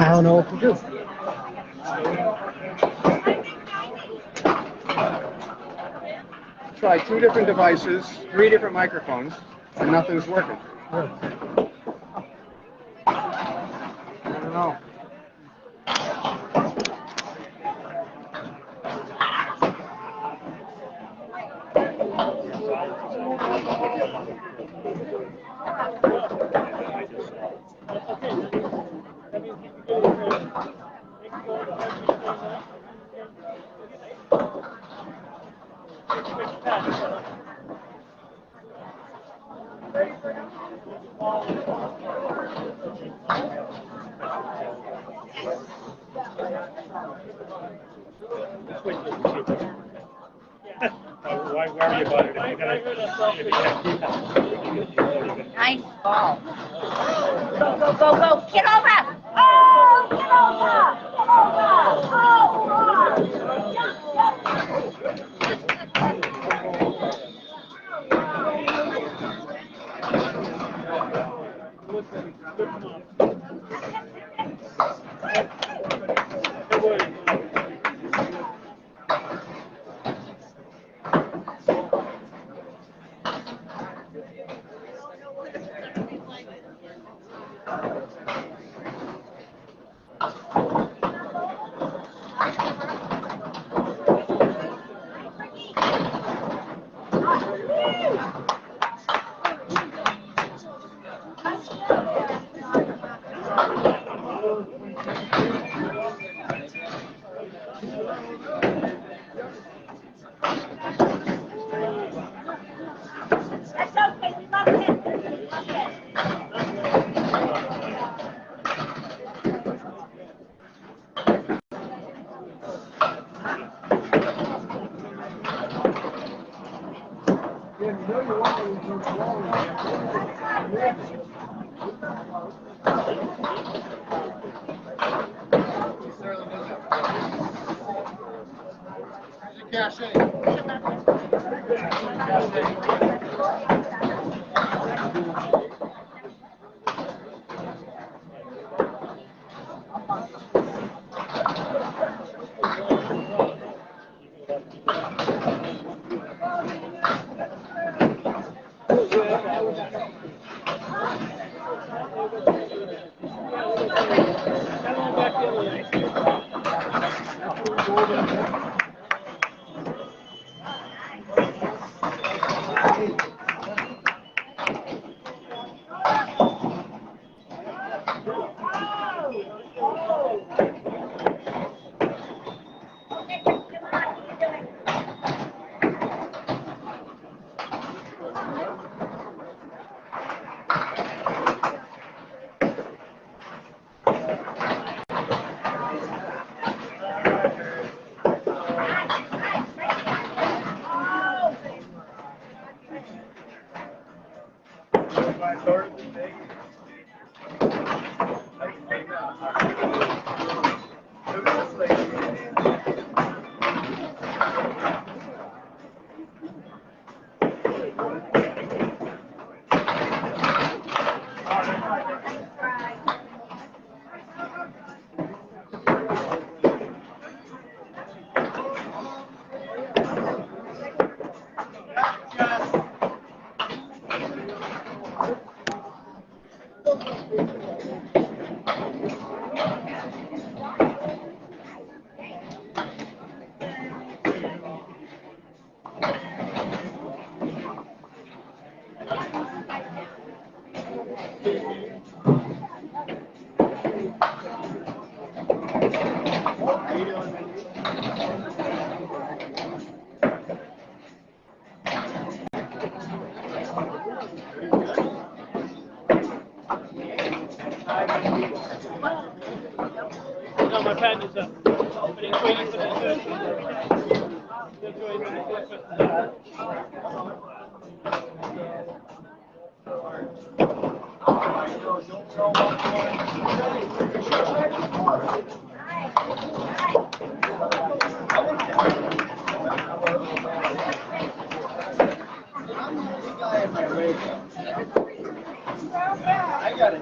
I don't know what to do. Try 2 different devices, 3 different microphones, and nothing's working. Really. I don't know. Why worry about it? Nice ball. Go, go, go, go. Get over. Oh, get over. Get over. Oh, that's okay. We love it. We love it. No, my pen is up. But he's waiting for the I got it.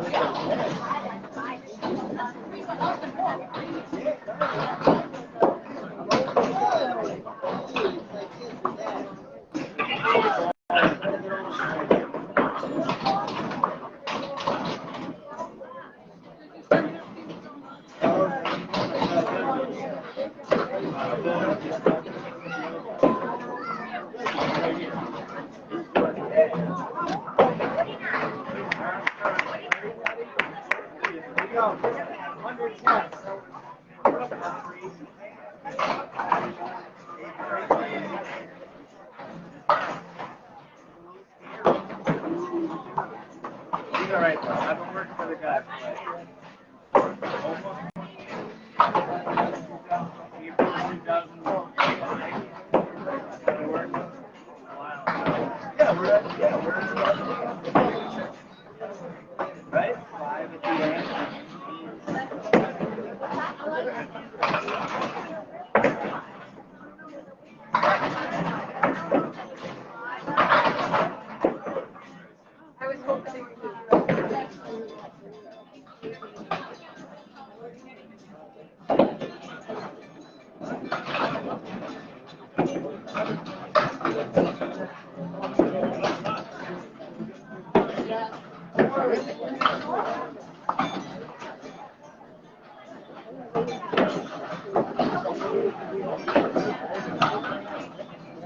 All right, I've been working for the guy. Yeah, we're right. 5 at the end. I was hoping.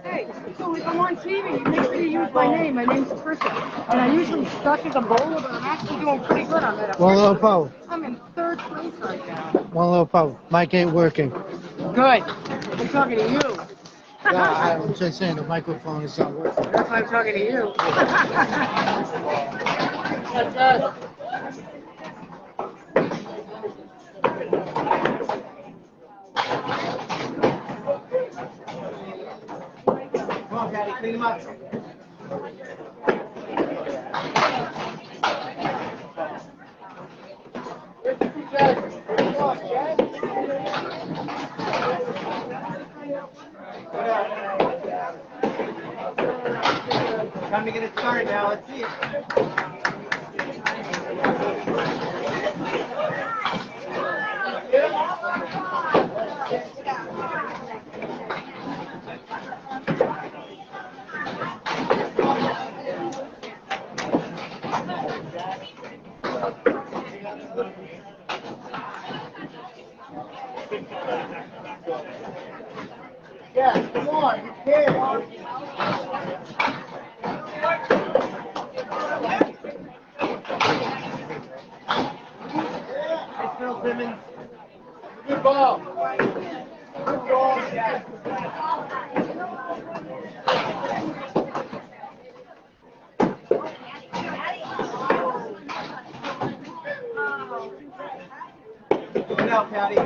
Hey, so if I'm on TV, make sure you use my name. My name's Trisha. And I usually suck as a bowler, but I'm actually doing pretty good on that. One little poke. I'm in third place right now. One little poke. Mic ain't working. Good. I'm talking to you. No, I'm just saying the microphone is not working. That's why I'm talking to you. Come on, Paddy, clean him up. Time to get it started now. Let's see it. Yeah, come on, you can. Phil Simmons. Good ball. Good ball. Good out, Paddy.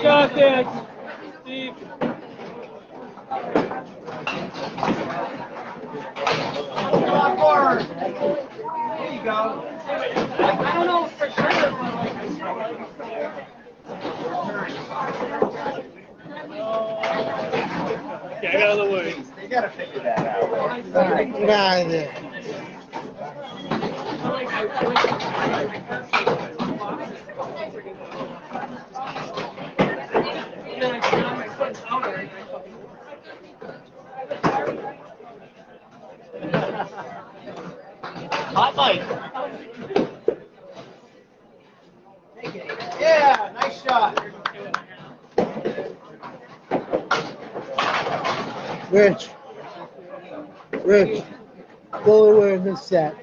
Shot there, Steve. Come on forward. There you go. I don't know for sure. Get out of the way. You gotta figure that out. All right, get out of there. Hot mic. Yeah, nice shot. Rich. Full awareness set.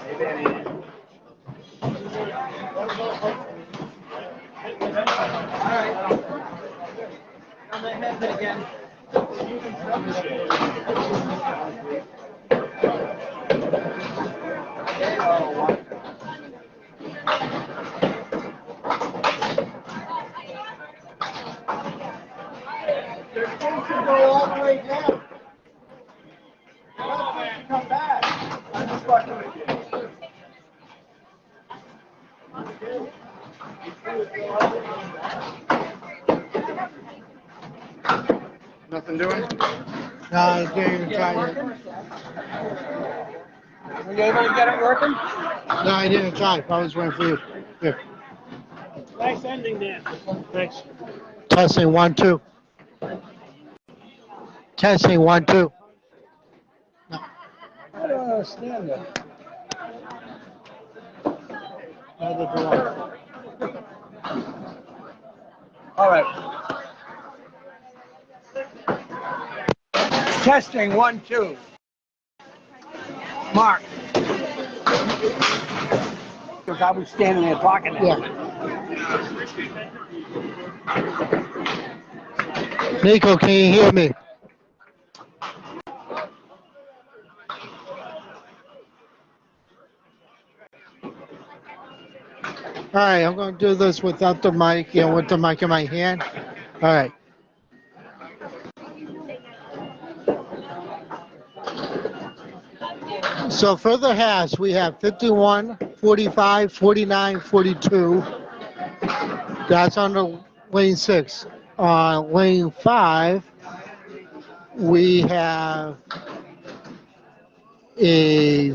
Hey, Benny. All right. On the headset again. Nothing doing? No, I didn't even try it. Were you able to get it working? No, I didn't try. I was waiting for you. Here. Nice ending there. Thanks. Testing 1, 2. Testing 1, 2. I don't understand that. Neither do I. All right. Testing 1, 2. Mark. Because I was standing there talking to him. Yeah. Nico, can you hear me? All right, I'm going to do this without the mic and with the mic in my hand. All right. So for the hash, we have 51, 45, 49, 42. That's on the lane 6. On lane 5, we have a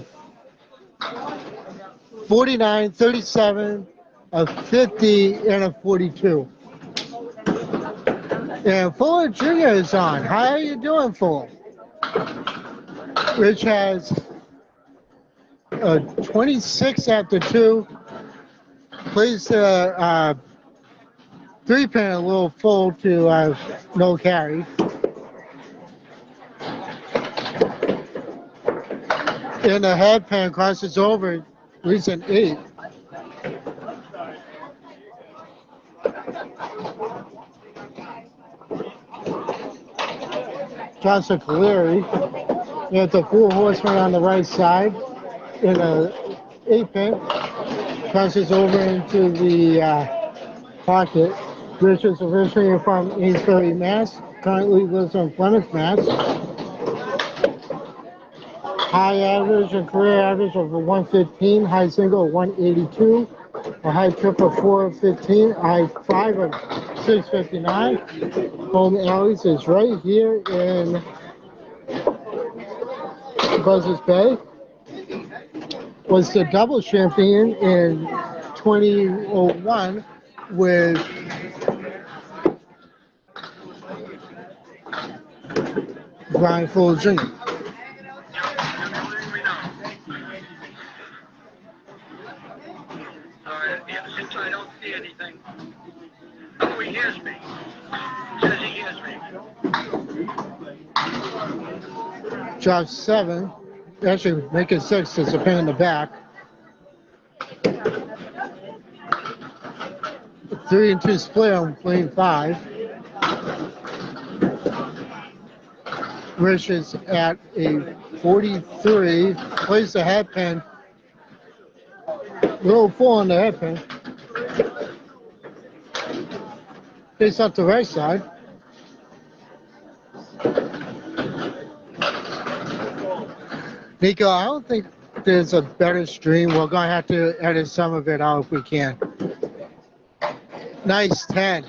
49, 37, a 50, and a 42. And Fuller Jr. is on. How are you doing, Fuller? Rich has a 26 after 2. Plays the 3-pin a little full to no carry. And the head pan crosses over, leaves an 8. Johnson Caleri. You have the 4 horsemen on the right side in a 8-pin. Crosses over into the pocket. Rich is originally from Amesbury, Mass. Currently lives in Plymouth, Mass. High average and career average of 115, high single of 182, a high triple 415, a high 5 of 659. Home alleys is right here in Buzzards Bay. Was the double champion in 2001 with Brian Fuller Jr. Since I don't see anything. Oh, he hears me. Says he hears me. Drop 7. Actually, make it 6. There's a pin in the back. 3 and 2 split on lane 5. Rich is at a 43. Plays the head pin. Little full on the head pin. Face up the right side. Nico, I don't think there's a better stream. We're going to have to edit some of it out if we can. Nice 10.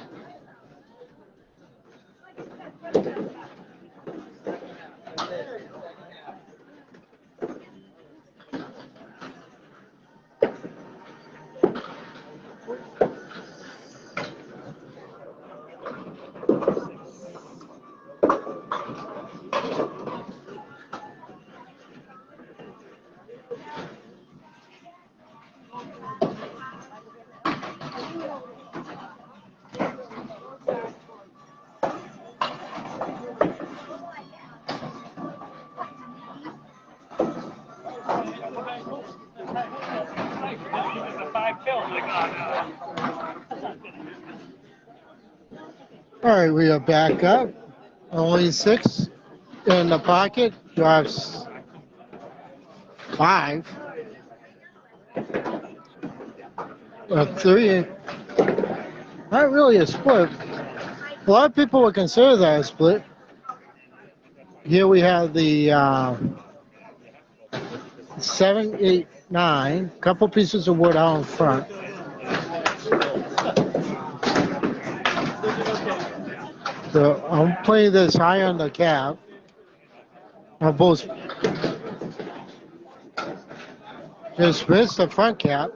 All right, we are back up. Only 6 in the pocket. Drops 5. A 3. Not really a split. A lot of people would consider that a split. Here we have the 7, 8, 9. Couple pieces of wood out in front. So I'm playing this high on the cap. I both just missed the front cap.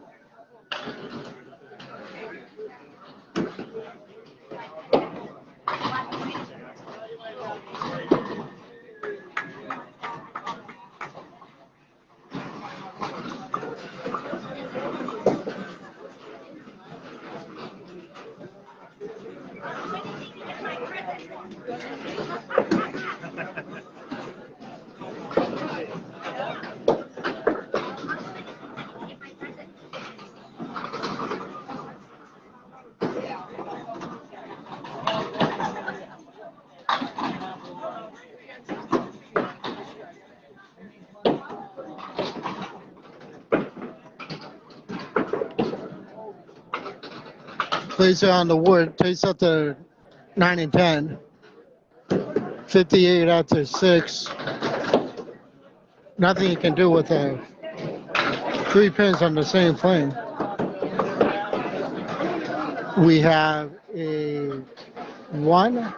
Plays it on the wood, takes out the 9 and 10. 58 after 6. Nothing you can do with the 3 pins on the same plane. We have a 1,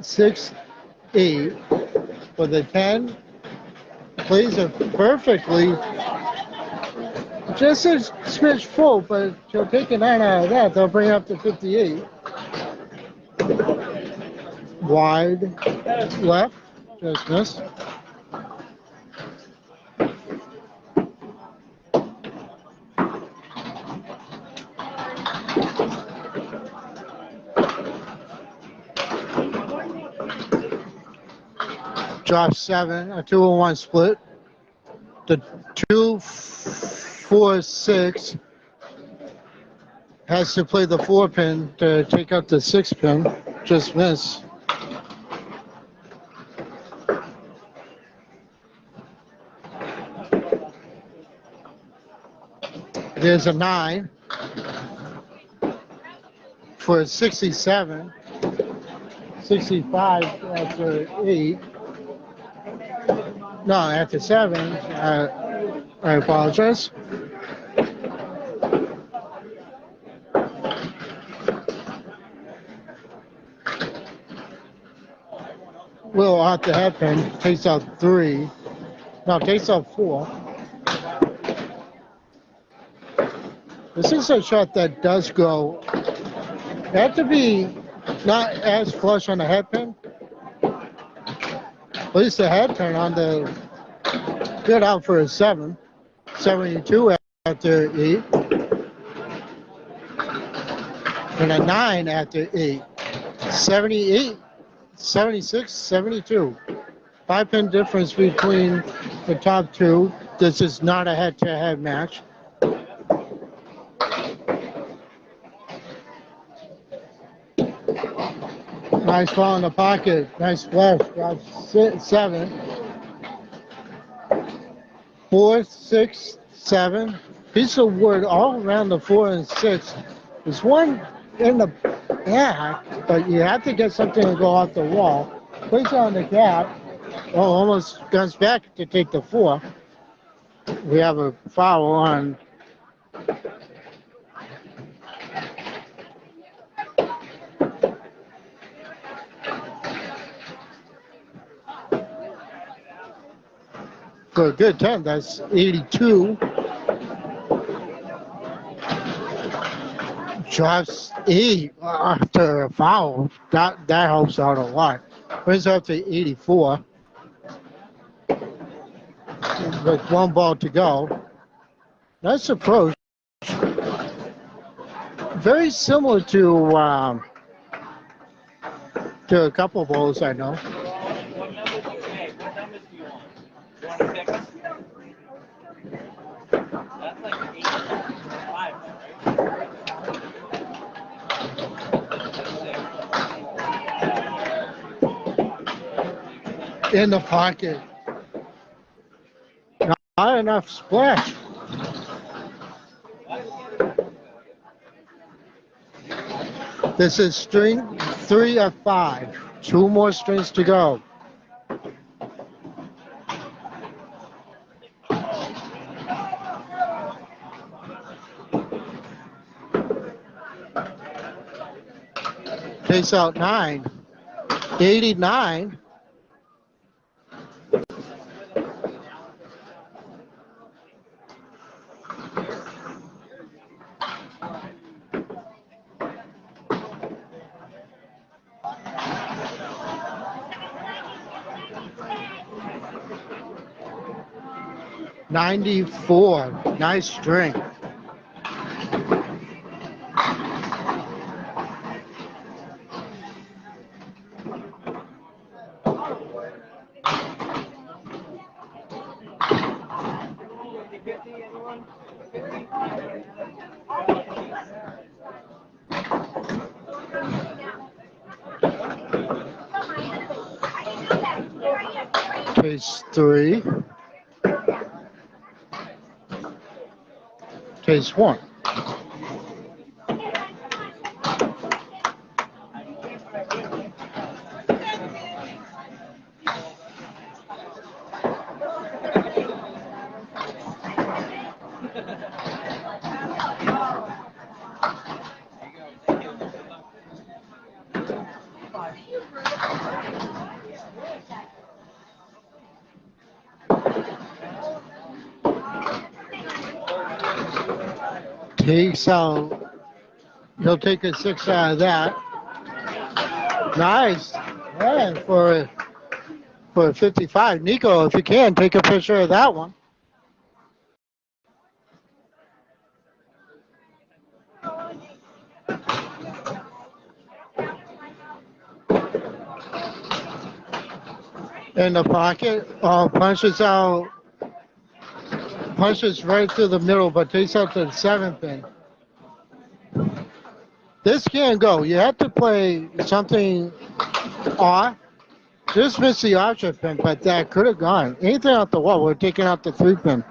6, 8 for the 10. Plays it perfectly. Just a smidge full, but she'll take a 9 out of that. They'll bring up to 58. Wide left, just missed. Drop 7, a 2 and 1 split. The 2, 4, 6 has to play the 4 pin to take out the 6 pin. Just miss. There's a 9 for a 67. 65 after 8. No, after 7. I apologize. Will off the head pin, takes out 3. No, takes out 4. This is a shot that does go. It had to be not as flush on the head pin. At least the head turn on the good out for a 7. 72 after 8. And a 9 after 8. 78, 76, 72. 5 pin difference between the top 2. This is not a head-to-head match. Nice ball in the pocket. Nice flash. Got 7. 4, 6, 7. Piece of wood all around the 4 and 6. There's one in the back, but you have to get something to go off the wall. Place it on the cap. Oh, almost guns back to take the 4. We have a foul on. For a good 10, that's 82. Drops 8 after a foul. That helps out a lot. Brings up to 84. With 1 ball to go. Nice approach. Very similar to a couple balls I know. In the pocket. Not enough splash. This is string 3 of 5. 2 more strings to go. Takes out 9. 89. $94. Nice string. Case 3. Case 1. Takes out, he'll take a 6 out of that. Nice. Yeah, for a 55. Nico, if you can, take a picture of that one. In the pocket, punches right through the middle, but takes out the 7th pin. This can't go. You have to play something off. Just missed the archer pin, but that could have gone. Anything out the wall, we're taking out the 3 pin.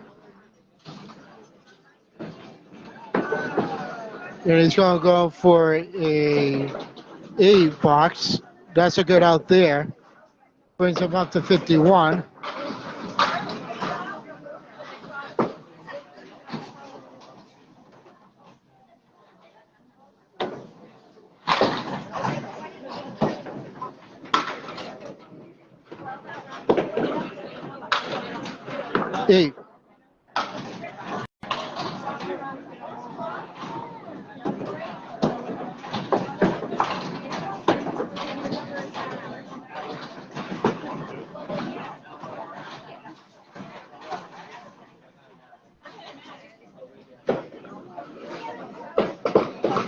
And he's going to go for a 8 box. That's a good out there. Brings him up to 51. Eight.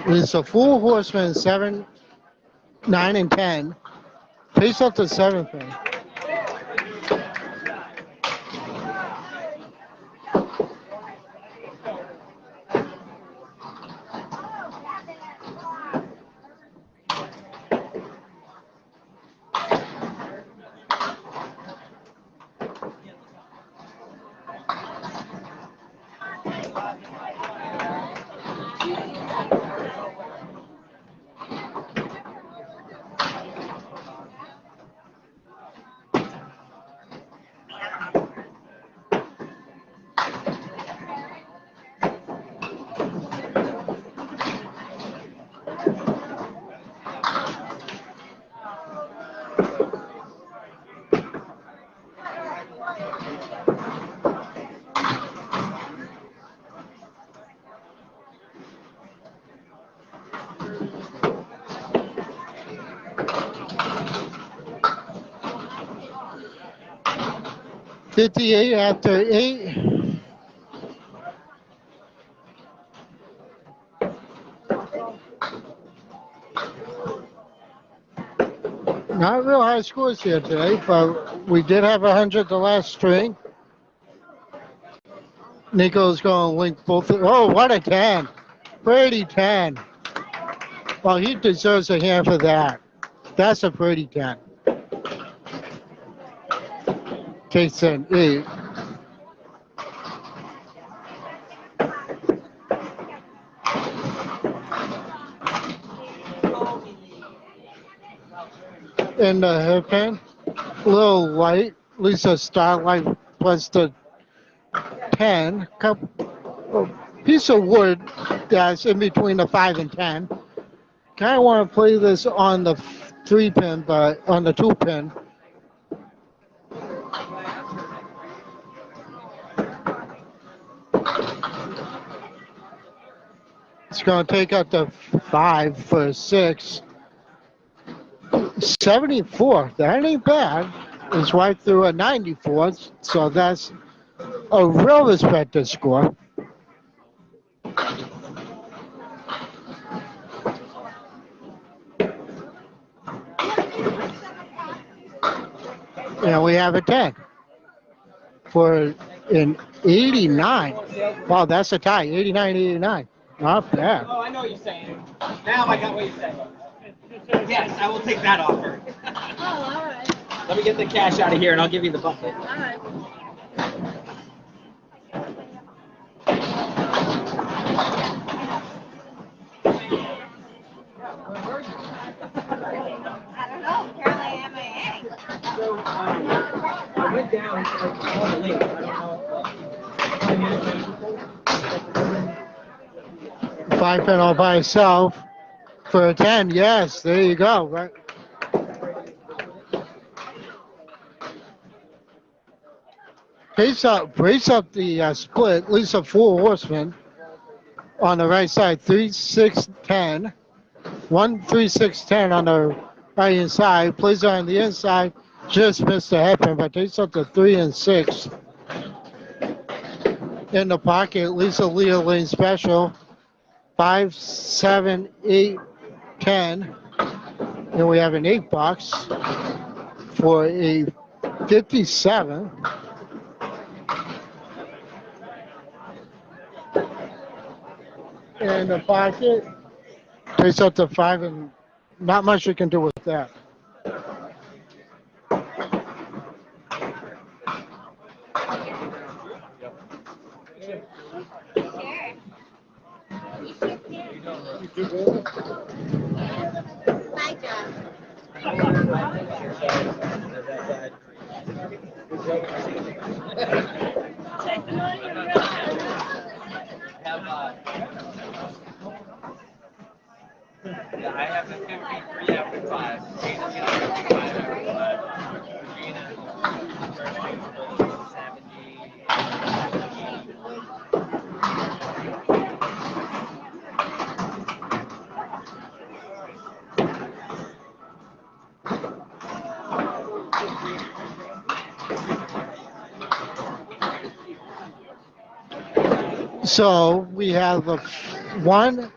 It's a full horseman, 7, 9, and 10. Face up the 7th pin. $58 after 8. Not real high scores here today, but we did have 100 the last string. Nico's going to link both. Oh, what a 10. Pretty 10. Well, he deserves a hand for that. That's a pretty 10. Takes an 8. In the hairpin, a little light, at least a starlight plus the 10. A piece of wood that's in between the 5 and 10. Kind of want to play this on the 3-pin, but on the 2-pin. It's going to take out the 5 for 6. 74. That ain't bad. It's right through a 94, so that's a real respected score. And we have a 10 for an 89. Wow, that's a tie. 89-89. Not bad. Oh, I know what you're saying. Now I got what you're saying. Yes, I will take that offer. Oh, all right. Let me get the cash out of here and I'll give you the bucket. All right. I don't know. Apparently I'm MIA. So, I went down to all the links. I don't know. 5-pin all by itself for a 10. Yes, there you go. Right. Breaks up the split, at least a 4 horseman on the right side. 3-6-10. 1-3-6-10 on the right hand side. Plays on the inside. Just missed the headpin, but takes up the 3 and 6. In the pocket, Lisa Leo Lane special. 5, 7, 8, 10. And we have an 8 box for a 57. And the pocket takes up to 5, and not much you can do with that. My job. I have the 53 after 5. Gina's got 55 after 5. Gina, 70. So we have a 1,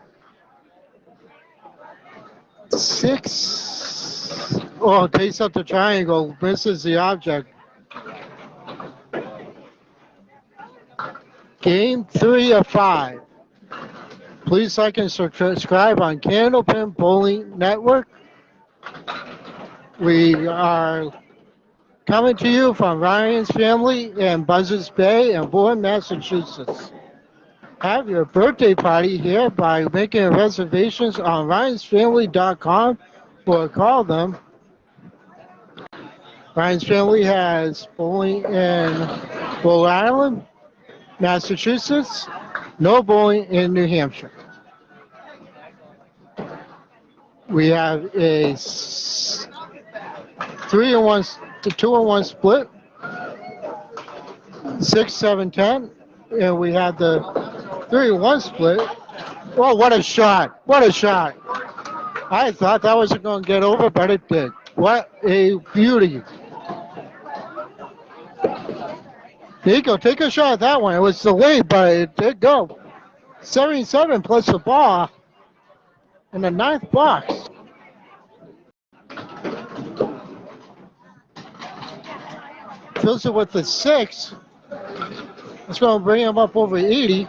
6. Oh, takes up the triangle, misses the object. Game 3 of 5. Please like and subscribe on Candlepin Bowling Network. We are coming to you from Ryan's family in Buzzards Bay and Bourne, Massachusetts. Have your birthday party here by making reservations on ryansfamily.com or call them. Ryan's family has bowling in Rhode Island, Massachusetts, no bowling in New Hampshire. We have a 3-1 to 2-1 split, 6, 7, 10, and we have the 3-1 split. Oh, what a shot! What a shot! I thought that wasn't going to get over, but it did. What a beauty! There you go. Take a shot at that one. It was delayed, but it did go. 77 plus the ball in the 9th box. Fills it with the 6. It's going to bring him up over 80.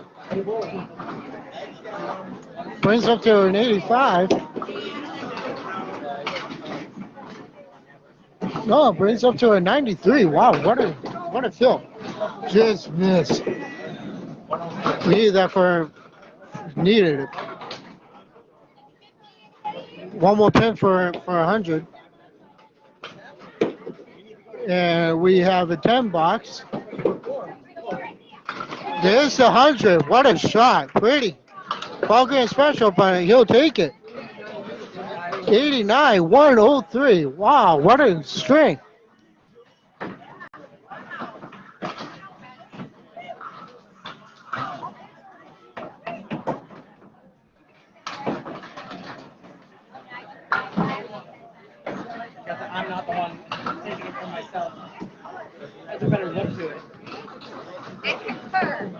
Brings up to an 85. No, brings up to a 93. Wow, what a fill. Just missed. We needed that needed it. One more pin for 100. And we have a 10 box. There's the 100. What a shot. Pretty. Ball game special, but he'll take it. 89, 103. Wow, what a string. I'm not the one taking it for myself. Has a better look to it. And confirm.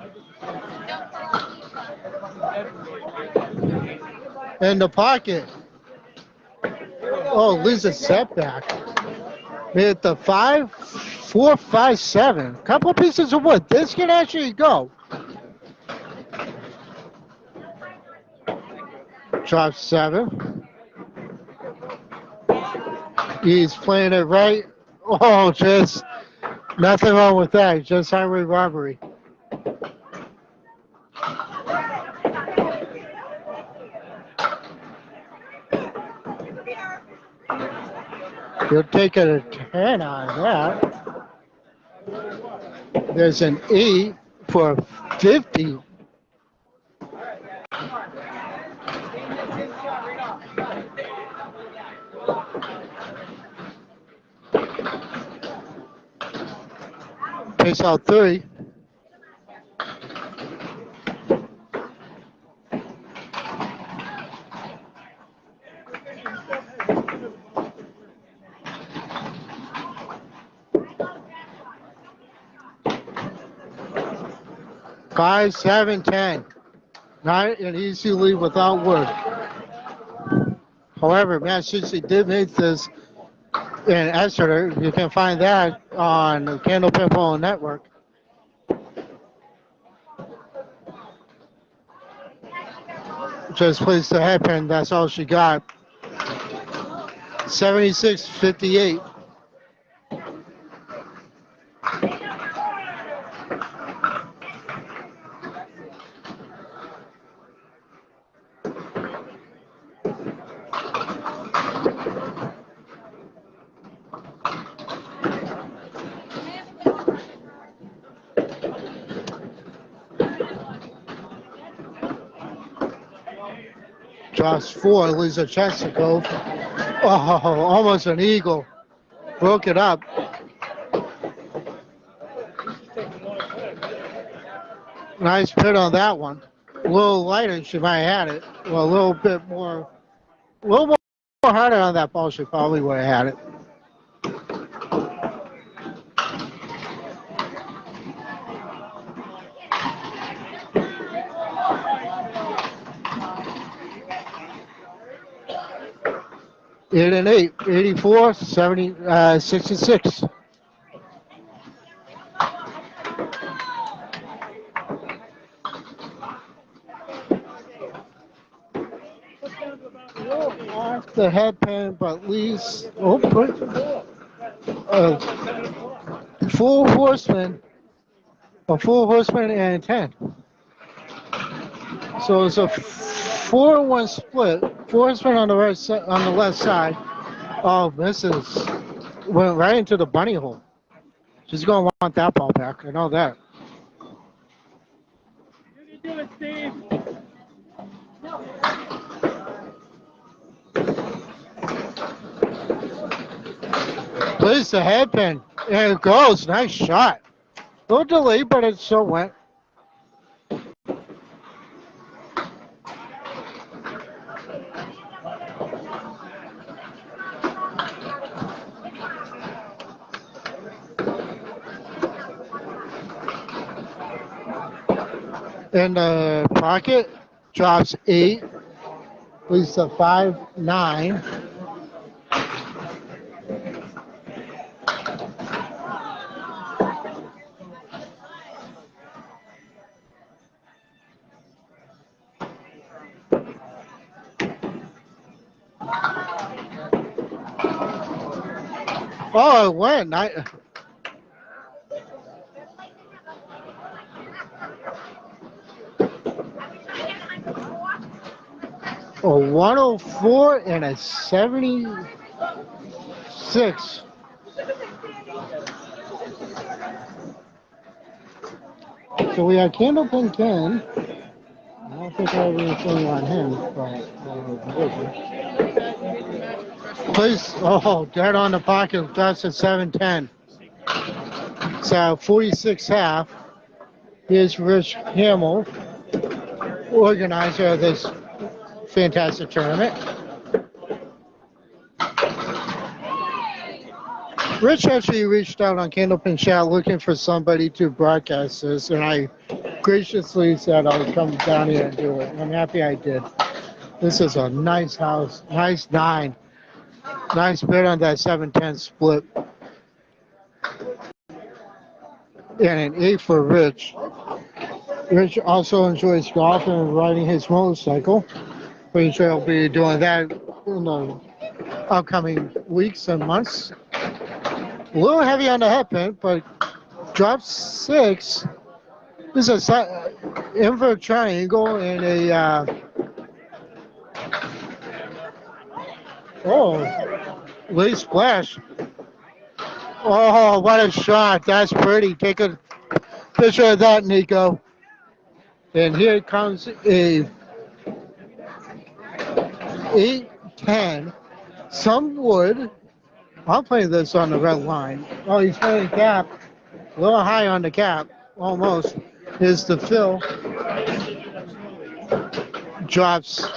In the pocket. Oh, Lisa setback. Hit the 5, 4, 5, 7. Couple pieces of wood. This can actually go. Drop 7. He's playing it right. Oh, just nothing wrong with that. Just highway robbery. You'll take a 10 on that. There's an 8 for 50. Pace out 3. Five, 7, 10. Not an easy lead without work. However, Massachusetts did make this in Exeter. You can find that on the Candlepin Phone Network. Just placed the headpin. That's all she got. 76-58. Drops 4, Lisa Chesapeake. Oh, almost an eagle. Broke it up. Nice pit on that one. A little lighter, she might have had it. Well, a little bit more, a little more harder on that ball, she probably would have had it. Eight and 8, 84, 70, 66. Off the headpin, but least full horseman, a full horseman and 10. So it's a 4-1 split. 4 horseman on the right side, on the left side. Oh, misses. Went right into the bunny hole. She's gonna want that ball back. I know that. You can do it, Steve. Plays the headpin. And it goes. Nice shot. A little delayed, but it still went. In the pocket, drops 8. Leads to 5, 9. Oh, it went. A 104 and a 76. So we have Candlepin Ken. I don't think I have anything on him, but Please, oh, dead on the pocket. That's at 7-10. So 46 half. Here's Rich Hamill, organizer of this fantastic tournament. Rich actually reached out on Candlepin Chat looking for somebody to broadcast this, and I graciously said I would come down here and do it. I'm happy I did. This is a nice house, nice 9. Nice bid on that 7-10 split. And an 8 for Rich. Rich also enjoys golf and riding his motorcycle. Pretty sure he'll be doing that in the upcoming weeks and months. A little heavy on the headpin, but drop 6. This is a invert triangle and a late splash. Oh, what a shot. That's pretty. Take a picture of that, Nico. And here comes a 8-10. Some wood. I'm playing this on the red line. Oh, he's playing cap. A little high on the cap. Almost. Here's the fill. Drops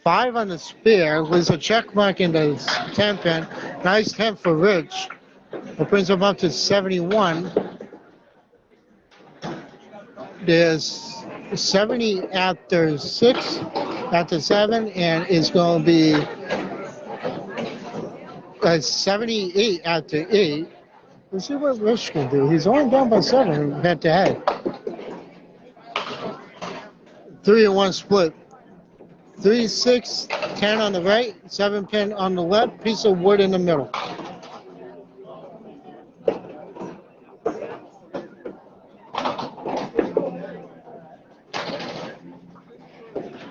5 on the spare. There's a check mark in the 10 pin. Nice 10 for Rich. It brings him up to 71. There's 70 after 6, after 7, and it's going to be 78 after 8. Let's see what Rich can do. He's only down by 7 head to head. 3-1 split. 3, 6, 10 on the right, 7 pin on the left, piece of wood in the middle.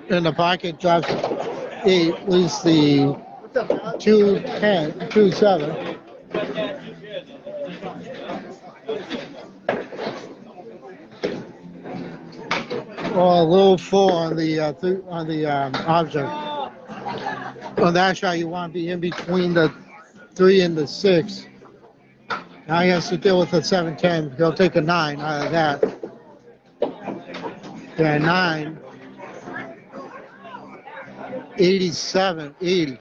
In the pocket drops 8, leaves the 2-10, 2-7. Oh, a little full on the object. On that shot, you want to be in between the 3 and the 6. Now he has to deal with the 7-10. He'll take a 9 out of that. Yeah, 9. 87, 80.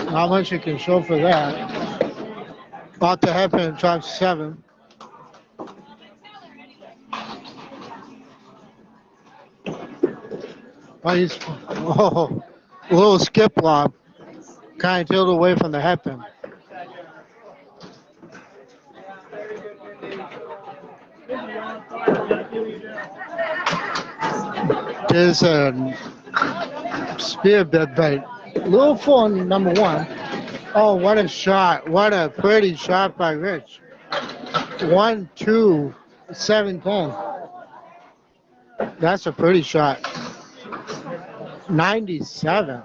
Not much you can show for that. Off the headpin, drops 7. Oh, he's, a little skip lob. Kind of tilted away from the headpin. There's a spear bit bait. A little full on number 1. Oh, what a shot. What a pretty shot by Rich. 1, 2, 7, 10. That's a pretty shot. 97.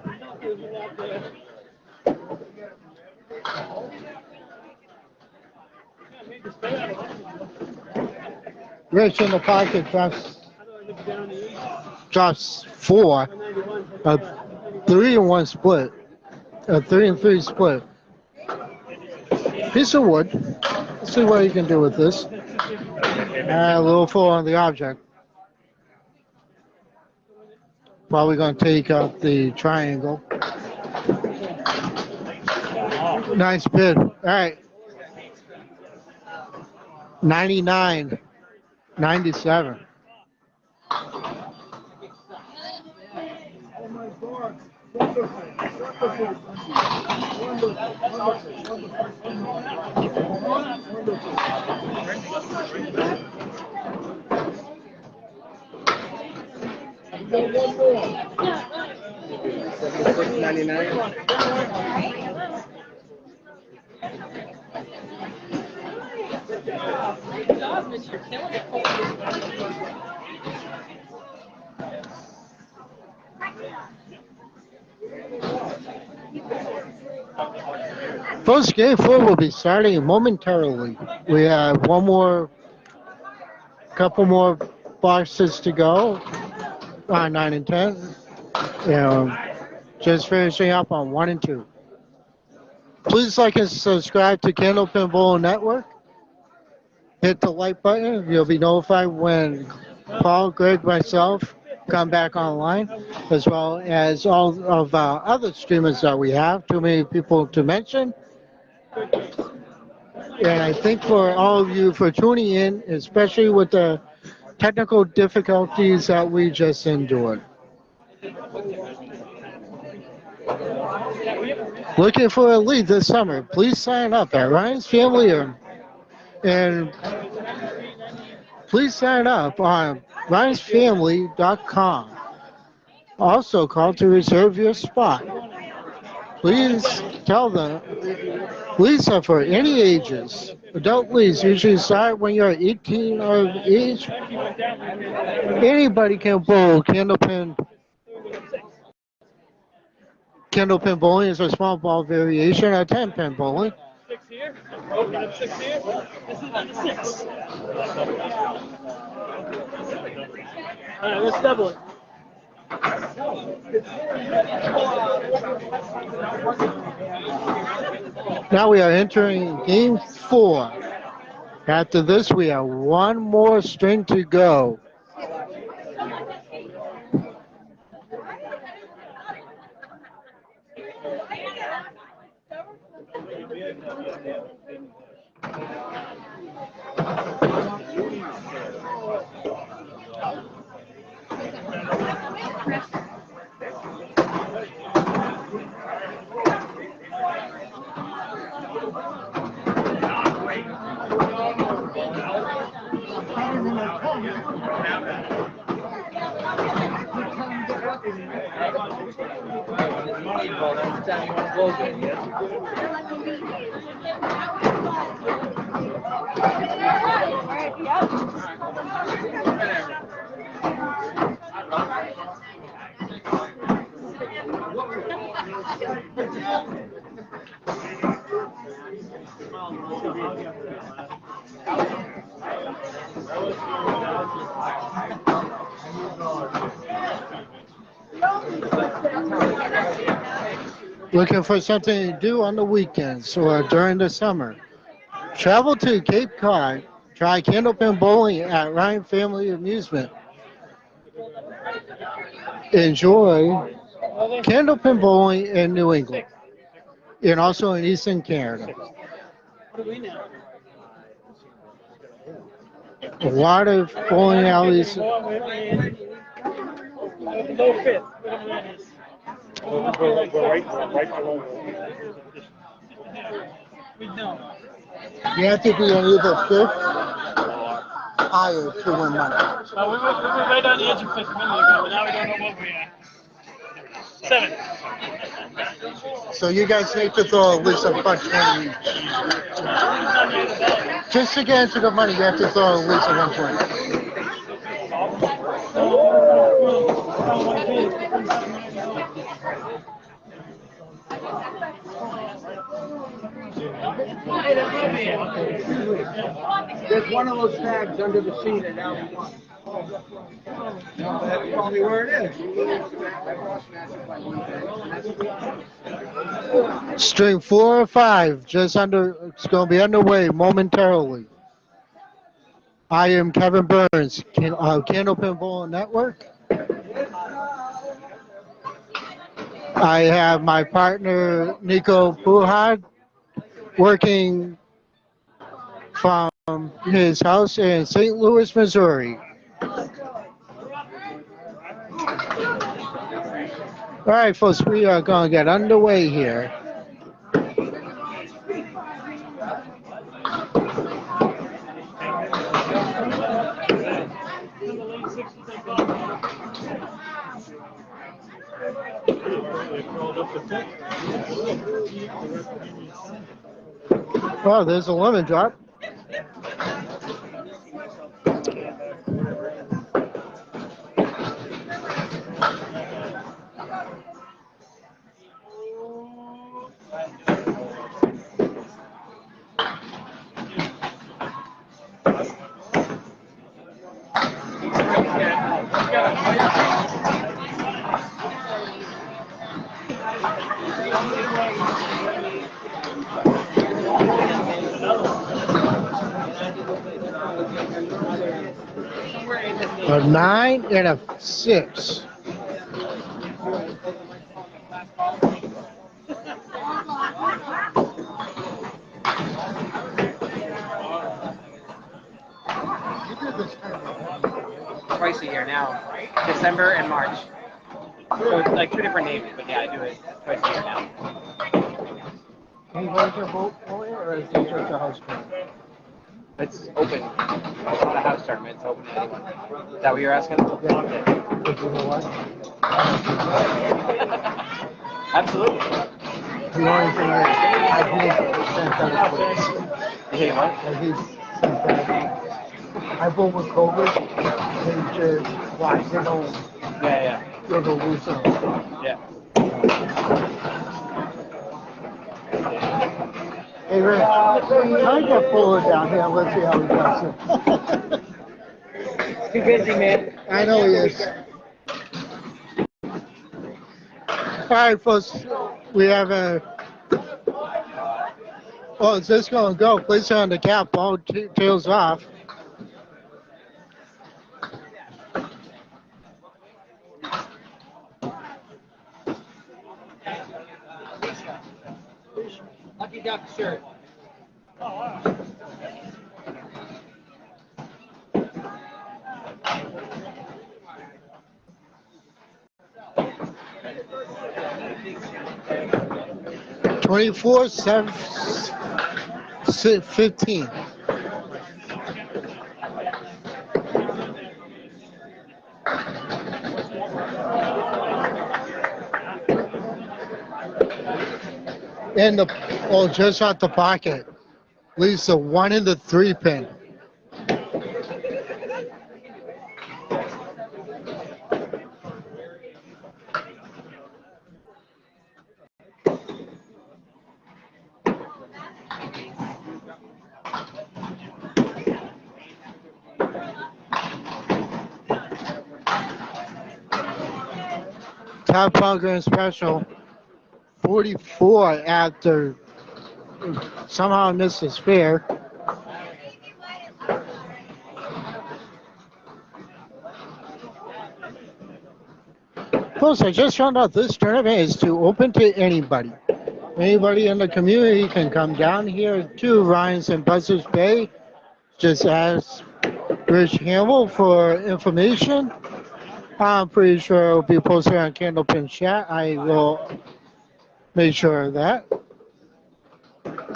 Rich in the pocket drops 4. A 3-1 split. A 3-3 split. Piece of wood. Let's see what you can do with this. A little full on the object. Probably going to take out the triangle. Nice bid. All right. 99. 97. First game 4 will be starting momentarily. We have couple more boxes to go on 9 and 10. Just finishing up on 1 and 2. Please like and subscribe to Candlepin Bowl Network. Hit the like button. You'll be notified when Paul, Greg, myself come back online, as well as all of our other streamers that we have. Too many people to mention. And I think for all of you for tuning in, especially with the technical difficulties that we just endured. Looking for a lead this summer, please sign up at Ryan's Family and please sign up on ryansfamily.com. Also call to reserve your spot. Please tell them, leads are for any ages. Adult leads usually start when you're 18 or age. Anybody can bowl Candlepin. Candlepin bowling is a small ball variation of 10-pin bowling. 6 here. Open up 6 here. This is number 6. All right, let's double it. Now we are entering game 4. After this, we have one more string to go. Looking for something to do on the weekends or during the summer? Travel to Cape Cod. Try Candlepin bowling at Ryan Family Amusement. Enjoy Candlepin bowling in New England and also in Eastern Canada. A lot of bowling alleys. Low fifth, whatever that is. We don't. You have to be on either 5th higher to win money. We were right on the edge of 5th a minute ago, but now we don't know what we are. 7th. So you guys need to throw at least a $120 each. Just to get into the money, you have to throw at least a $120. There's one of those tags under the seat at Allen. That's probably where it is. String 4 or 5, it's going to be underway momentarily. I am Kevin Burns, Candlepin Bowl Network. I have my partner Nico Buhad working from his house in St. Louis, Missouri. All right, folks, we are going to get underway here. Oh, there's a lemon drop. A 9 and a 6. Twice a year now. December and March. So it's like 2 different names, but yeah, I do it twice a year now. Can you go to your boat or is it just a house tournament? It's open. It's not a house tournament. It's open to anyone. Is that what you're asking? Yeah. But you know what? Absolutely. The only thing is, I hate synthetic weights. You hate what? I hate synthetic weights. I vote with COVID. They just, why? They don't, Yeah. they don't loosen them. Yeah. Hey, Rick, I get forward down here. Let's see how he does it. Too busy, man. I know he is. All right, folks. We have a. Oh, is this going to go? Place it on the cap. Ball tails off. Lucky Duck shirt. 24-15. And the just out the pocket. Leaves a 1 in the 3 pin. Top Power Special 44 after somehow missed a spare. Folks, I just found out this tournament is open to anybody. Anybody in the community can come down here to Ryan's and Buzzards Bay. Just ask Rich Hamel for information. I'm pretty sure it will be posted on Candlepin chat. I will make sure of that.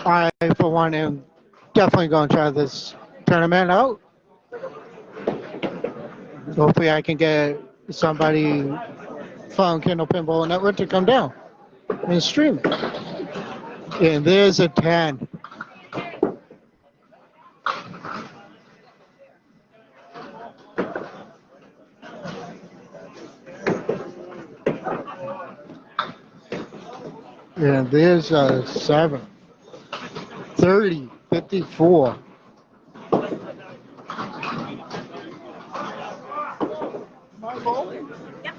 I, for one, am definitely going to try this tournament out. Hopefully I can get somebody from Kindle Pinball Network to come down and stream it. And there's a 10. And there's a 7. 30, 54. Yep.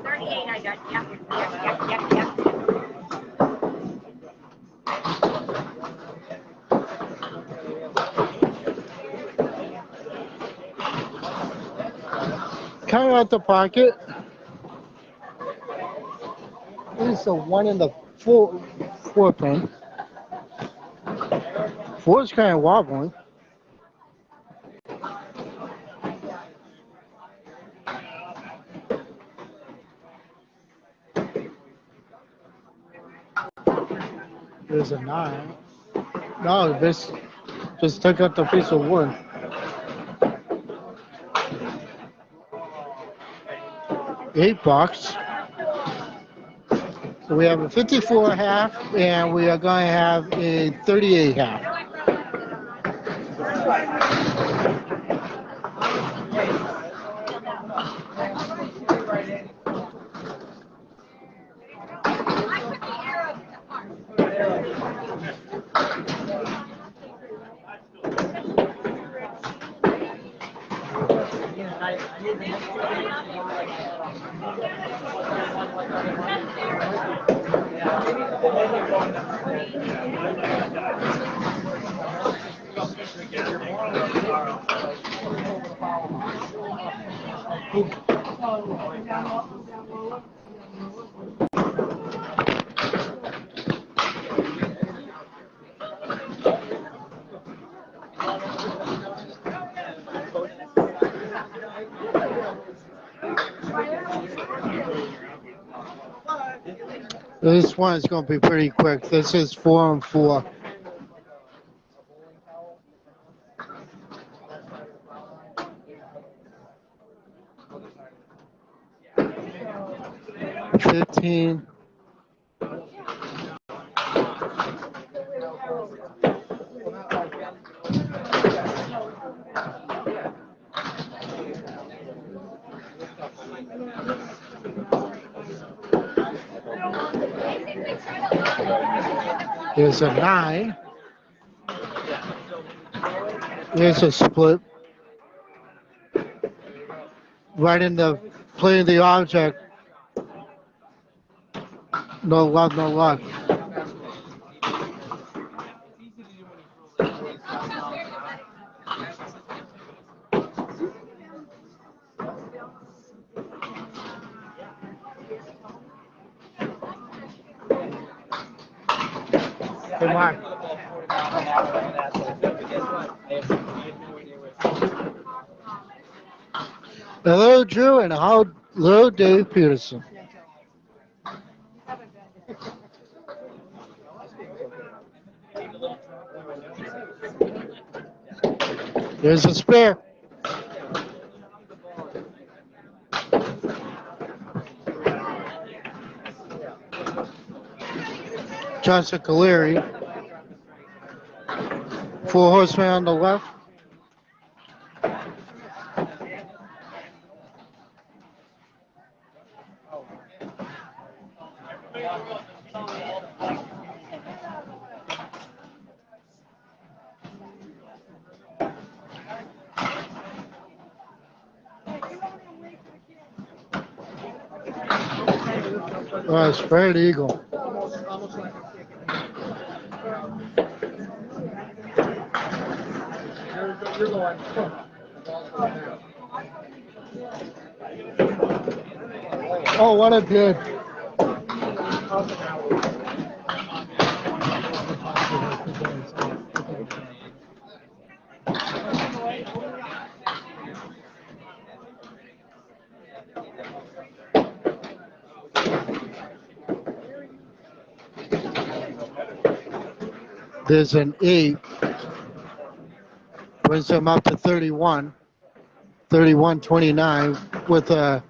38 I got. Yep. Coming out the pocket. There's a 1 in the 4 pin. 4 is kind of wobbling. There's a 9. No, this just took out the piece of wood. $8. So we have a 54 half, and we are going to have a 38 half. This one is going to be pretty quick. This is 4 and 4. $15. There's a 9. There's a split. Right in the play of the object. No luck, no luck. Come on. Hello, Drew, and hello, Dave Peterson. There's a spare. Johnson Caleri. 4 horsemen on the left. Spread eagle. Oh, what a bid. There's an 8. Brings him up to 31. 31-29 with a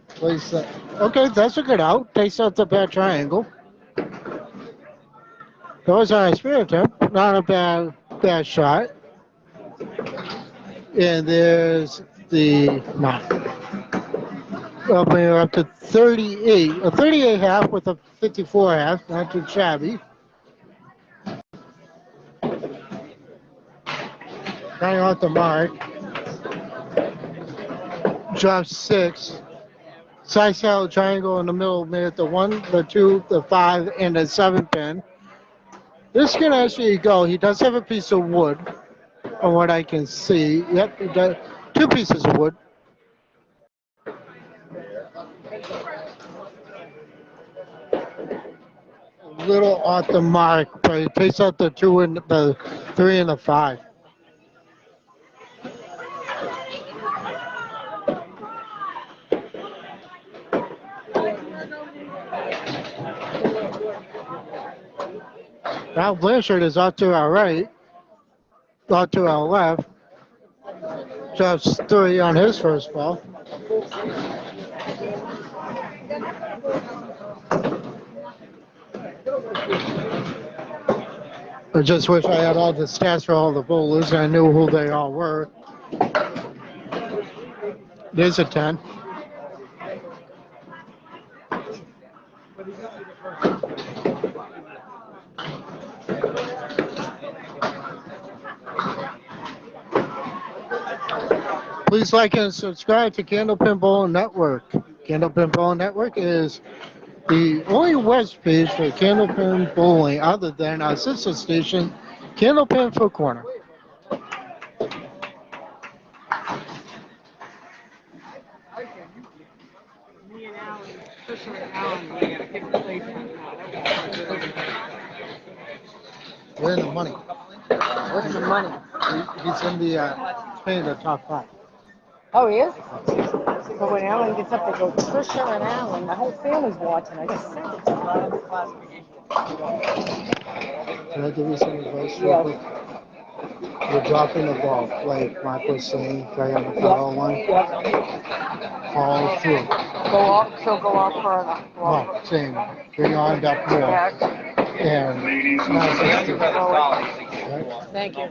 place. Okay, that's a good out. Takes out the bad triangle. That was our spirit attempt. Not a bad shot. And there's the 9. We're up to 38. A 38 half with a 54 half. Not too shabby. Counting out the mark. Drop 6. Side saddle triangle in the middle made it the 1, the 2, the 5, and the 7 pin. This can actually go. He does have a piece of wood, from what I can see. Yep, he does. 2 pieces of wood. A little off the mark, but he takes out the 2 and the 3 and the 5. Now Blanchard is off to our right, off to our left. Drops 3 on his first ball. I just wish I had all the stats for all the bowlers and I knew who they all were. There's a 10. Please like and subscribe to Candlepin Bowling Network. Candlepin Bowling Network is the only web page for Candlepin Bowling other than our sister station, Candlepin for Corner. Me and Alan, especially Alan, we gotta pick the place right now. We're in the money. What's the money? He's in the playing the top 5. Oh, he is? So when Alan gets up, they go, Trisha and Alan, the whole family's watching. I just sent it to him. Can I give you some advice real quick? You're dropping the ball, like Mark was saying, right on the foul line. All through. Go off further. No, saying bring on up more. And right? Thank you.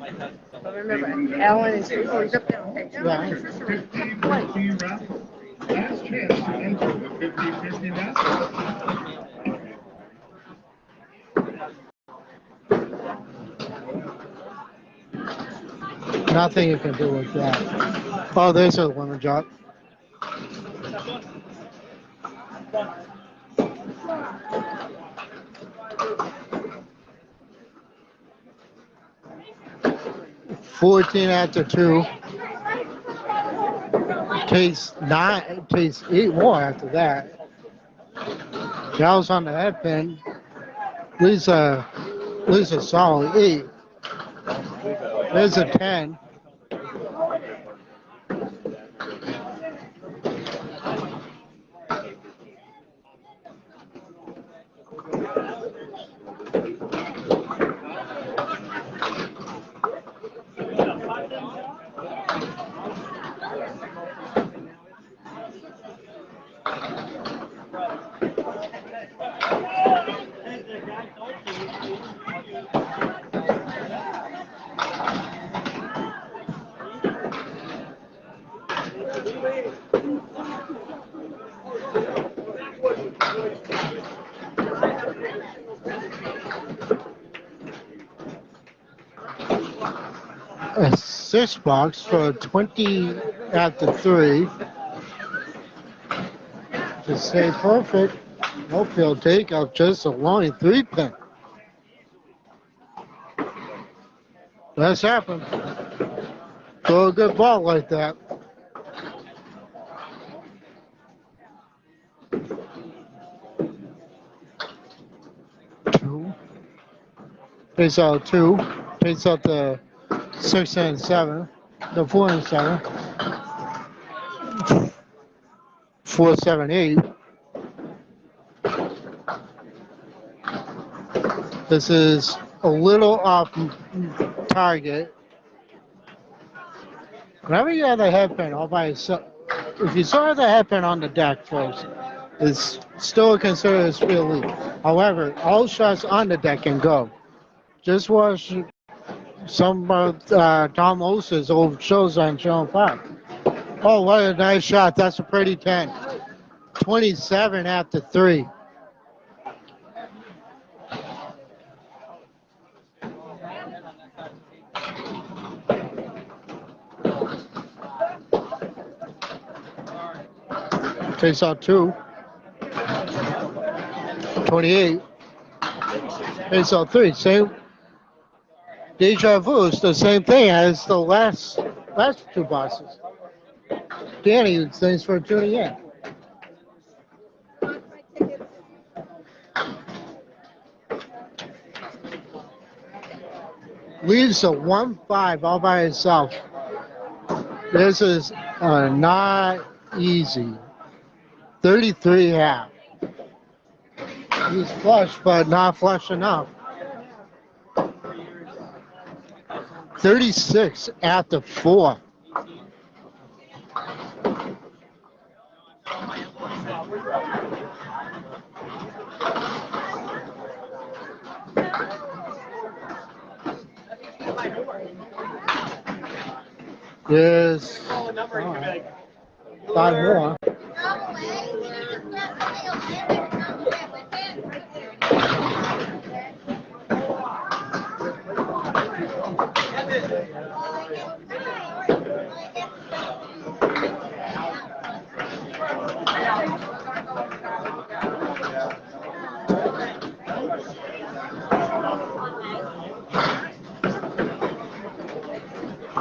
But remember, Alan is, oh, he's up there. Okay, Yeah. Last chance to enter the 50-50 basket. Nothing you can do with that. Oh, there's a lemon drop. $14 after 2. Takes 8 more after that. Dallas on the head pin. Lisa solid 8. There's a 10. Assist box for 20 after 3. To stay perfect, no field takeout, just a long 3-pin. That's happened. Throw a good ball like that. Takes out 2. Takes out the 6 and 7. The 4 and 7. 4, 7, 8. This is a little off target. Whenever you have the headpin all by itself, if you saw the headpin on the deck first, it's still considered a speed lead. However, all shots on the deck can go. Just watch some of Tom Osa's old shows on Channel 5. Oh, what a nice shot. That's a pretty 10. 27 after 3. Takes out 2. 28. Takes out 3. Same. Deja vu is the same thing as the last 2 boxes. Danny, thanks for tuning in. Leaves a 1-5 all by itself. This is not easy. 33 half. He's flush, but not flush enough. 36 after 4. There's 5 more.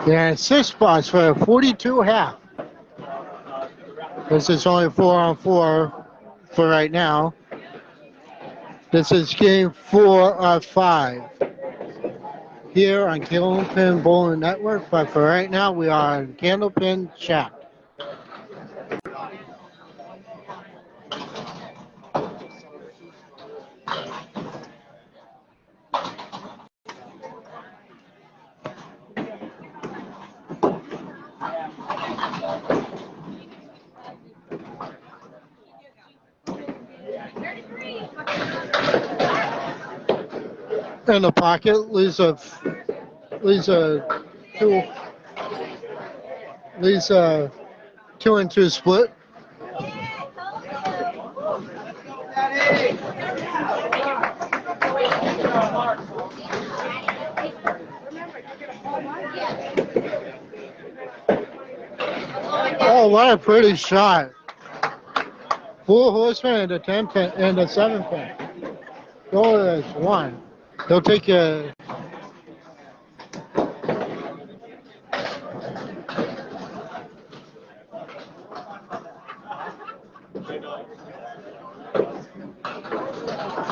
And 6 spots for a 42 half. This is only 4-on-4 for right now. This is game 4 of 5 here on Candlepin Bowling Network. But for right now, we are on Candlepin Shack. In the pocket, leaves a two, leaves a 2-and-2 split. Oh, what a pretty shot! 4 horsemen and a 10 pin and a 7 pin. Goal is 1. He'll take a.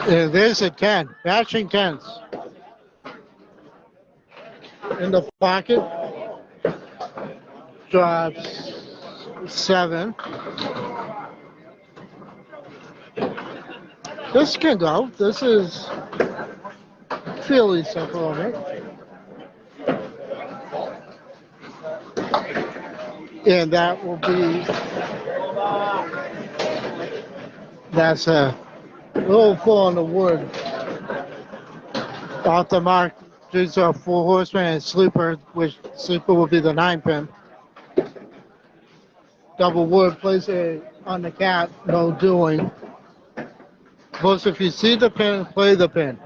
And there's a 10, matching 10s. In the pocket, drops 7. This can go. This is fairly simple, right? And that will be. That's a little full on the wood. Off the mark, these are 4 horsemen and sleeper, which sleeper will be the 9 pin. Double wood, place it on the cap, no doing. Plus, if you see the pin, play the pin.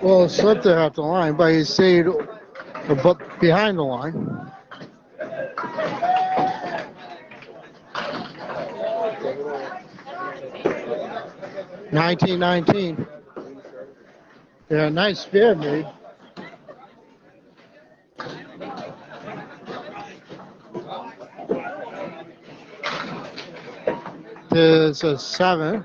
Well, slipped there at the line, but he stayed behind the line. $19-19. Yeah, nice spear made. There's a 7.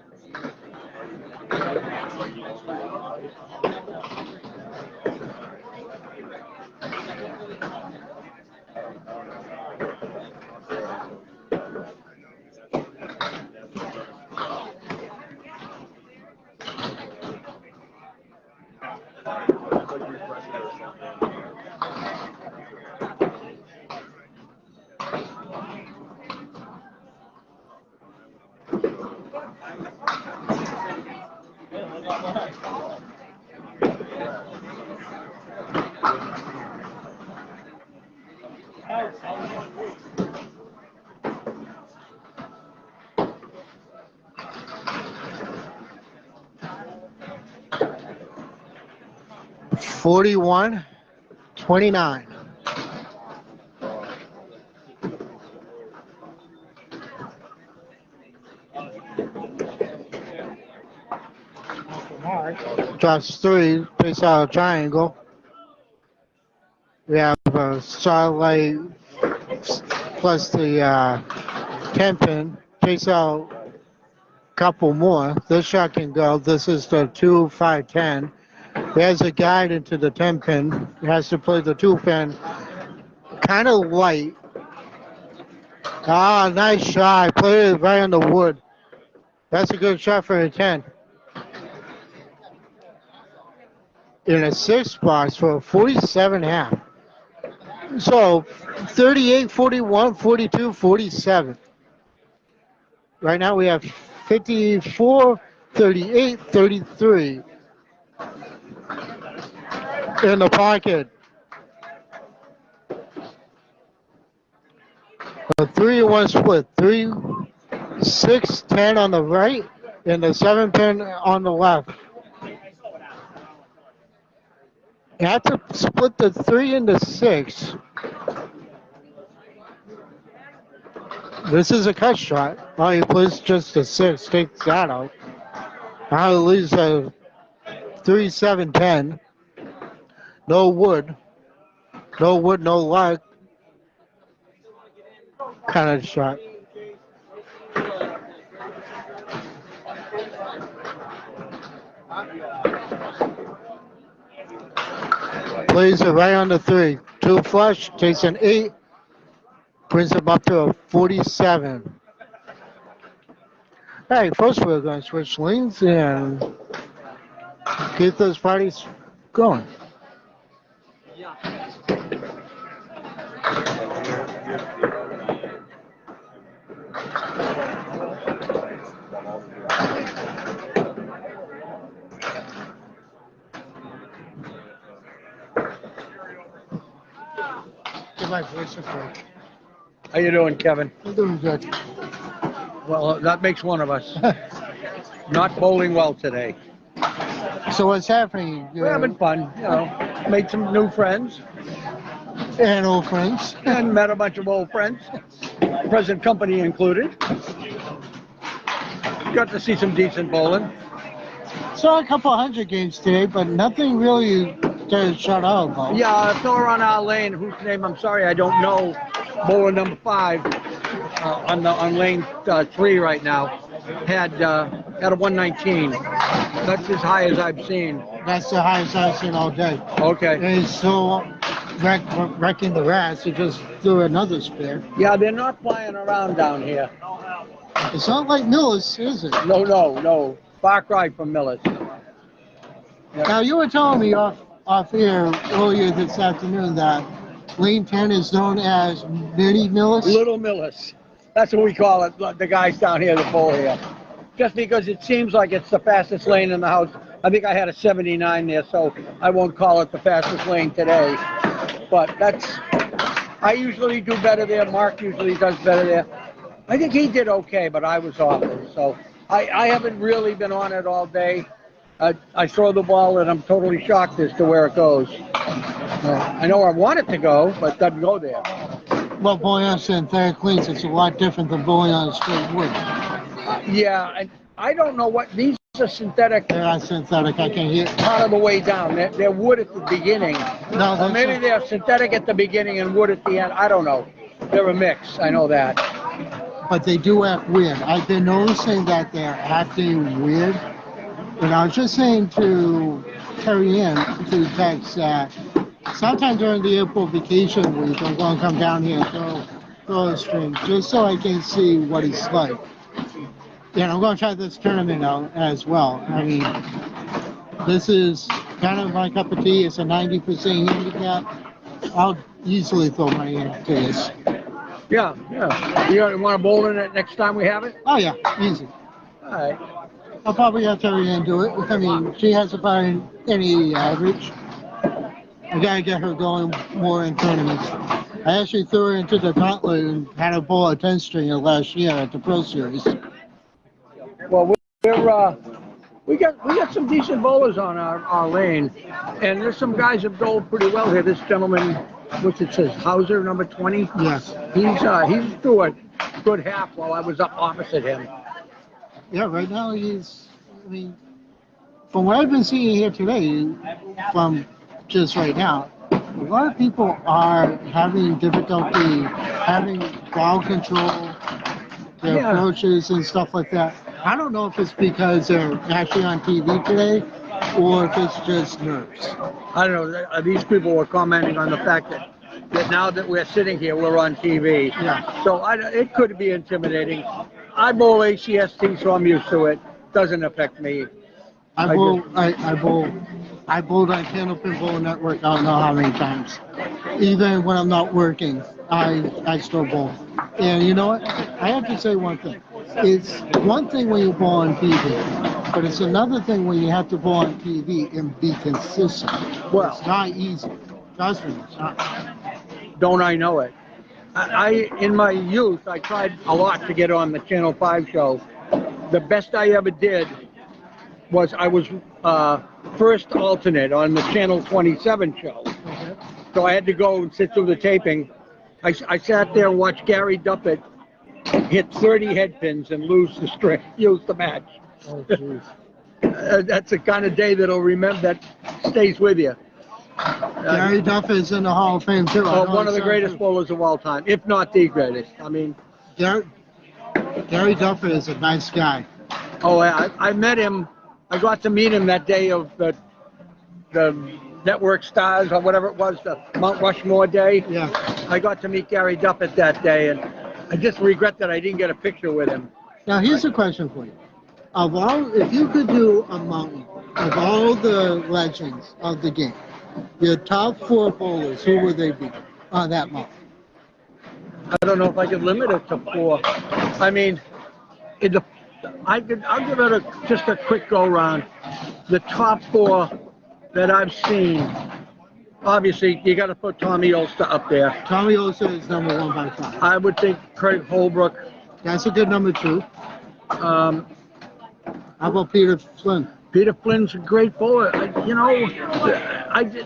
$41-29. Drops 3, takes out a triangle. We have a starlight plus the 10 pin, takes out a couple more. This shot can go. This is the 2, 5, 10. There's a guide into the 10 pin. He has to play the 2 pin. Kind of light. Ah, nice shot. Played it right on the wood. That's a good shot for a 10. In a 6 box for a 47 half. So 38, 41, 42, 47. Right now we have 54, 38, 33. In the pocket. A 3-1 split. 3, 6, 10 on the right, and the 7 pin on the left. You have to split the 3 into 6. This is a cut shot. All you place just a 6, takes that out. Now it leaves a 3, 7, 10. No wood. No wood, no luck. Kind of shot. Plays it right on the 3. 2 flush, takes an 8, brings him up to a 47. Hey, first we're going to switch lanes and get those parties going. My voice is great. How you doing, Kevin? I'm doing good. Well, that makes one of us. Not bowling well today. So what's happening? We're having fun, you know. Made some new friends And old friends. and met a bunch of old friends, present company included. Got to see some decent bowling. Saw a couple 100 games today, but nothing really to shut out about. Yeah, a fella on our lane, whose name I'm sorry I don't know, bowler number 5 on lane 3 right now, had a 119. That's as high as I've seen. That's the highest I've seen all day. Okay. And he's still wrecking the rats. He just threw another spear. Yeah, they're not flying around down here. It's not like Millis, is it? No. Far cry from Millis. Now, you were telling me off air earlier this afternoon that lane 10 is known as Mini Millis. Little Millis. That's what we call it, the guys down here that bowl here. Just because it seems like it's the fastest lane in the house. I think I had a 79 there, so I won't call it the fastest lane today. But I usually do better there. Mark usually does better there. I think he did okay, but I was off it. So I haven't really been on it all day. I throw the ball and I'm totally shocked as to where it goes. I know I want it to go, but it doesn't go there. Well, bowling on synthetic lanes, it's a lot different than bowling on straight wood. Yeah, I don't know what these are synthetic. They're not synthetic, I can hear. Part of the way down. They're wood at the beginning. No, Or maybe they're synthetic at the beginning and wood at the end. I don't know. They're a mix. I know that. But they do act weird. I've been noticing that they're acting weird. And I was just saying to Terry Ann, to text that sometime during the April vacation week, I'm going to come down here and throw a string just so I can see what he's like. And I'm going to try this tournament out as well. I mean, this is kind of my cup of tea. It's a 90% handicap. I'll easily throw money into this. Yeah. You want to bowl in it next time we have it? Oh, yeah, easy. All right. I'll probably have Terry Ann do it. I mean, she has about any average. I gotta get her going more in tournaments. I actually threw her into the gauntlet and had her bowl a 10-stringer last year at the Pro Series. Well, we got some decent bowlers on our lane, and there's some guys that bowl pretty well here. This gentleman, what's it says, Hauser, number 20. Yes. He's through a good half while I was up opposite him. Yeah, right now from what I've been seeing here today, from just right now, a lot of people are having difficulty having ball control, their approaches and stuff like that. I don't know if it's because they're actually on TV today or if it's just nerves. I don't know. These people were commenting on the fact that now that we're sitting here, we're on TV. Yeah. So it could be intimidating. I bowl ACST, so I'm used to it. Doesn't affect me. I bowled on Candlepin Bowling Network I don't know how many times. Even when I'm not working, I still bowl. And you know what? I have to say one thing. It's one thing when you bowl on TV, but it's another thing when you have to bowl on TV and be consistent. Well, it's not easy. Trust me, it's not. Don't I know it? In my youth, I tried a lot to get on the Channel 5 show. The best I ever did was I was first alternate on the Channel 27 show. Okay. So I had to go and sit through the taping. I sat there and watched Gary Duppett hit 30 head pins and lose the match. Oh, jeez. That's the kind of day that stays with you. Gary Duff is in the Hall of Fame too. I know One of the it's greatest bowlers of all time, if not the greatest. I mean, Gary Duff is a nice guy. oh, I met him. I got to meet him that day of the Network Stars or whatever it was, the Mount Rushmore day. Yeah. I got to meet Gary Duppett that day, and I just regret that I didn't get a picture with him. Now here's a question for you. If you could do a mountain of all the legends of the game, your top 4 bowlers, who would they be on that mountain? I don't know if I could limit it to 4. I mean, I'll give it just a quick go round. The top 4 that I've seen, obviously you got to put Tommy Ulster up there. Tommy Olsen is number 1 by far. I would think Craig Holbrook. That's a good number 2. How about Peter Flynn? Peter Flynn's a great bowler.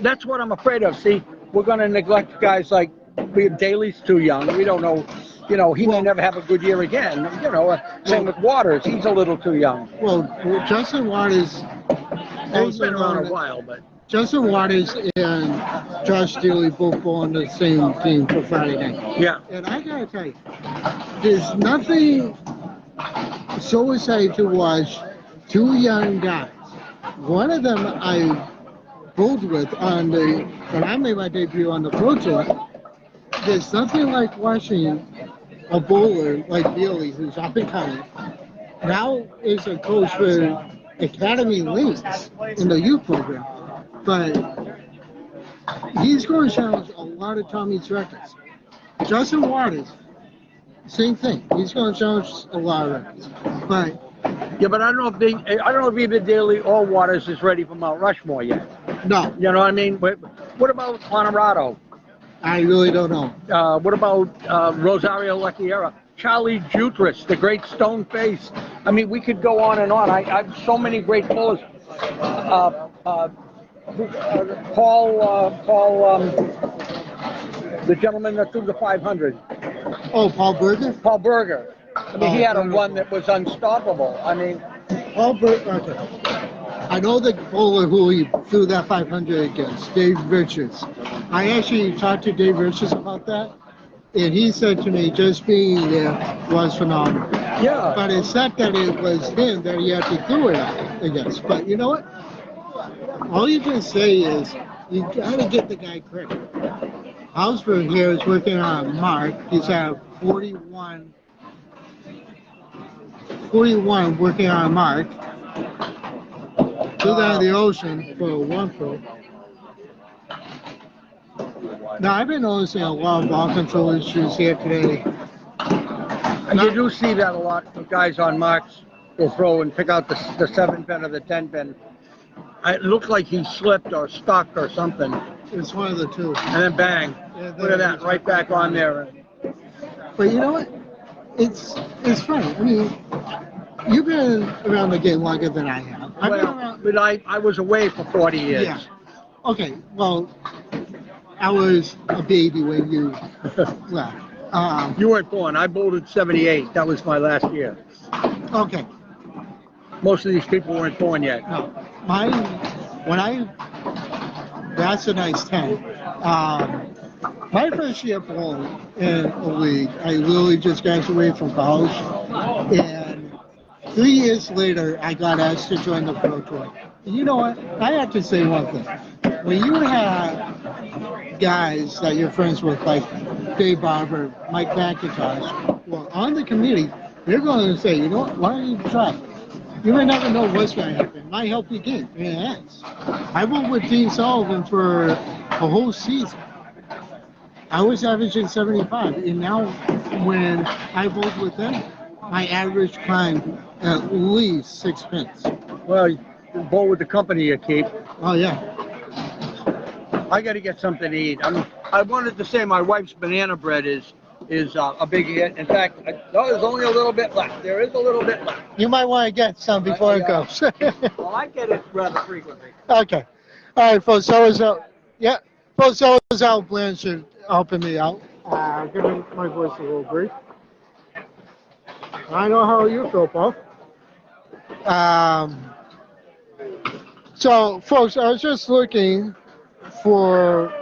That's what I'm afraid of. See, we're going to neglect guys like Daly's too young. We don't know. He may never have a good year again. Same with Waters. He's a little too young. Well, Justin Waters. He's been around a while, but Justin Waters and Josh Daly both go on the same team for Friday night. yeah. And I gotta tell you, there's nothing so exciting to watch 2 young guys. One of them I bowled with when I made my debut on the Pro Tour. There's nothing like watching a bowler like Daly, who's up and coming. Now is a coach for Academy Links in the youth program. But he's going to challenge a lot of Tommy's records. Justin Waters, same thing. He's going to challenge a lot of records. But I don't know if either Daly or Waters is ready for Mount Rushmore yet. no, You know what I mean? But what about Honorado? I really don't know. What about Rosario Lecchiera? Charlie Jutras, the great stone face. I mean, we could go on and on. I have so many great bowlers. Paul, the gentleman that threw the 500. Oh, Paul Berger? Paul Berger. I mean, he had a run that was unstoppable. I mean, Paul Berger. Okay. I know the bowler who he threw that 500 against, Dave Richards. I actually talked to Dave Richards about that, and he said to me just being there was phenomenal. yeah. But it's not that it was him that he had to do it against. But you know what? All you can say is you got to get the guy credit. Hausberg here is working on Mark. He's at 41 working on Mark. Two down the ocean for 1 pro. Now, I've been noticing a lot of ball control issues here today. And you do see that a lot of guys on marks will throw and pick out the 7-pin or the 10-pin. It looked like he slipped or stuck or something. It's one of the two. And then bang. Yeah, Look at that, right back on there. But you know what? It's funny. I mean, you've been around the game longer than I have. I've been around. But I was away for 40 years. Yeah. Okay. Well, I was a baby when you left. You weren't born. I bowled in 78. That was my last year. Okay. Most of these people weren't born yet. No. That's a nice 10. My first year bowling in a league, I literally just graduated from college, and 3 years later, I got asked to join the Pro Tour. And you know what? I have to say one thing. When you have guys that you're friends with, like Dave Barber, Mike McIntosh, well, on the committee, they're going to say, you know what? Why don't you try? You may never know what's going to happen. It might help your game. And it has. I went with Dean Sullivan for a whole season. I was averaging 75, and now when I bowled with them, my average climbed at least 6 pins. Well, you bowl with the company you keep. Oh, yeah. I got to get something to eat. I wanted to say my wife's banana bread is is a big hit. In fact, there's only a little bit left. There is a little bit left. You might want to get some before it goes. Well, I get it rather frequently. Okay. All right, folks. So is yeah. Folks, so is Al Blanchard helping me out. Giving my voice a little brief. I know how you feel, Paul. So, folks, I was just looking for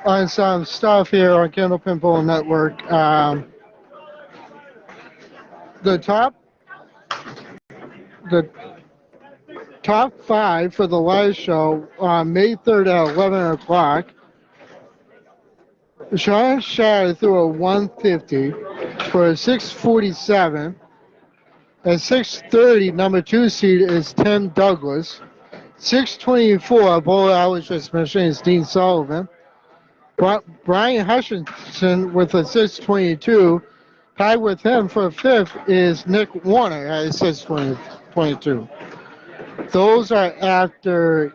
on some stuff here on Candlepin Bowl Network. The top 5 for the live show on May 3rd at 11 o'clock. Sean Shire threw a 150 for a 647. At 6:30, number 2 seed is Tim Douglas. 6:24, bowler I was just mentioning is Dean Sullivan. Brian Hutchinson with a 6:22. Tied with him for 5th is Nick Warner at 6:22. Those are after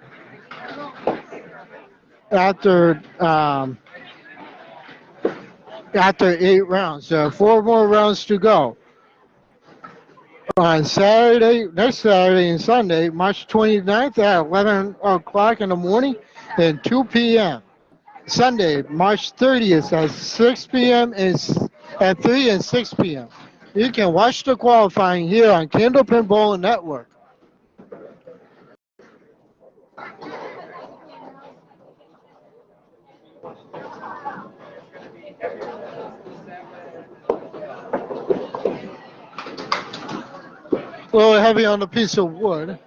8 rounds. There are 4 more rounds to go. On Saturday, next Saturday and Sunday, March 29th at 11 o'clock in the morning and 2 p.m. Sunday, March 30th at 6 p.m. and at 3 and 6 p.m. You can watch the qualifying here on Candlepin Bowling Network. A little heavy on the piece of wood.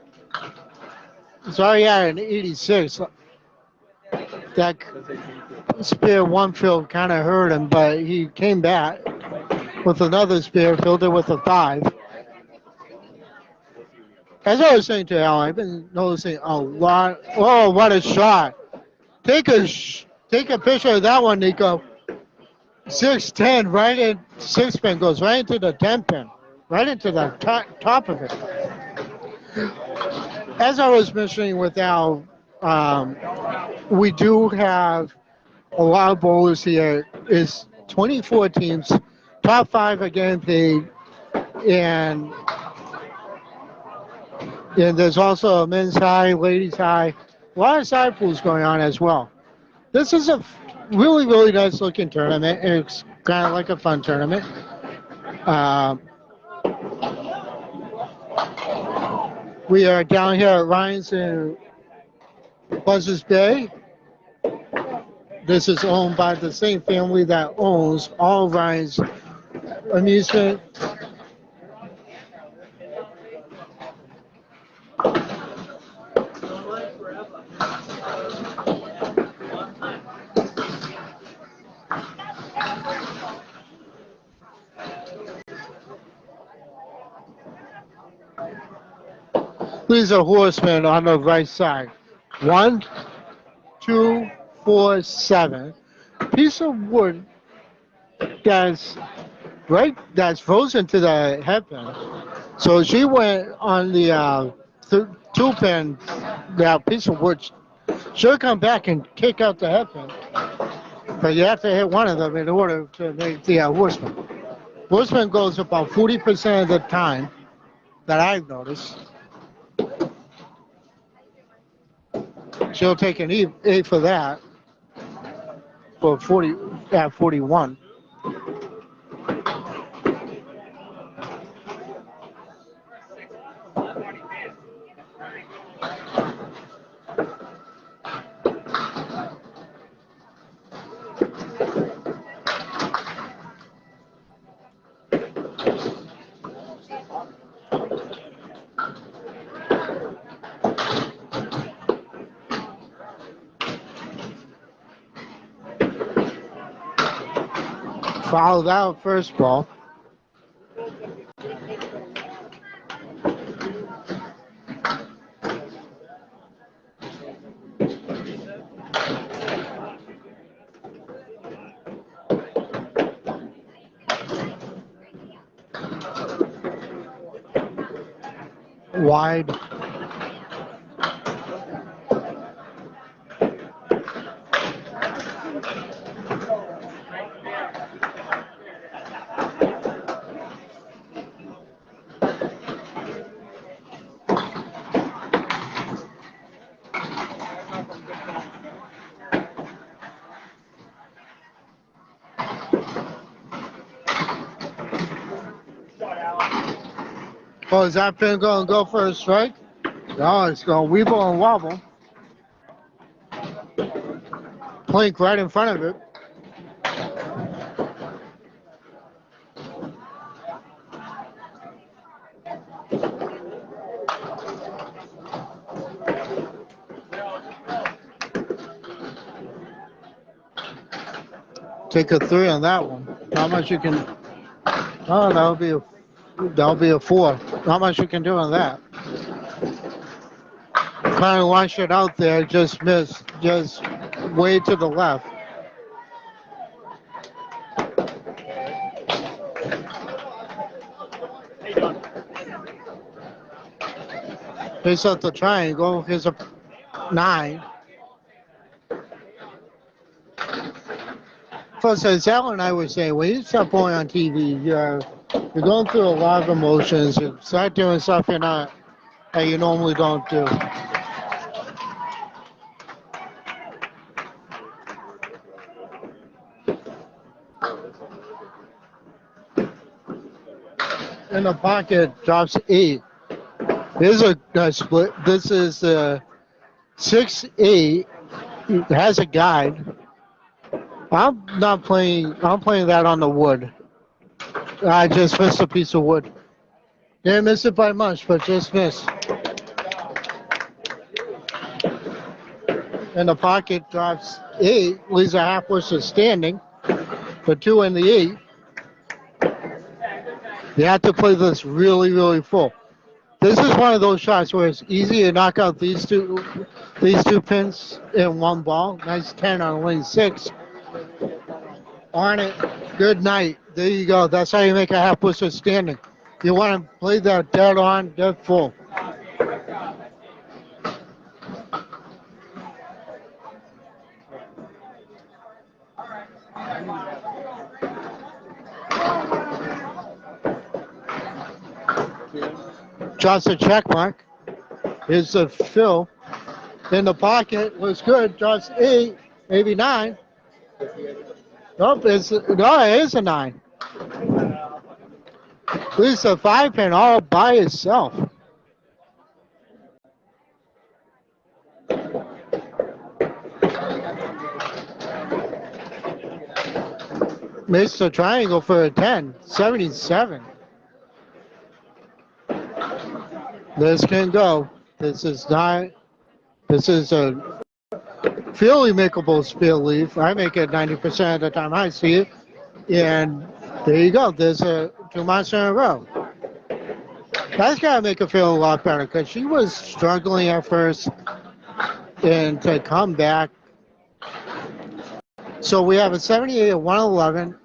It's already at an 86. That spear one field kind of hurt him, but he came back with another spear, filled it with a 5. As I was saying to Al, I've been noticing a lot. Oh, what a shot! Take a picture of that one, Nico. 6-10, right in 6 pin, goes right into the 10 pin. Right into the top of it. As I was mentioning with Al, we do have a lot of bowlers here. It's 24 teams. Top 5 are getting paid. And there's also a men's high, ladies high. A lot of side pools going on as well. This is a really, really nice looking tournament. It's kind of like a fun tournament. We are down here at Ryan's in Buzzards Bay. This is owned by the same family that owns all Ryan's amusement. These are horsemen on the right side. 1, 2, 4, 7. Piece of wood that's frozen to the headband. So she went on the 2 pin. That piece of wood. She'll come back and kick out the headband. But you have to hit one of them in order to make the horseman. Horseman goes about 40% of the time that I've noticed. She'll take an E for that for 41. Fouled out first ball. Wide. Oh, is that pin going to go for a strike? No, it's going to weeble and wobble. Plink right in front of it. Take a 3 on that one. How much you can? Oh, that'll be a 4. Not much you can do on that. Kind of launched it out there, just missed, just way to the left. Face out the triangle. Here's a 9. Plus, as Al and I were saying, when you start pulling on TV, you're going through a lot of emotions. You start doing stuff that you normally don't do. In the pocket, drops 8. Here's a split. This is 6-8. Has a guide. I'm not playing. I'm playing that on the wood. I just missed a piece of wood. Didn't miss it by much, but just missed. In the pocket, drops 8. Leaves a half busher standing. The 2 and the 8. You have to play this really, really full. This is one of those shots where it's easy to knock out these two pins in one ball. Nice 10 on lane 6. On it. Good night. There you go. That's how you make a half busher standing. You want to play that dead on, dead full. Drops a check mark. Here's the fill. In the pocket. Looks good. Drops 8, maybe 9. Nope, it is a 9. At least a 5 pin all by itself. Missed the triangle for a 10. 77. This can go. This is a fairly makeable spear leaf. I make it 90% of the time I see it. And there you go. There's a 2 months in a row. That's got to make her feel a lot better because she was struggling at first and to come back. So we have a 78 at 111,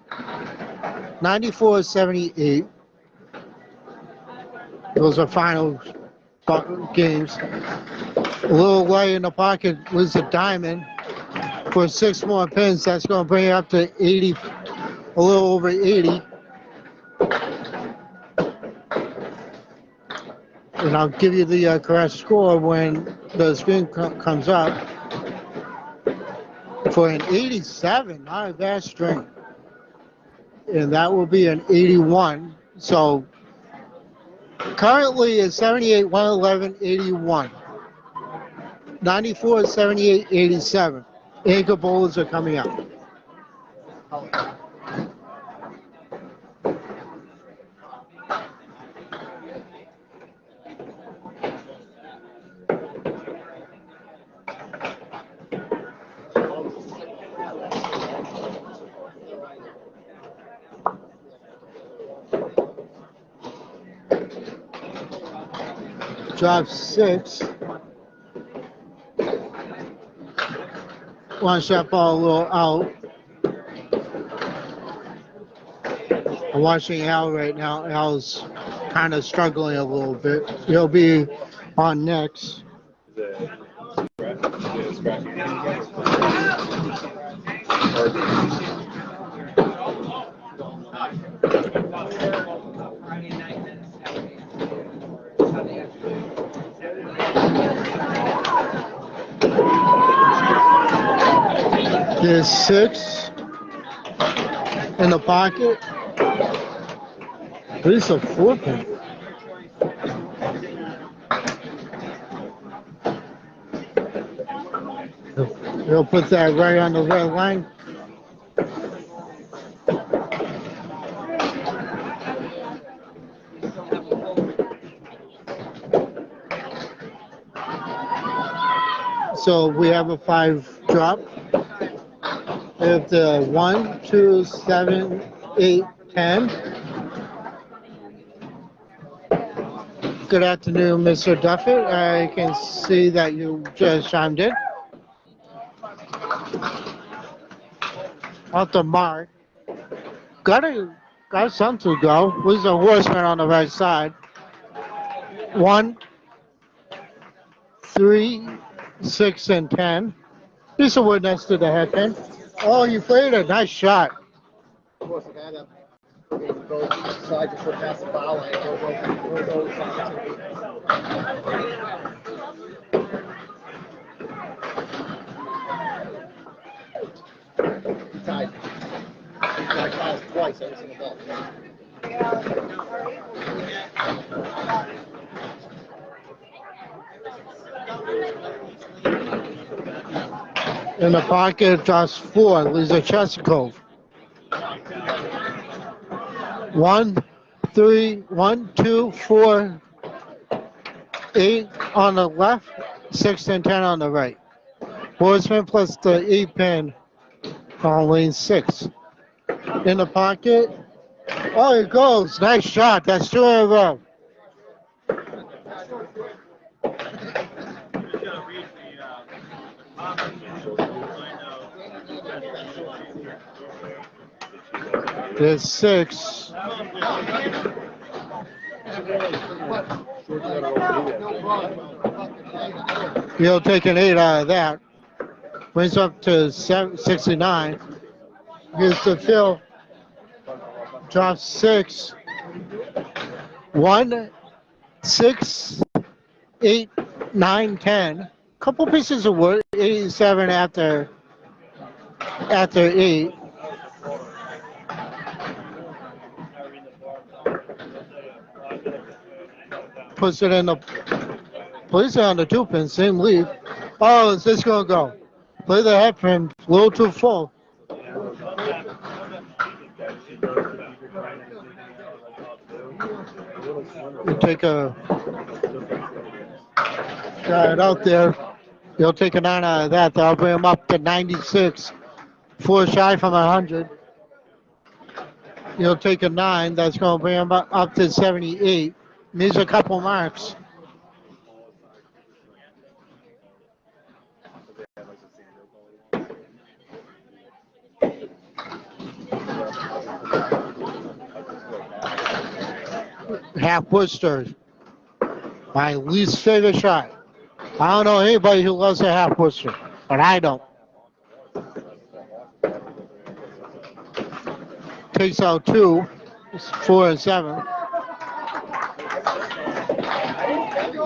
94 at 78. Those are final games. A little light in the pocket was a diamond for 6 more pins. That's going to bring it up to 80, a little over 80. And I'll give you the correct score when the screen comes up. For an 87, not a bad string. And that will be an 81. So currently it's 78, 111, 81. 94, 78, 87. Anchor bowlers are coming up. Drop 6. Launch that ball a little out. I'm watching Al right now. Al's kind of struggling a little bit. He'll be on next. There's 6 in the pocket. At least a 4 pin. We'll put that right on the red line. So we have a 5 drop. We have the 1, 2, 7, 8, 10. Good afternoon, Mr. Duffett. I can see that you just chimed in. Off the mark. Got some to go. Who's a horseman on the right side? 1, 3, 6, and 10. Piece of wood next to the headpin. Oh, you played it. Nice shot. Of course, the guy that goes inside just put past the foul line, goes over tied. Like fouls twice every single ball. In the pocket, draws 4. Lisa Chesikov. 1, 3, 1, 2, 4, 8 on the left, 6 and 10 on the right. Horseman plus the 8 pin on lane 6. In the pocket. Oh, it goes. Nice shot. That's 2 in a row. There's 6. He'll take an 8 out of that. Brings up to 69. Here's the Phil. Drops 6. 1, 6, 8, 9, 10. Couple pieces of wood. 87 after 8. Puts it in the. Plays it on the 2 pin. Same lead. Oh, is this gonna go? Play the head pin. A little too full. You take a. Got it out there. He'll take a 9 out of that. That'll bring him up to 96. 4 shy from 100. He'll take a 9. That's going to bring him up to 78. Needs a couple marks. Half Worcester. My least favorite shot. I don't know anybody who loves a half Worcester, but I don't. Takes out 2. 4 and 7.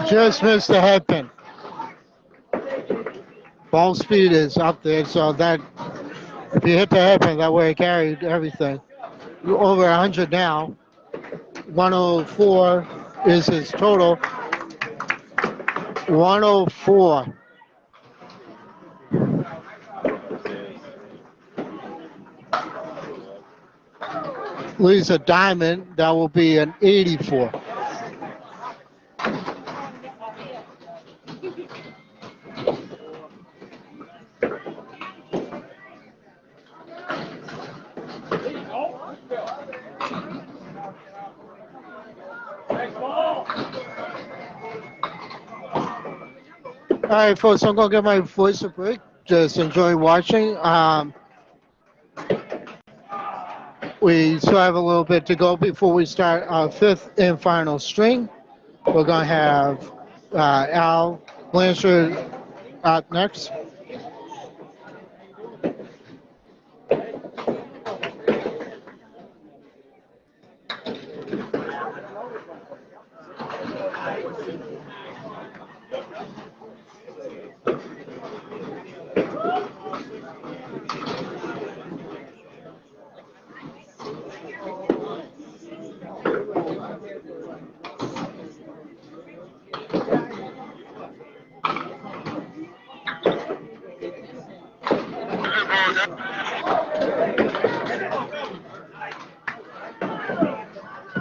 Just missed the head pin. Ball speed is up there, so that if you hit the head pin, that way it carried everything. You're over 100 now. 104 is his total. 104. Leaves a diamond. That will be an 84. All right, folks, I'm going to give my voice a break. Just enjoy watching. We still have a little bit to go before we start our 5th and final string. We're going to have Al Blanchard up next.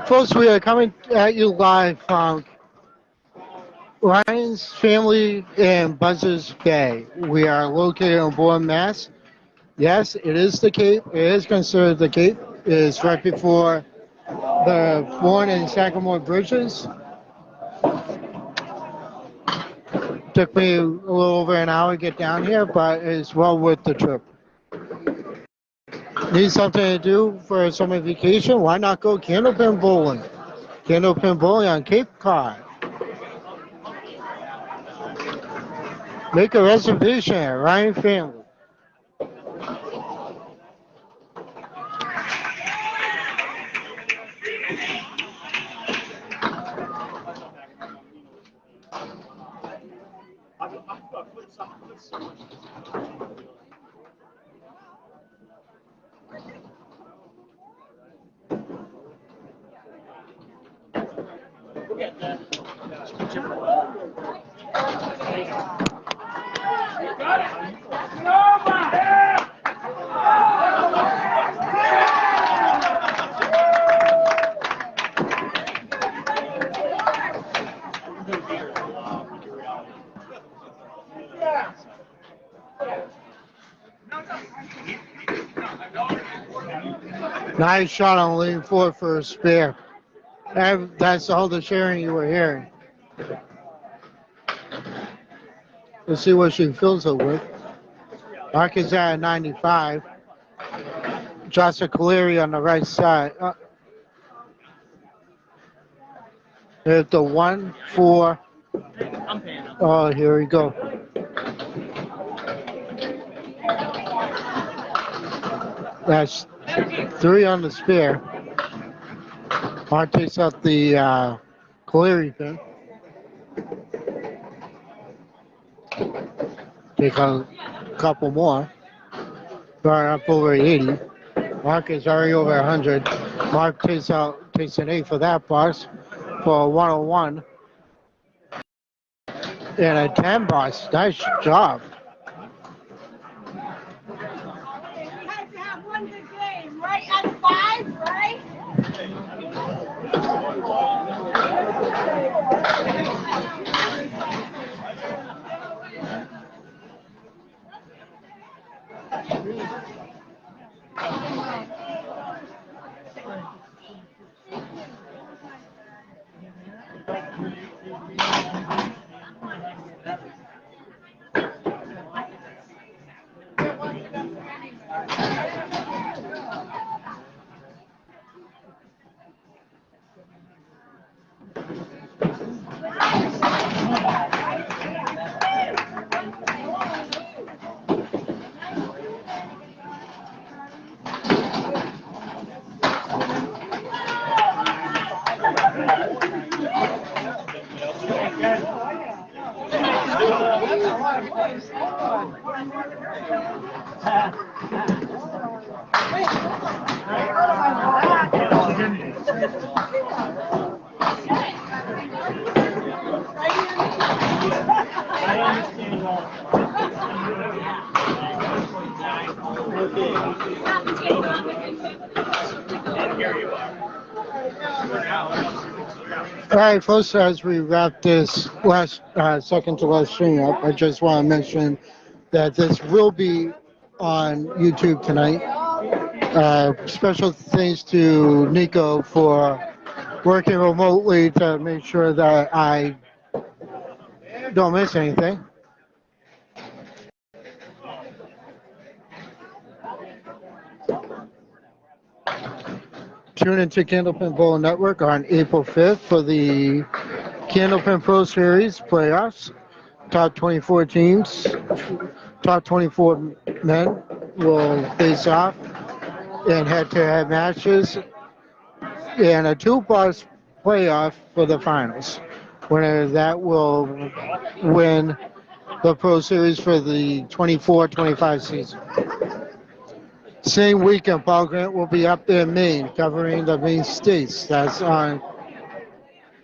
Folks, we are coming at you live from Ryan's Family in Buzzards Bay. We are located on Bourne, Mass. Yes, it is the Cape. It is considered the Cape. It is right before the Bourne and Sagamore bridges. Took me a little over an hour to get down here, but it's well worth the trip. Need something to do for a summer vacation? Why not go Candlepin bowling? Candlepin bowling on Cape Cod. Make a reservation at Ryan Family. Nice shot on lean forward for a spare. That's all the sharing you were hearing. Let's see what she fills it with. Mark is at 95. Jocelyn Caleri on the right side. There's the 1-4. Oh, here we go. That's 3 on the spare. Mark takes out the Caleri pin. Take out a couple more. Going up over 80. Mark is already over 100. Mark takes an 8 for that box for a 101. And a 10 box. Nice job. Had to have won the game, right? At 5, right? All right, folks, as we wrap this last second to last string up, I just want to mention that this will be on YouTube tonight. Special thanks to Nico for working remotely to make sure that I don't miss anything. Tune into Candlepin Bowl Network on April 5th for the Candlepin Pro Series playoffs. Top 24 teams, top 24 men will face off in head-to-head matches and a 2-box playoff for the finals. Winner that will win the Pro Series for the 24-25 season. Same weekend, Paul Grant will be up there in Maine, covering the Maine states. That's on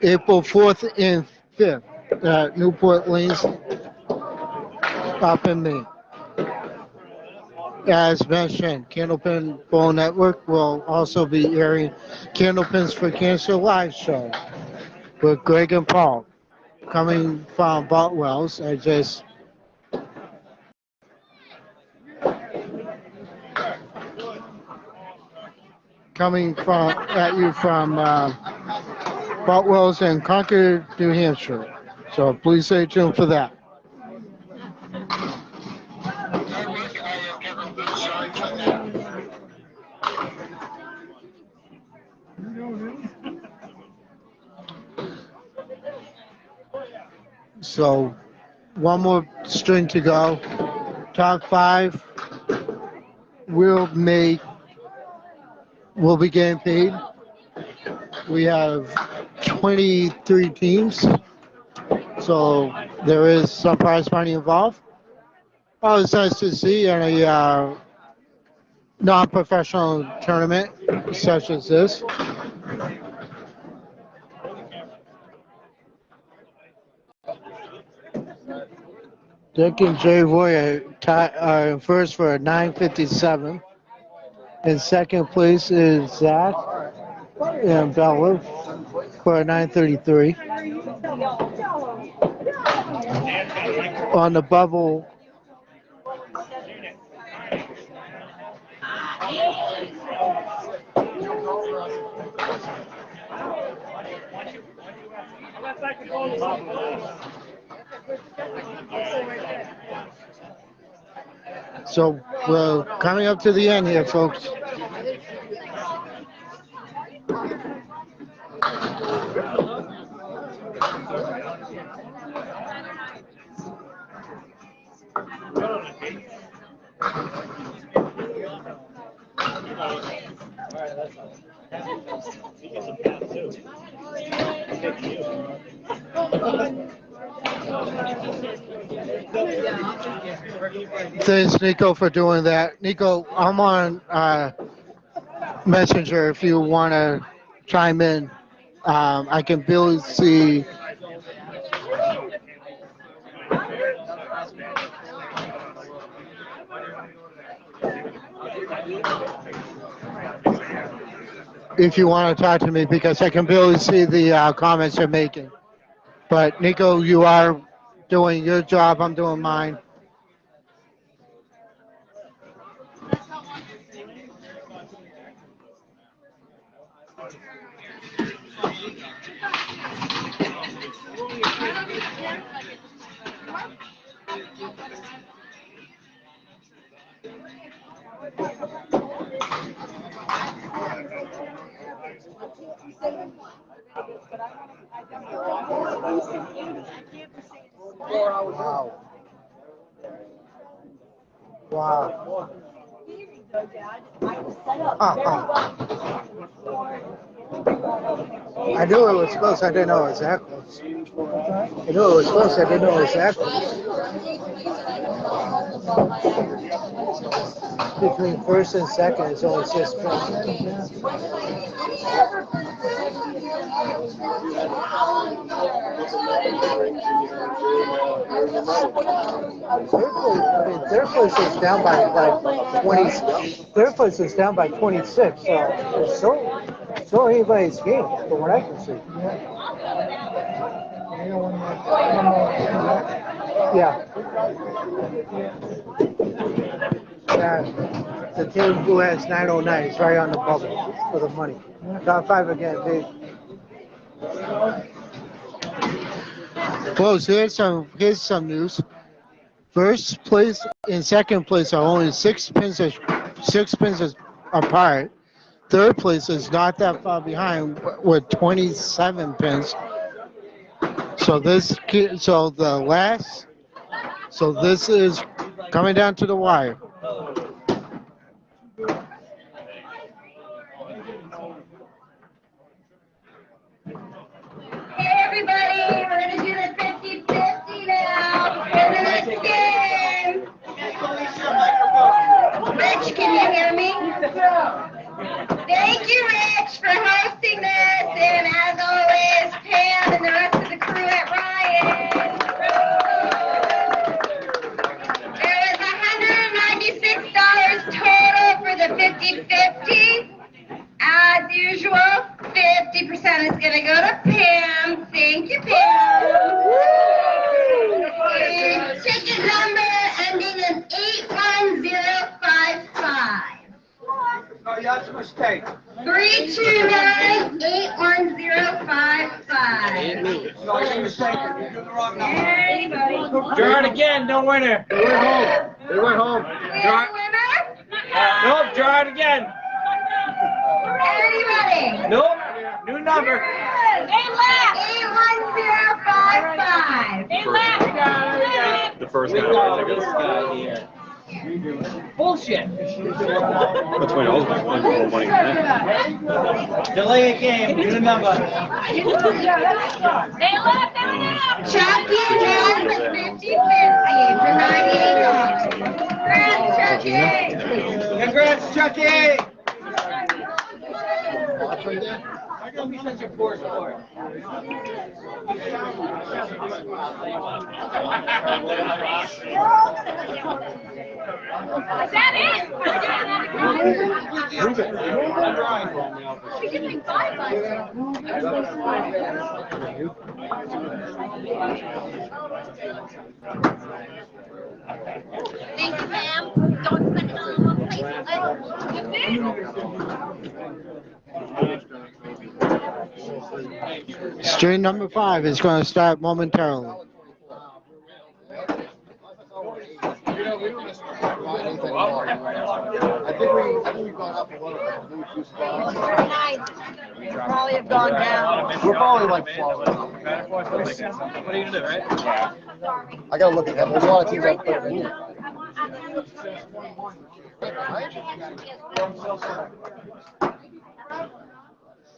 April 4th and 5th at Newport Lanes up in Maine. As mentioned, Candlepin Bowl Network will also be airing Candlepins for Cancer live show with Greg and Paul coming from Botwell's. Coming from at you from Botwell's in Concord, New Hampshire. So please stay tuned for that. So one more string to go. Top 5 will be getting paid. We have 23 teams, so there is some prize money involved. Oh, it's nice to see in a non-professional tournament such as this. Dick and Jay Roy are in first for a 9:57. In second place is Zach and Bella for a 9:33. On the bubble, so we're coming up to the end here, folks. Thanks, Nico, for doing that. Nico, I'm on Messenger if you want to chime in. I can barely see. If you want to talk to me, because I can barely see the comments you're making. But Nico, you are doing your job. I'm doing mine. Wow. I knew it was close. I didn't know it was that close. I knew it was close. I didn't know it was that close. Between first and second, it's only 6 points. Third place is down by like 20. Third place is down by 26. So it's still anybody's game, from what I can see. Yeah. The team who has 909 is right on the bubble for the money. Top 5 again, big. Well, here's some news. First place and second place are only 6 pins apart. Third place is not that far behind with 27 pins. So this is coming down to the wire. Hey everybody, we're going to do the 50-50 now in the next game. Rich, can you hear me? Thank you, Rich, for hosting this, and as always, Pam and the rest of the crew at Ryan. There was $196 a 50-50. As usual, 50% is going to go to Pam. Thank you, Pam. And ticket number ending in 81055. Oh, that's a mistake. 329-81055. No, you're mistaken. You do the wrong number. Anybody? Draw it again, no winner. They went home. They went home. We have a winner? Nope, draw it again. Anybody? Nope, new number. 81055. The first guy. This guy here. Bullshit. That's why I was like, more money than that. Delay a game, new number. Chucky again with 50-50 for $98. Congrats, Chucky. How come you such a poor sport? Is that it? Move it. We're giving Thank you, ma'am. Don't spend it on one place. String number 5 is going to start momentarily. I think we've gone up a little bit. Very nice. Probably have gone down. We're probably like 12. What are you gonna do, right? I gotta look at that. There's a lot of teams that put in.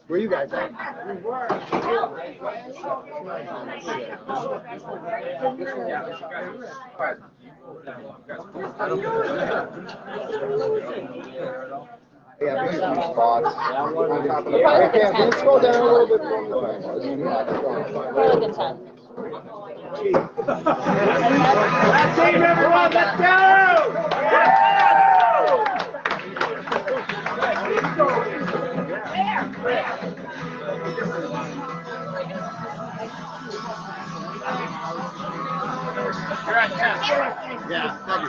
Where are you guys at? Yeah, maybe some spots. Okay, let's go down a little bit from the Really good time. That's it, everyone, let's go! Yeah, thank you.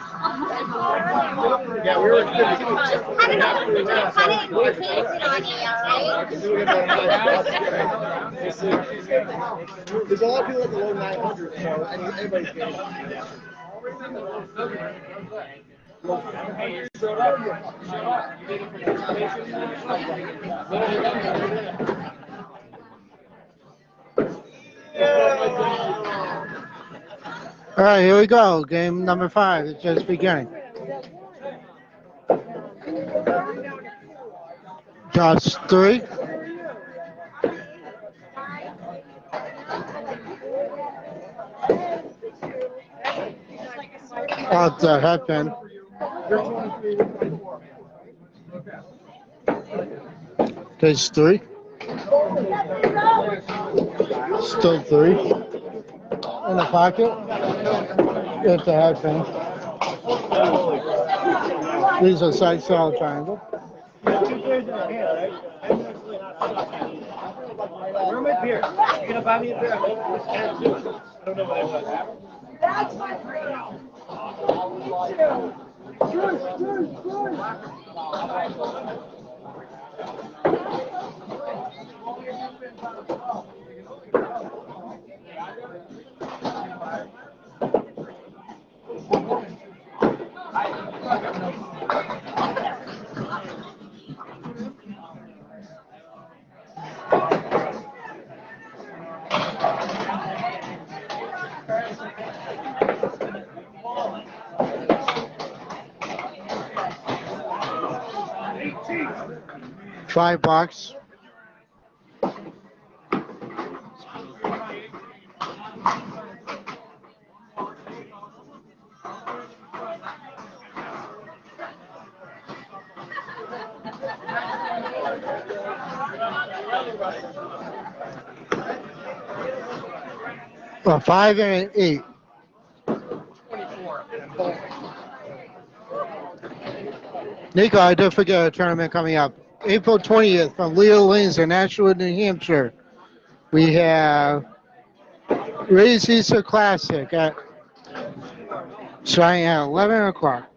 Yeah, we were at 50. There's a lot of people at the low 900, so anybody's game. All right, here we go. Game number 5 is just beginning. Just 3. Off the headpin. Case 3. Still 3. In the pocket. Get the headpin. These are side saddle triangle. Where am I beer? You gonna buy me a beer? I don't know what I want. That's my dream. $5. A 5 and an 8. 24. Nico, I did forget a tournament coming up. April 20th from Leo Lanes in Ashwood, New Hampshire. We have Ray's Easter Classic starting at 11 o'clock.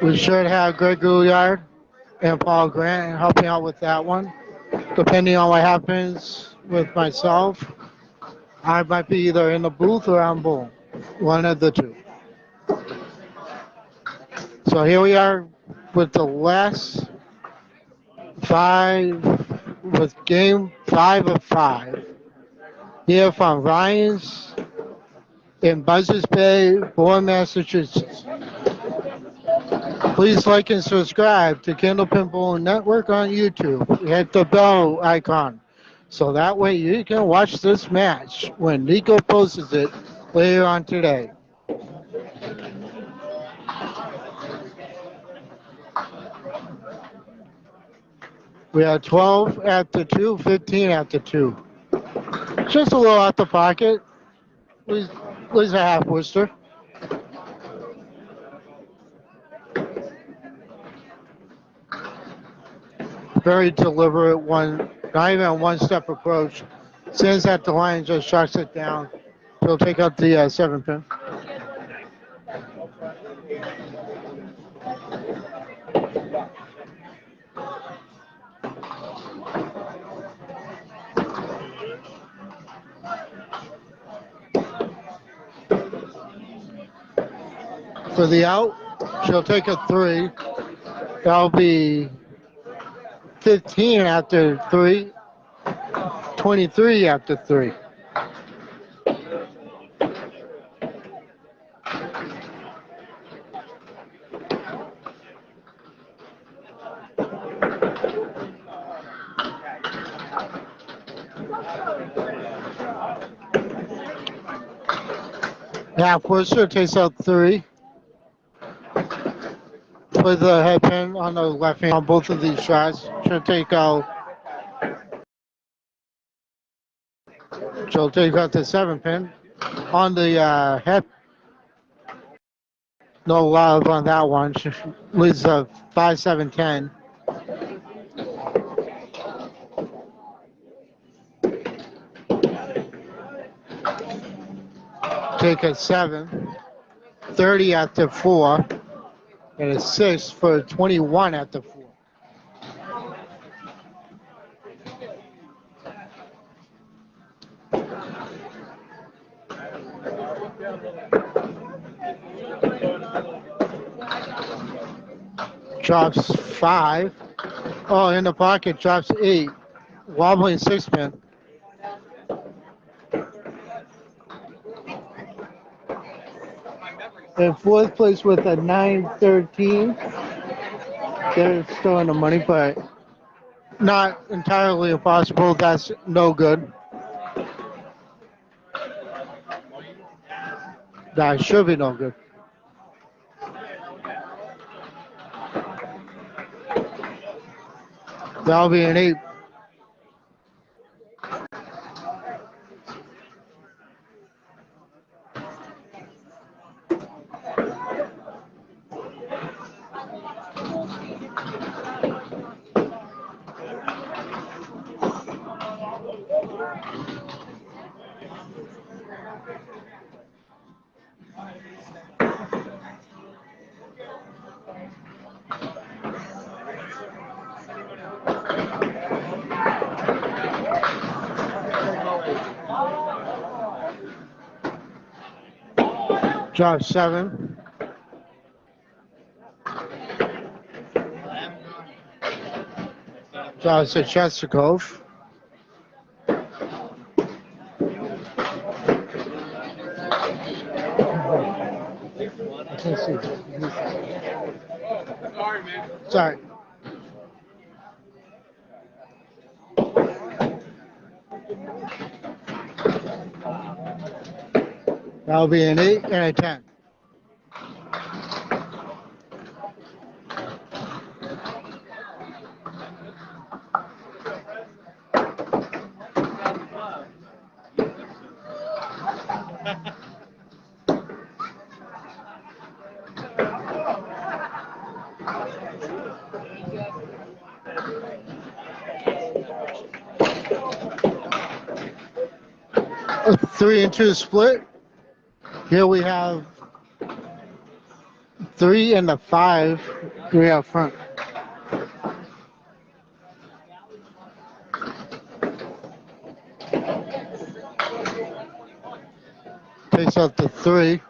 We should have Greg Gouillard and Paul Grant helping out with that one. Depending on what happens with myself, I might be either in the booth or on bowl. One of the two. So here we are with the last five, with game 5 of 5. Here from Ryan's in Buzzards Bay, Bourne, Massachusetts. Please like and subscribe to Candlepin Bowling Network on YouTube. Hit the bell icon. So that way you can watch this match when Nico posts it later on today. We have 12 at the 2, 15 at the 2. Just a little out the pocket. Lose a half Worcester. Very deliberate one, not even a one-step approach. Stands at the line, just shuts it down. He'll take up the 7-pin. For the out, she'll take a 3. That'll be 15 after 3, 23 after 3. Half Worcester takes out 3. With the head pin on the left hand on both of these shots. She'll take out the 7-pin. On the head, no love on that one. She leads a 5-7-10. Take a 7. 30 after 4. And a 6 for 21 at the 4. Drops 5. Oh, in the pocket, drops 8. Wobbling 6-pin. In 4th place with a 9-13. They're still in the money, but not entirely impossible. That's no good. That should be no good. That'll be an 8. Drop 7. Drops to Chestercove. Sorry, man. Sorry. That'll be an 8 and a 10. A 3 and 2 split. Here we have 3 and the 5. 3 out front. Takes out the 3.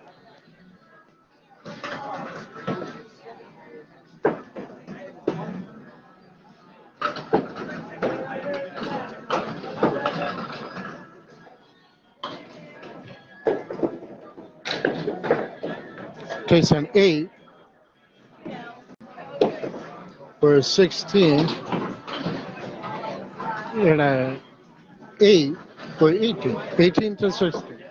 Takes an 8 for a 16 and a 8 for 18. 18 to 16.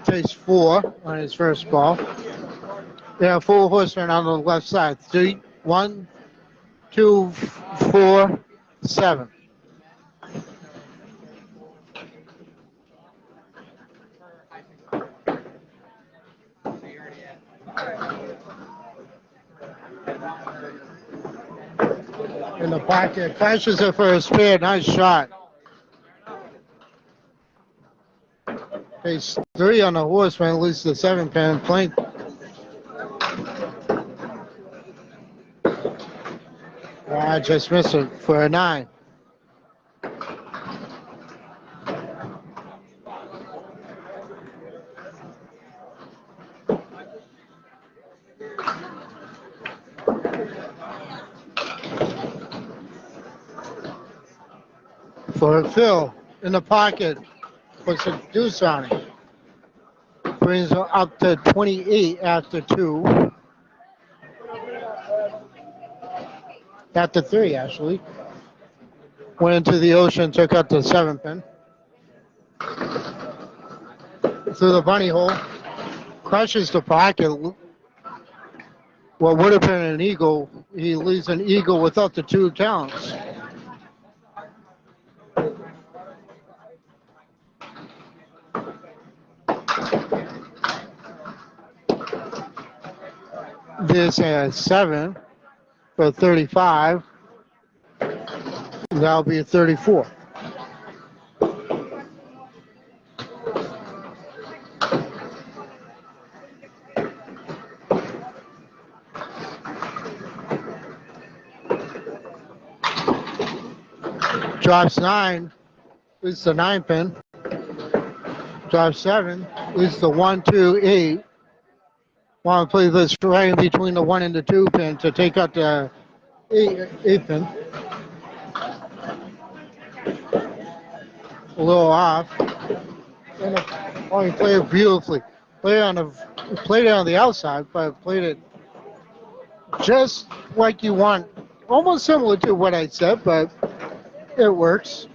Takes 4 on his first ball. Yeah, 4 horsemen on the left side. 3, 1, 2, 4, 7. In the pocket, crashes it for a spare. Nice shot. Takes 3 on the horseman, at least the 7-pin plank. I just missed it for a 9. For a fill in the pocket, puts a deuce on it. Brings it up to 28 after 2. After 3, actually. Went into the ocean, took out the 7-pin. Through the bunny hole. Crushes the pocket. What would have been an eagle, he leaves an eagle without the 2 talents. This has 7 for 35. That'll be a 34. Drops 9 is the 9-pin. Drops 7 is the 1, 2, 8. Want to play this right in between the 1 and the 2 pin to take out the 8 pin. A little off. Oh, he played it beautifully. Played it on the outside, but played it just like you want. Almost similar to what I said, but it works.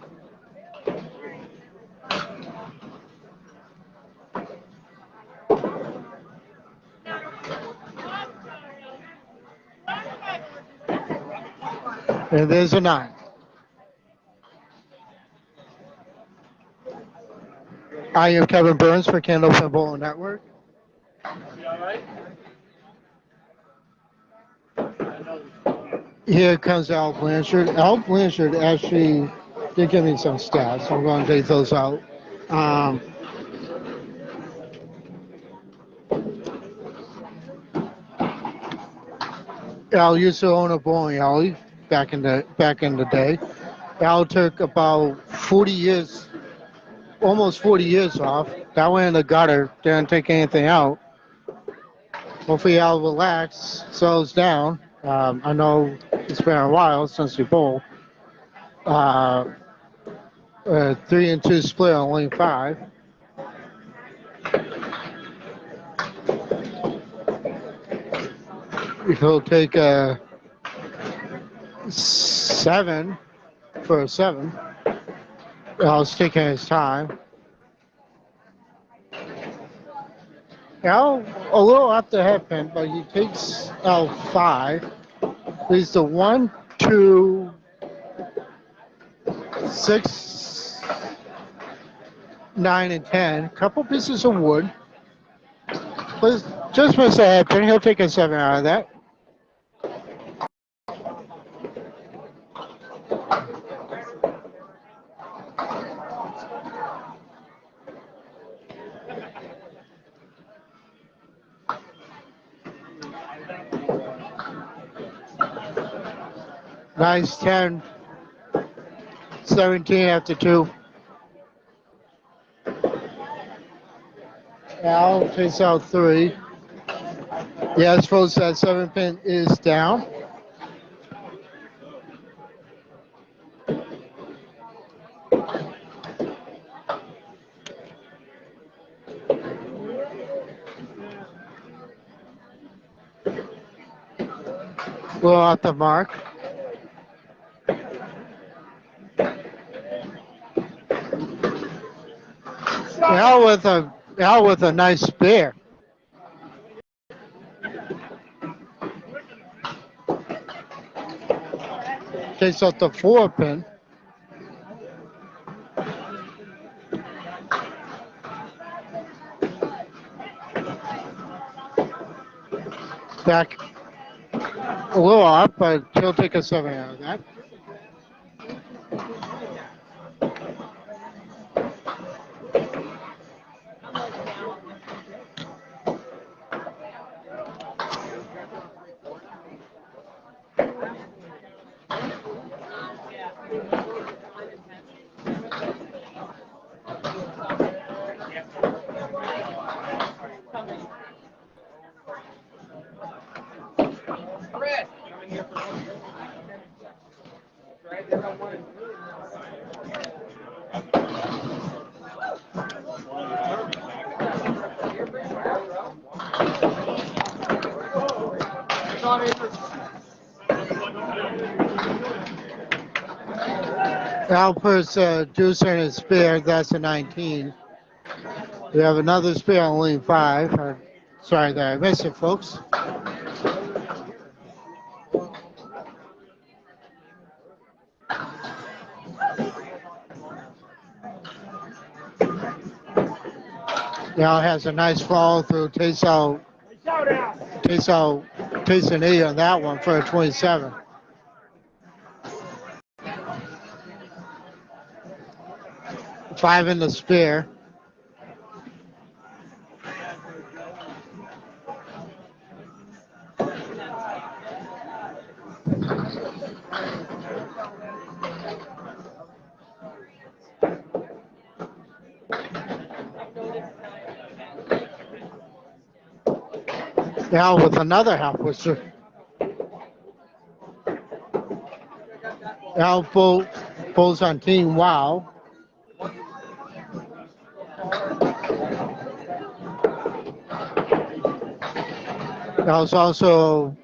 And there's a 9. I am Kevin Burns for Candlepin Bowling Network. You all right? Here comes Al Blanchard. Al Blanchard actually did give me some stats. I'm going to take those out. Al used to own a bowling alley back in the day. Al took about 40 years, almost 40 years off. That went in the gutter. Didn't take anything out. Hopefully Al relax, slows down. I know it's been a while since we bowled. 3 and 2 split on lane 5. He'll take a 7 for a 7. Al's taking his time. Al, a little off the head pin, but he takes L 5. Leads to 1, 2, 6, 9, and 10. Couple pieces of wood. But just missed a head pin. He'll take a 7 out of that. Nice 10, 17 after 2. Al takes out 3. Yes, folks, that 7 pin is down. Well, off the mark. Al with a nice spare. Takes out the 4 pin. Back a little off, but he'll take a 7 out of that. Al puts a deucer in his spare. That's a 19. We have another spare on lane 5. Sorry that I missed it, folks. Al has a nice follow through. Takes an 8 on that one for a 27. Five in the spare. Al with another half whistle. Al pulls on Team Wow. Al's also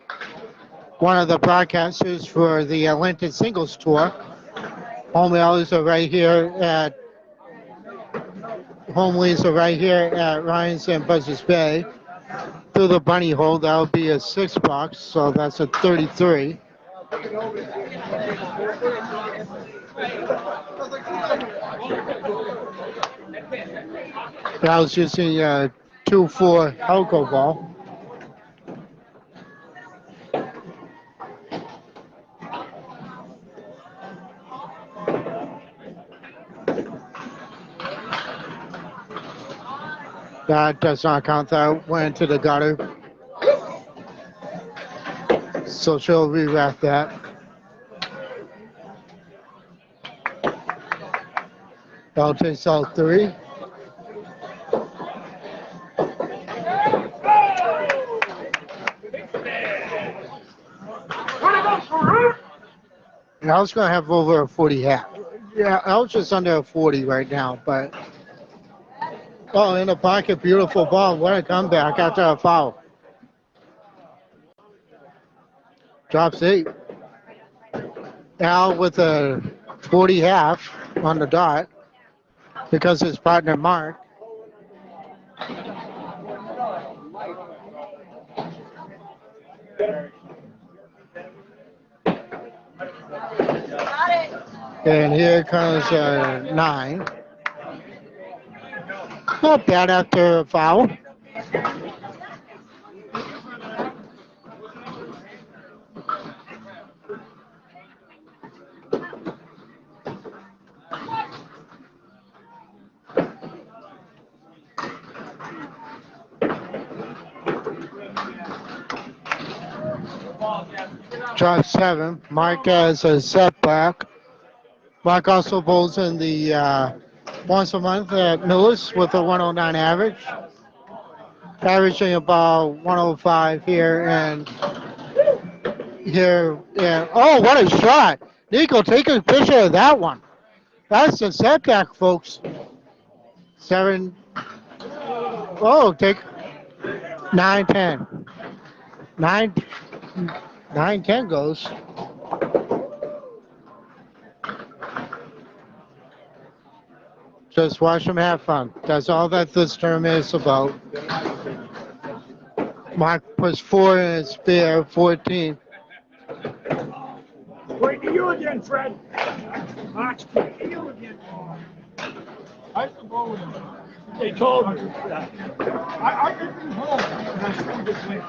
one of the broadcasters for the Atlantic Singles Tour. Home leads are right here at Ryan's and Buzzards Bay. Through the bunny hole, that'll be a 6 box, so that's a 33. I was using a 2-4 Helco ball. That does not count. That went into the gutter. So she'll re-wrap that. I'll take out 3. And I was going to have over a 40 hat. Yeah, I was just under a 40 right now, but... Oh, in the pocket, beautiful ball. What a comeback after a foul. Drops 8. Al with a 40 half on the dot because his partner Mark And here comes 9. Not bad after a foul. Drive 7. Mark has a setback. Mark also bowls in the once a month at Millis with a 109 average. Averaging about 105 here and here. And oh, what a shot! Nico, take a picture of that one. That's a setback, folks. 7. Oh, take 9, 10. 9, 9, 10 goes. Just watch them have fun. That's all that this tournament is about. Mark puts 4 in his spare, 14. Wait to you again, Fred. March, wait to you again. I have to go with him. They told me. I could be home and I still get late.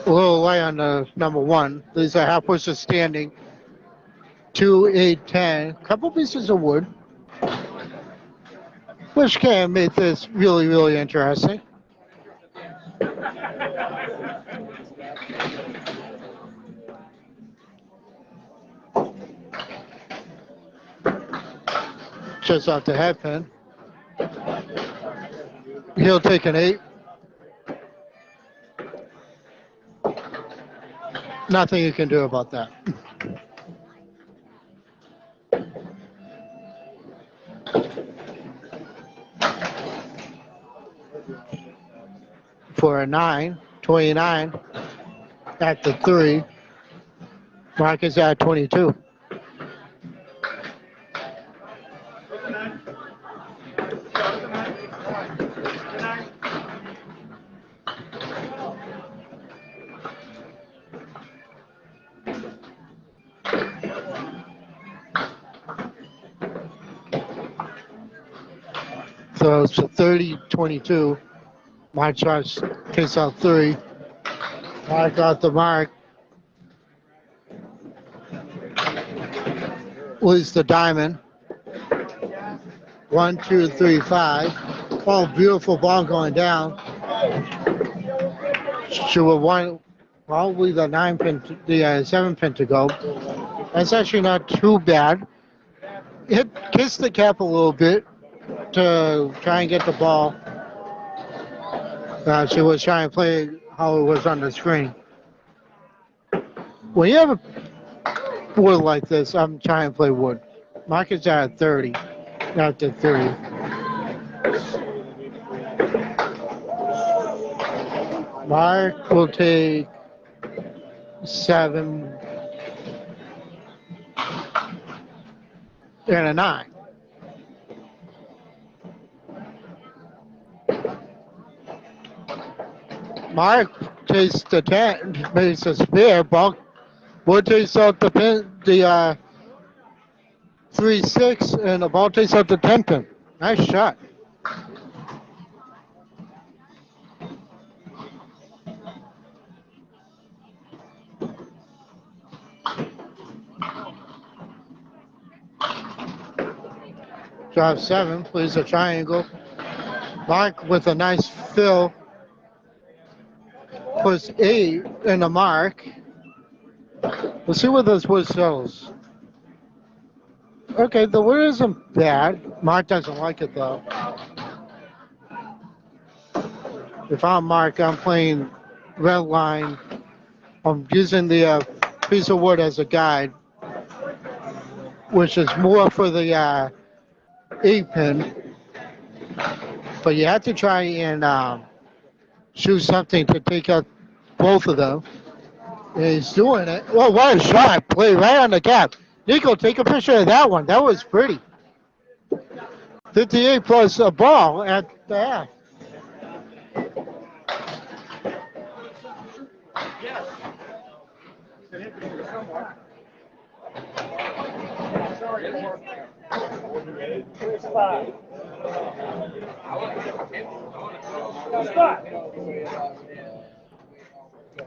A little light on the number 1. These are half pushes standing. 2, 8, 10. Couple pieces of wood. Which can make this really, really interesting. Just off the head pin. He'll take an 8. Nothing you can do about that. For a 9, 29 at the 3. Mark is at 22. So it's a 30-22. Mark tries takes out 3. Mark got the mark. Leaves the diamond. 1, 2, 3, 5. Oh, beautiful ball going down. To a 1, probably the 9 pin, the 7 pin to go. That's actually not too bad. It kissed the cap a little bit to try and get the ball. She was trying to play how it was on the screen. When you have a wood like this, I'm trying to play wood. Mark is at 30, not the 30. Mark will take 7 and a 9. Mark takes the 10, makes a spare. Ball would takes out the pin, the 3-6, and the ball takes out the 10 pin. Nice shot. Drive 7, plays a triangle. Mark with a nice fill. Puts 8 in the mark. We'll see what this wood sells. Okay, the wood isn't bad. Mark doesn't like it though. If I'm Mark, I'm playing red line. I'm using the piece of wood as a guide, which is more for the 8 pin. But you have to try and shoot something to take out both of them. And he's doing it. Oh, what a shot. Play right on the cap. Nico, take a picture of that one. That was pretty. 58 plus a ball at the half.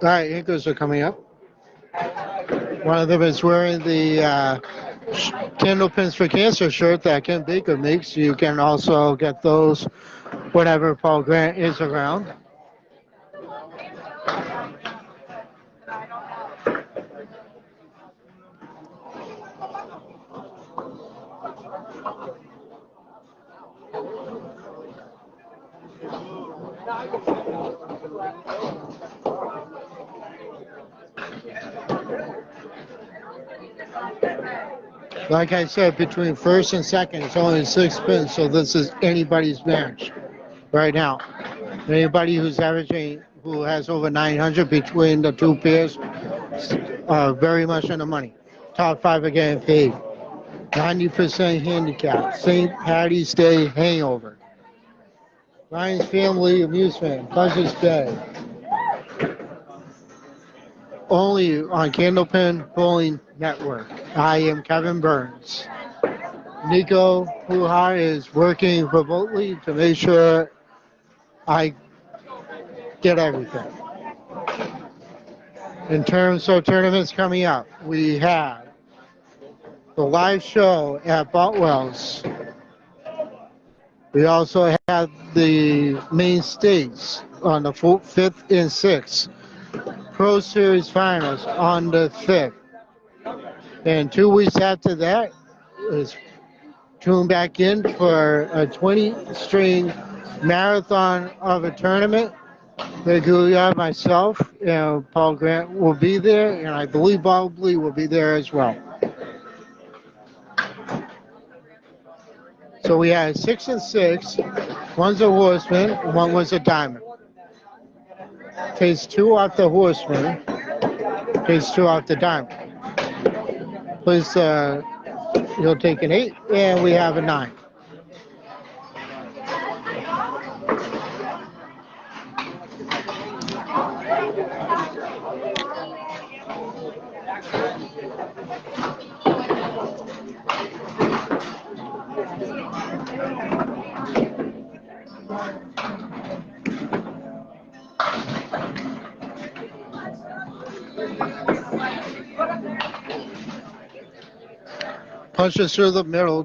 All right, Incas are coming up. One of them is wearing the Candlepins for Cancer shirt that Ken Baker makes. You can also get those whenever Paul Grant is around. Like I said, between first and second, it's only 6 spins, so this is anybody's match right now. Anybody who's averaging, who has over 900 between the two pairs, are very much in the money. Top 5 are getting paid. 90% handicap. St. Paddy's Day Hangover. Ryan's Family Amusement Buzzards Bay. Only on Candlepin Bowling Network. I am Kevin Burns. Nico Puha is working remotely to make sure I get everything. In terms of tournaments coming up, we have the live show at Botwell's. We also have the main stakes on the 5th and 6th. Pro Series Finals on the 5th. And 2 weeks after that is tune back in for a 20-string marathon of a tournament. Regular, myself, and Paul Grant will be there, and I believe Bob Lee will be there as well. So we had 6 and 6. One's a horseman, one was a diamond. Takes 2 off the horseman, takes 2 off the diamond. Please, he'll take an 8, and we have a 9. Punches through the middle,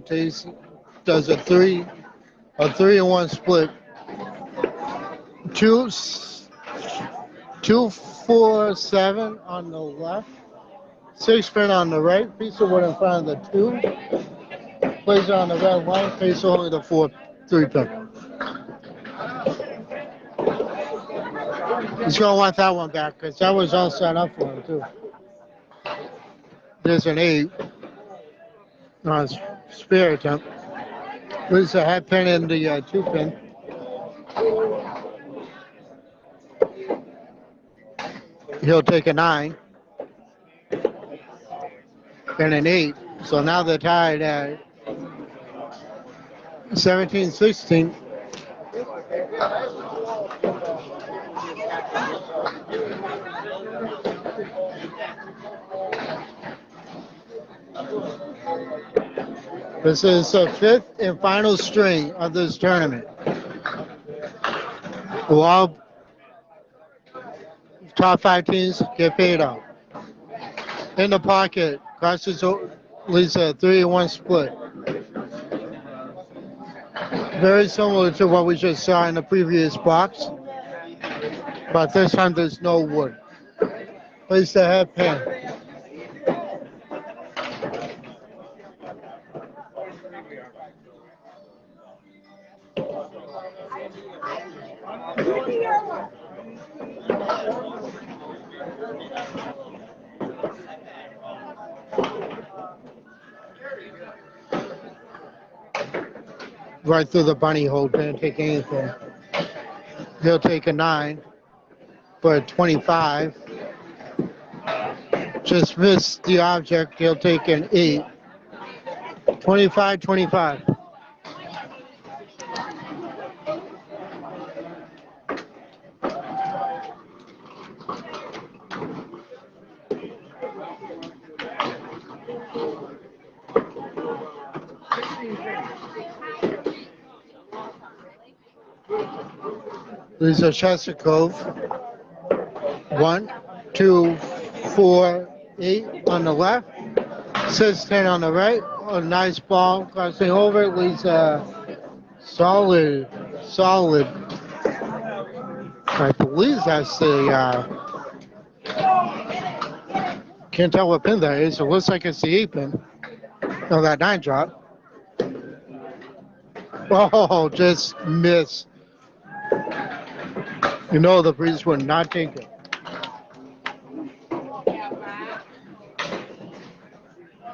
does a 3 and 1 split. 2, 4, 7 on the left, 6 spin on the right, piece of wood in front of the 2, plays on the red line, face only the 4, 3 pin. He's going to want that one back because that was all set up for him too. There's an 8 on his spare attempt. There's a hat pin and the 2 pin. He'll take a 9 and an 8. So now they're tied at 17-16. This is the 5th and final string of this tournament. All top 5 teams get paid out. In the pocket, crosses leads a 3 and 1 split. Very similar to what we just saw in the previous box, but this time there's no wood. Place the head pin. Right through the bunny hole, didn't take anything. He'll take a 9 for a 25. Just missed the object. He'll take an 8. 25-25. These are Chester Cove. 1, 2, 4, 8 on the left. 6, 10 on the right. A nice ball crossing over. It leaves a solid. I believe that's the. Can't tell what pin that is. It looks like it's the 8 pin. No, that 9 drop. Oh, just miss. You know the breeze would not take it.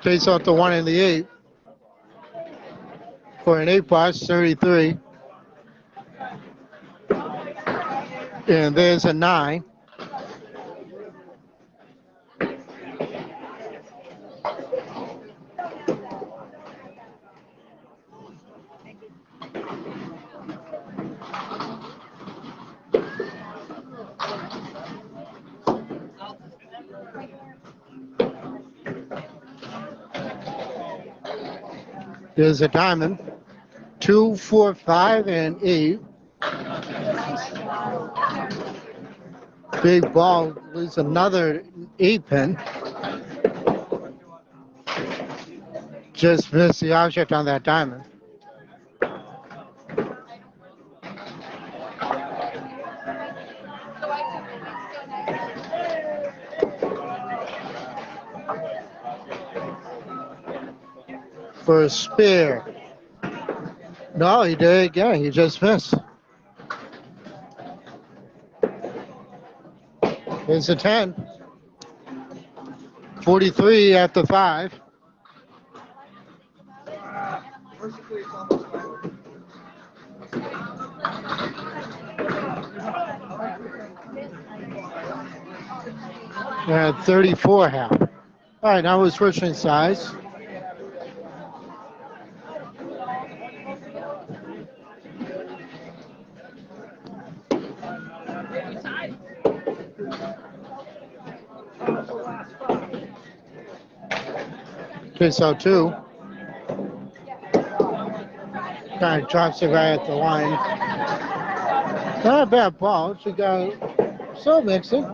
Takes out the 1 and the 8 for an 8 box, 33. And there's a 9. There's a diamond. 2, 4, 5, and 8. Big ball leaves another 8 pin. Just missed the object on that diamond. For a spare. No, he did it again. He just missed. There's a 10. 43 after 5. And 34 half. All right, now we're switching sides. Takes out 2. Kind of drops it right at the line. Not a bad ball. She got so mixing.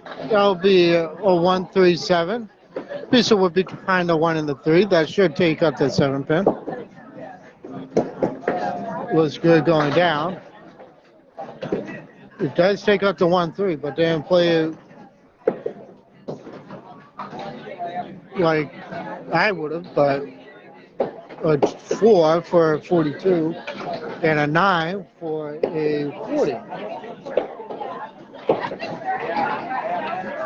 That'll be a 1, 3, 7. This would be behind the 1 and the 3. That should take up the 7 pin. Was good going down. It does take up the 1, 3, but they didn't play it like I would have, but a 4 for a 42 and a 9 for a 40.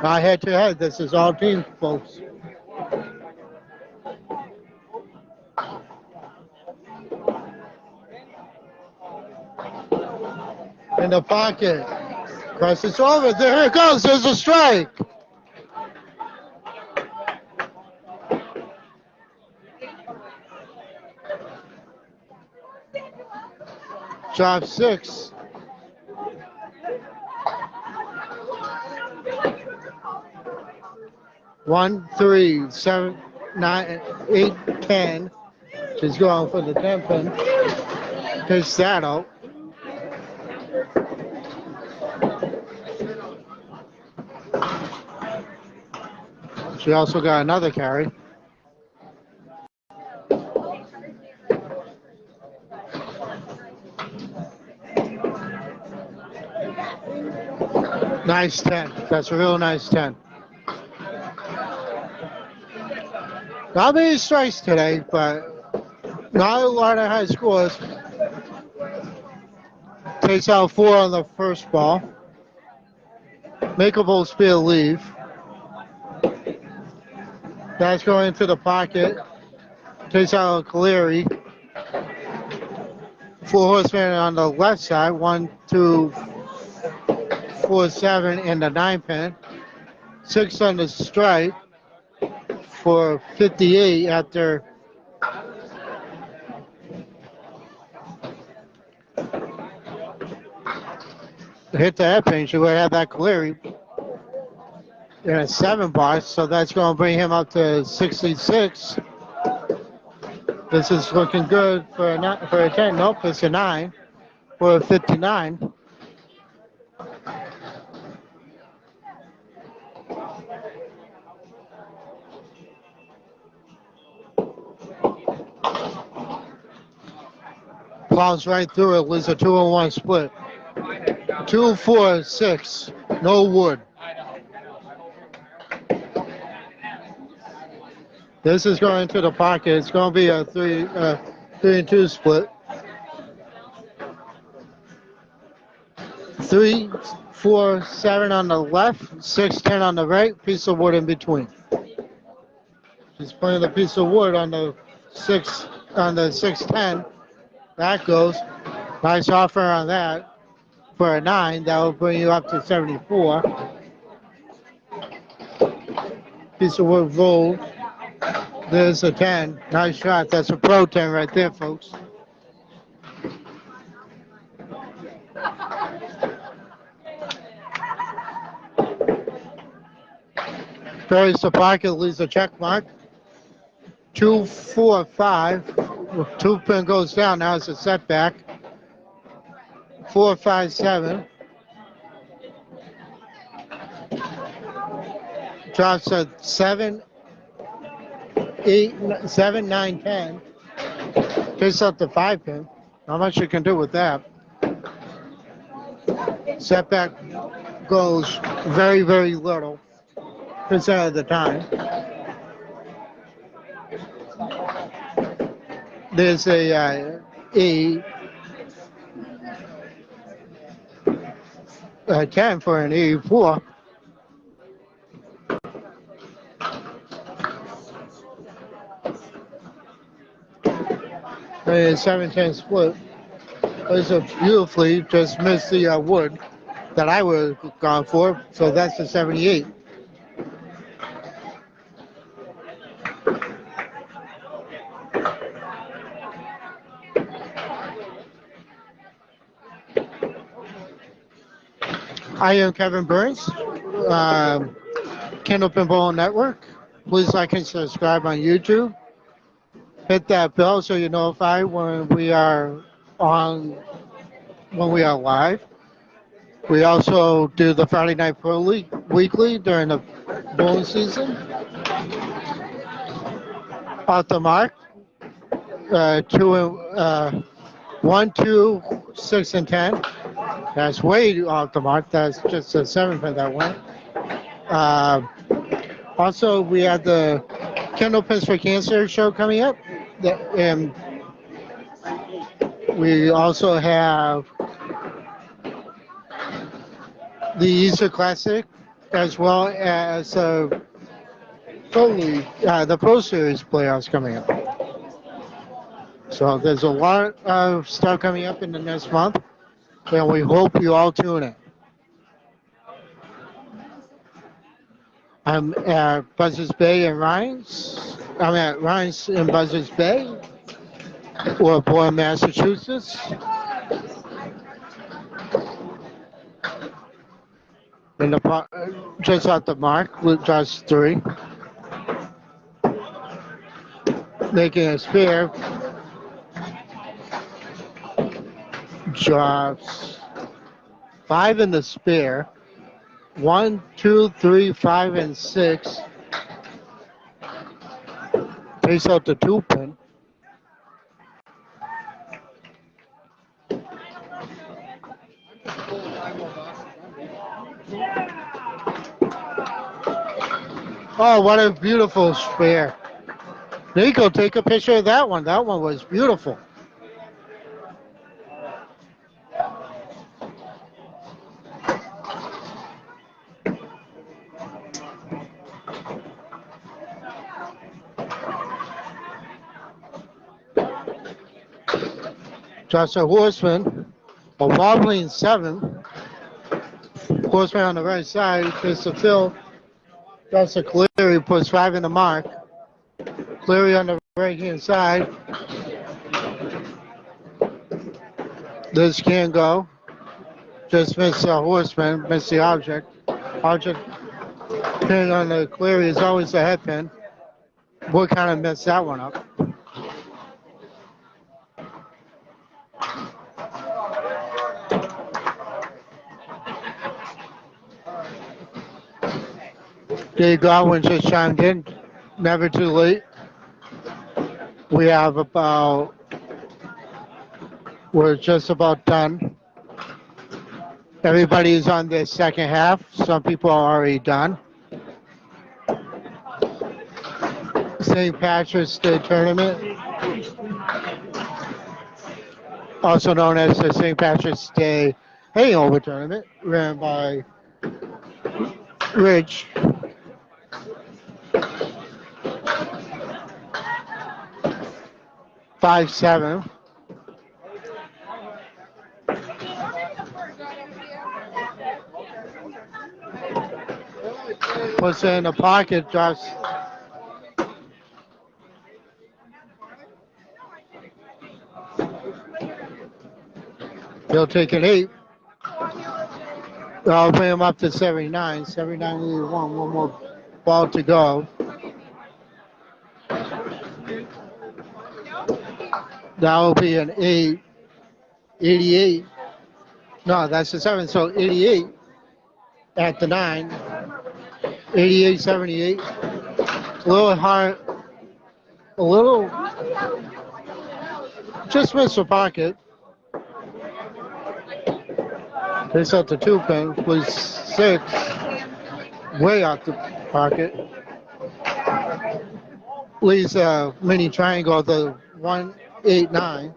Not head to head. This is all team, folks. In the pocket. Crosses over. There it goes. There's a strike. Drop 6. One, 3, 7, 9, 8, 10. She's going for the 10 pin. Takes that out. She also got another carry. Nice 10. That's a real nice 10. Not many strikes today, but not a lot of high scores. Takes out 4 on the first ball. Makeable spare leave. That's going into the pocket. Takes out a Caleri. 4 horsemen on the left side. 1, 2, 4, 7 in the 9 pin. 6 on the strike for 58 after hit the head pin. She would have that Caleri in a 7 box, so that's going to bring him up to 66. This is looking good for a 10. Nope, it's a 9 for a 59. Plows right through it. Leaves a 2-1 split. 2, 4, 6. No wood. This is going to the pocket. It's going to be a 3 and 2 split. 3, 4, 7 on the left, 6, 10 on the right, piece of wood in between. She's playing the piece of wood on the 610. That goes. Nice offer on that for a 9. That will bring you up to 74. Piece of wood rolled. There's a 10. Nice shot. That's a pro 10 right there, folks. Buries the pocket, leaves a check mark. 2, 4, 5. 2 pin goes down. Now it's a setback. 4, 5, 7. Drops a 7, 8, 7, 9, 10. Picks up the 5 pin. Not much you can do with that. Setback goes very, very little percent of the time. There's a 10 for an 84. A 7-10 split. It's a beautifully, just missed the wood that I would have gone for, so that's a 78. I am Kevin Burns, Candlepin Bowling Network. Please like and subscribe on YouTube. Hit that bell so you're notified when we are live. We also do the Friday Night Pro League weekly during the bowling season. Off the mark, 1, 2, 6, and 10. That's way off the mark. That's just a 7 pin that went. Also, we have the Candlepins for Cancer show coming up. And we also have the Easter Classic, as well as the Pro Series playoffs coming up. So there's a lot of stuff coming up in the next month, and we hope you all tune in. I'm at Buzzards Bay and Rhines. I'm at Rhines in Buzzards Bay, or Bourne, Massachusetts. And just at the mark with just 3. Making a spare. Drops 5 in the spare. 1, 2, 3, 5, and 6. Takes out the 2 pin. Oh, what a beautiful spare. Nico, take a picture of that one. That one was beautiful. Just a horseman, a wobbling 7. Horseman on the right side, it's a Phil. That's a Cleary, puts 5 in the mark. Cleary on the right hand side. This can go. Just missed a horseman, missed the object. Object pin on the Cleary is always a head pin. We'll kind of mess that one up. Dave Godwin just chimed in. Never too late. We have about We're just about done. Everybody's on their second half. Some people are already done. St. Patrick's Day Tournament, also known as the St. Patrick's Day Hangover Tournament, ran by Rich. Five seven. Puts it in the pocket, drops. He'll take an 8. I'll bring him up to 79. 79, one more ball to go. That will be an 8. 88. No, that's a 7. So 88 at the 9. 88, 78. A little hard. A little. Just missed the pocket. Takes out the 2 pin. Plays 6. Way out the pocket. Leaves a mini triangle, the 1, 8, 9.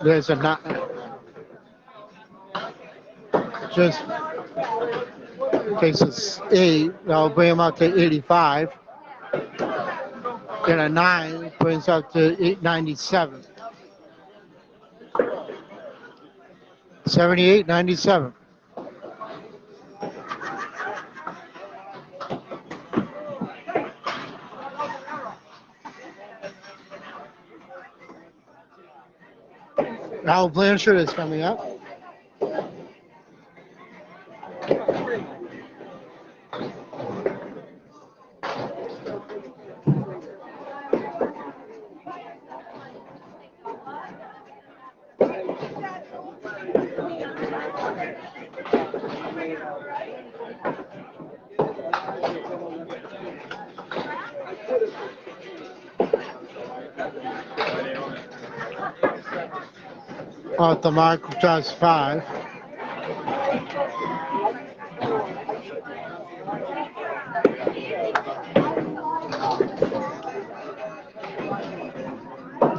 There's a 9. Just takes us 8. That'll bring him up to 85. And a 9 brings up to 897. 78, 97. Now Blanchard is coming up. Off the mark, just 5.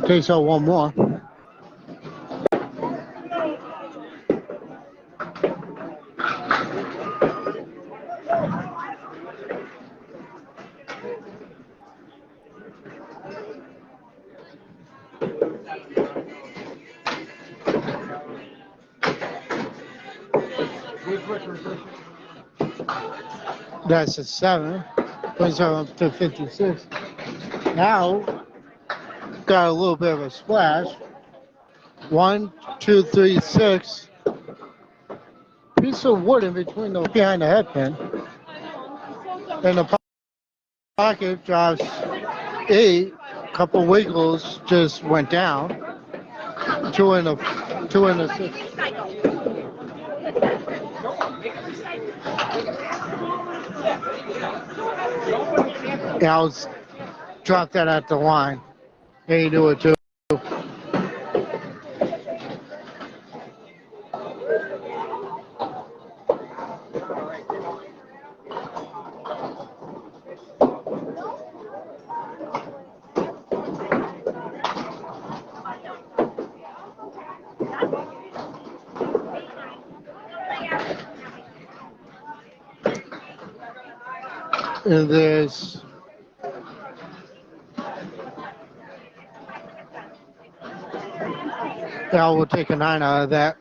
Takes out one more. That's a 7. Brings her up to 56. Now, got a little bit of a splash. 1, 2, 3, 6. Piece of wood in between the behind the headpin. And the pocket drops 8. Couple wiggles just went down. 2 and a 6. Yeah, I'll drop that at the line. There you do it too. And there's Al will take a 9 out of that.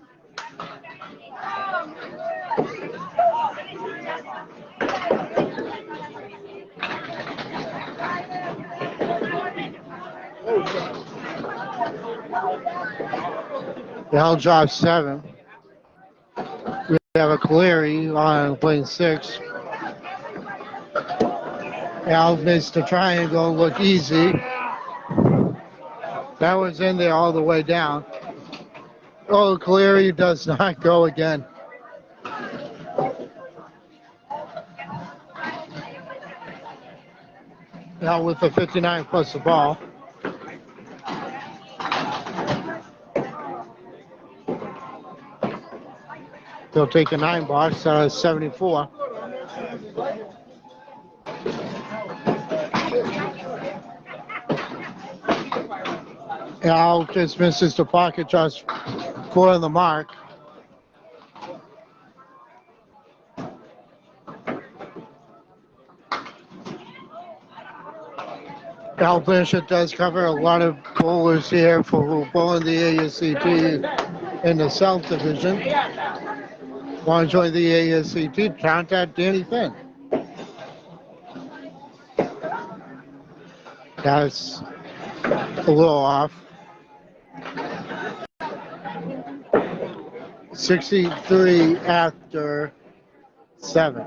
Al drops 7. We have a Cleary on plane 6. Al missed the triangle, look easy. That was in there all the way down. Oh, Cleary does not go again. Now with the 59 plus the ball. They'll take a 9 box, 74. Al just misses the pocket, just 4 on the mark. Al Blanchard does cover a lot of bowlers here for who bowl in the ASCT in the South Division. Want to join the ASCT? Contact Danny Finn. That's a little off. 63 after 7.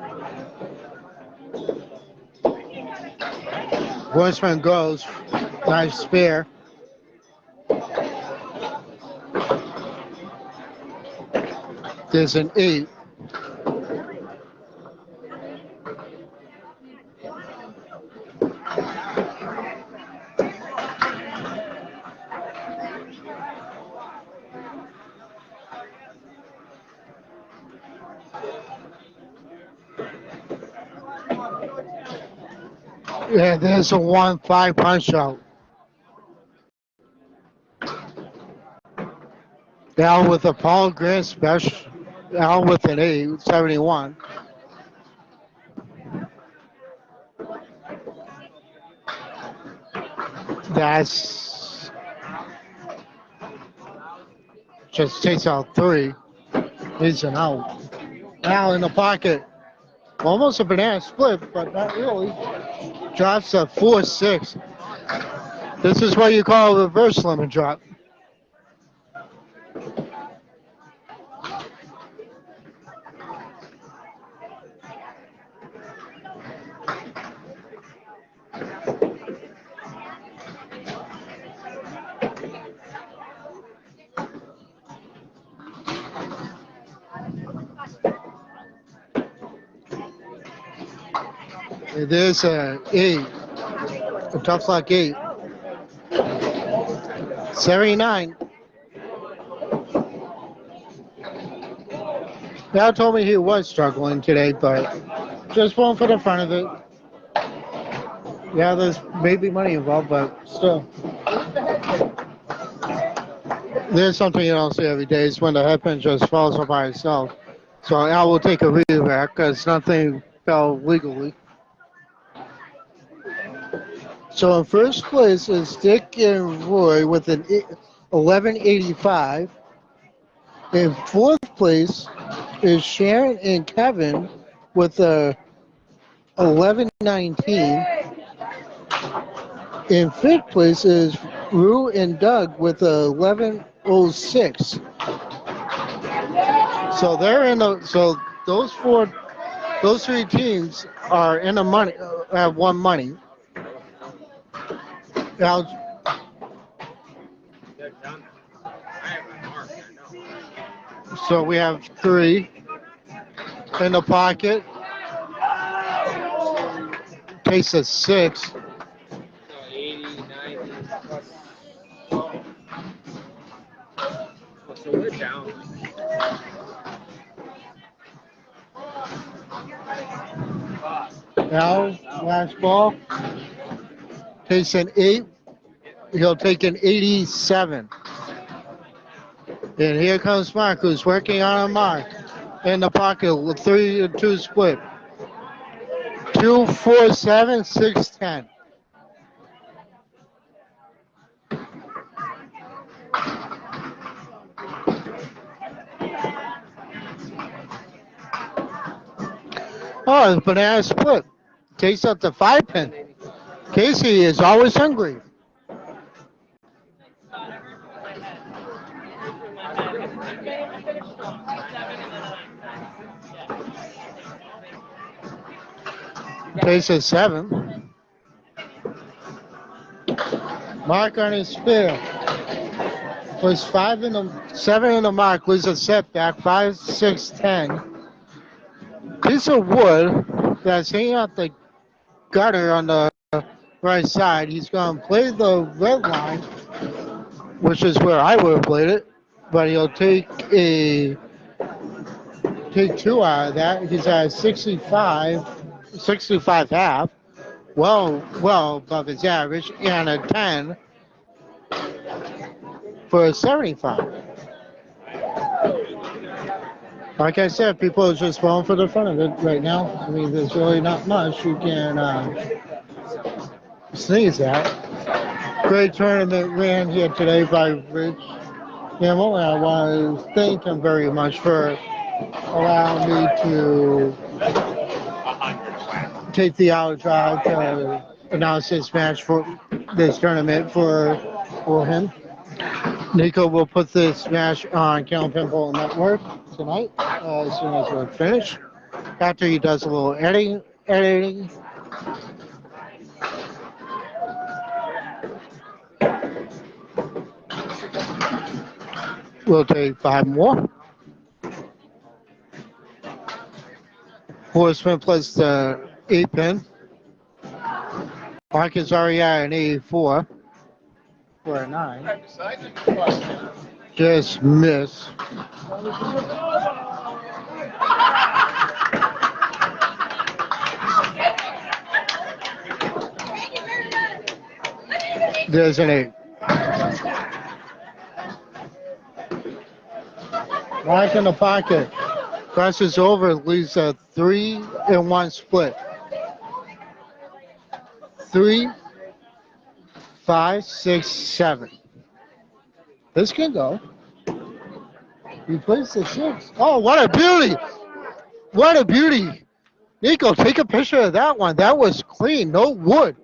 Horseman goes. Nice spare. There's an 8. Yeah, there's a 1-5 punch out. Al with a Paul Grant special. Al with an 8, 71. That's just takes out 3. He's an out. Al in the pocket. Almost a banana split, but not really. Drops a 4-6. This is what you call a reverse lemon drop. There's a 8, a tough luck 8. 79. Al told me he was struggling today, but just one for the fun of it. Yeah, there's maybe money involved, but still. There's something you don't see every day is when the headpin just falls up by itself. So Al will take a read back because nothing fell legally. So in first place is Dick and Roy with an 1185. In fourth place is Sharon and Kevin with a 1119. In fifth place is Rue and Doug with a 1106. So they're in the those 3 teams are in the money have won money. Now, so we have 3 in the pocket. Takes a 6. So 80, 90 plus. So we're down. Now, last ball. Takes an 8. He'll take an 87. And here comes Mark, who's working on a mark in the pocket with 3-2 split. 2, 4, 7, 6, 10. Oh, it's banana split. Takes up the 5-pin. Casey is always hungry. Takes a 7. Mark on his spare. Was 7 in the mark. Was a setback. 5, 6, 10. Piece of wood that's hanging out the gutter on the right side. He's going to play the red line, which is where I would have played it, but he'll take two out of that. He's at 65 half, well above his average, and a 10 for a 75. Like I said, people are just falling for the fun of it right now. I mean, there's really not much you can sneeze at. Great tournament ran here today by Rich Campbell, and I want to thank him very much for allowing me to take the hour drive to announce this match for this tournament for him. Nico will put this match on Candlepin Bowl Network tonight as soon as we're finished. After he does a little editing. We'll take 5 more. Horseman plus the 8-pin. Mark is already at an 84 for a 9. Just miss. There's an 8. Mark in the pocket. Crosses over, leaves a 3-1 split. 3, 5, 6, 7. This can go. He plays the 6. Oh, what a beauty! What a beauty! Nico, take a picture of that one. That was clean, no wood.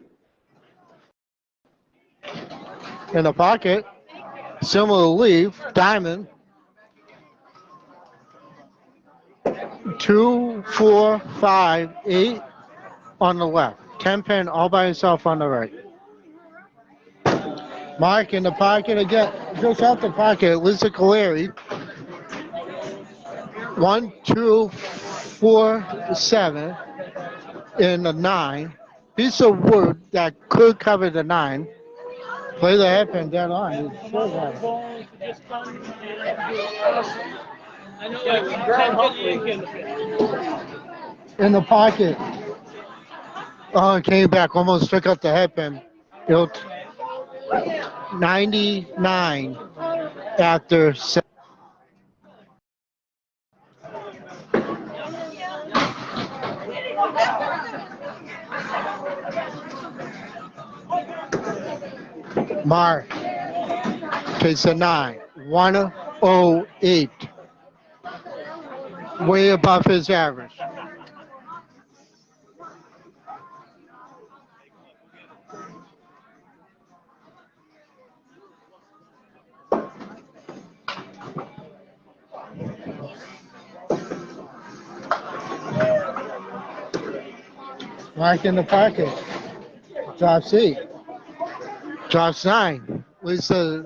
In the pocket. Similar leave, diamond. 2, 4, 5, 8 on the left. 10-pin all by himself on the right. Mark in the pocket again. Just out the pocket. Lisa Caleri. 1, 2, 4, 7 in the 9. Piece of wood that could cover the 9. Play the headpin dead on. In the pocket. Oh, it came back. Almost took out the headpin. 99 after 7. Mark takes a 9. 108. Way above his average. Mark in the pocket. Drops 8. Drops 9. Leaves a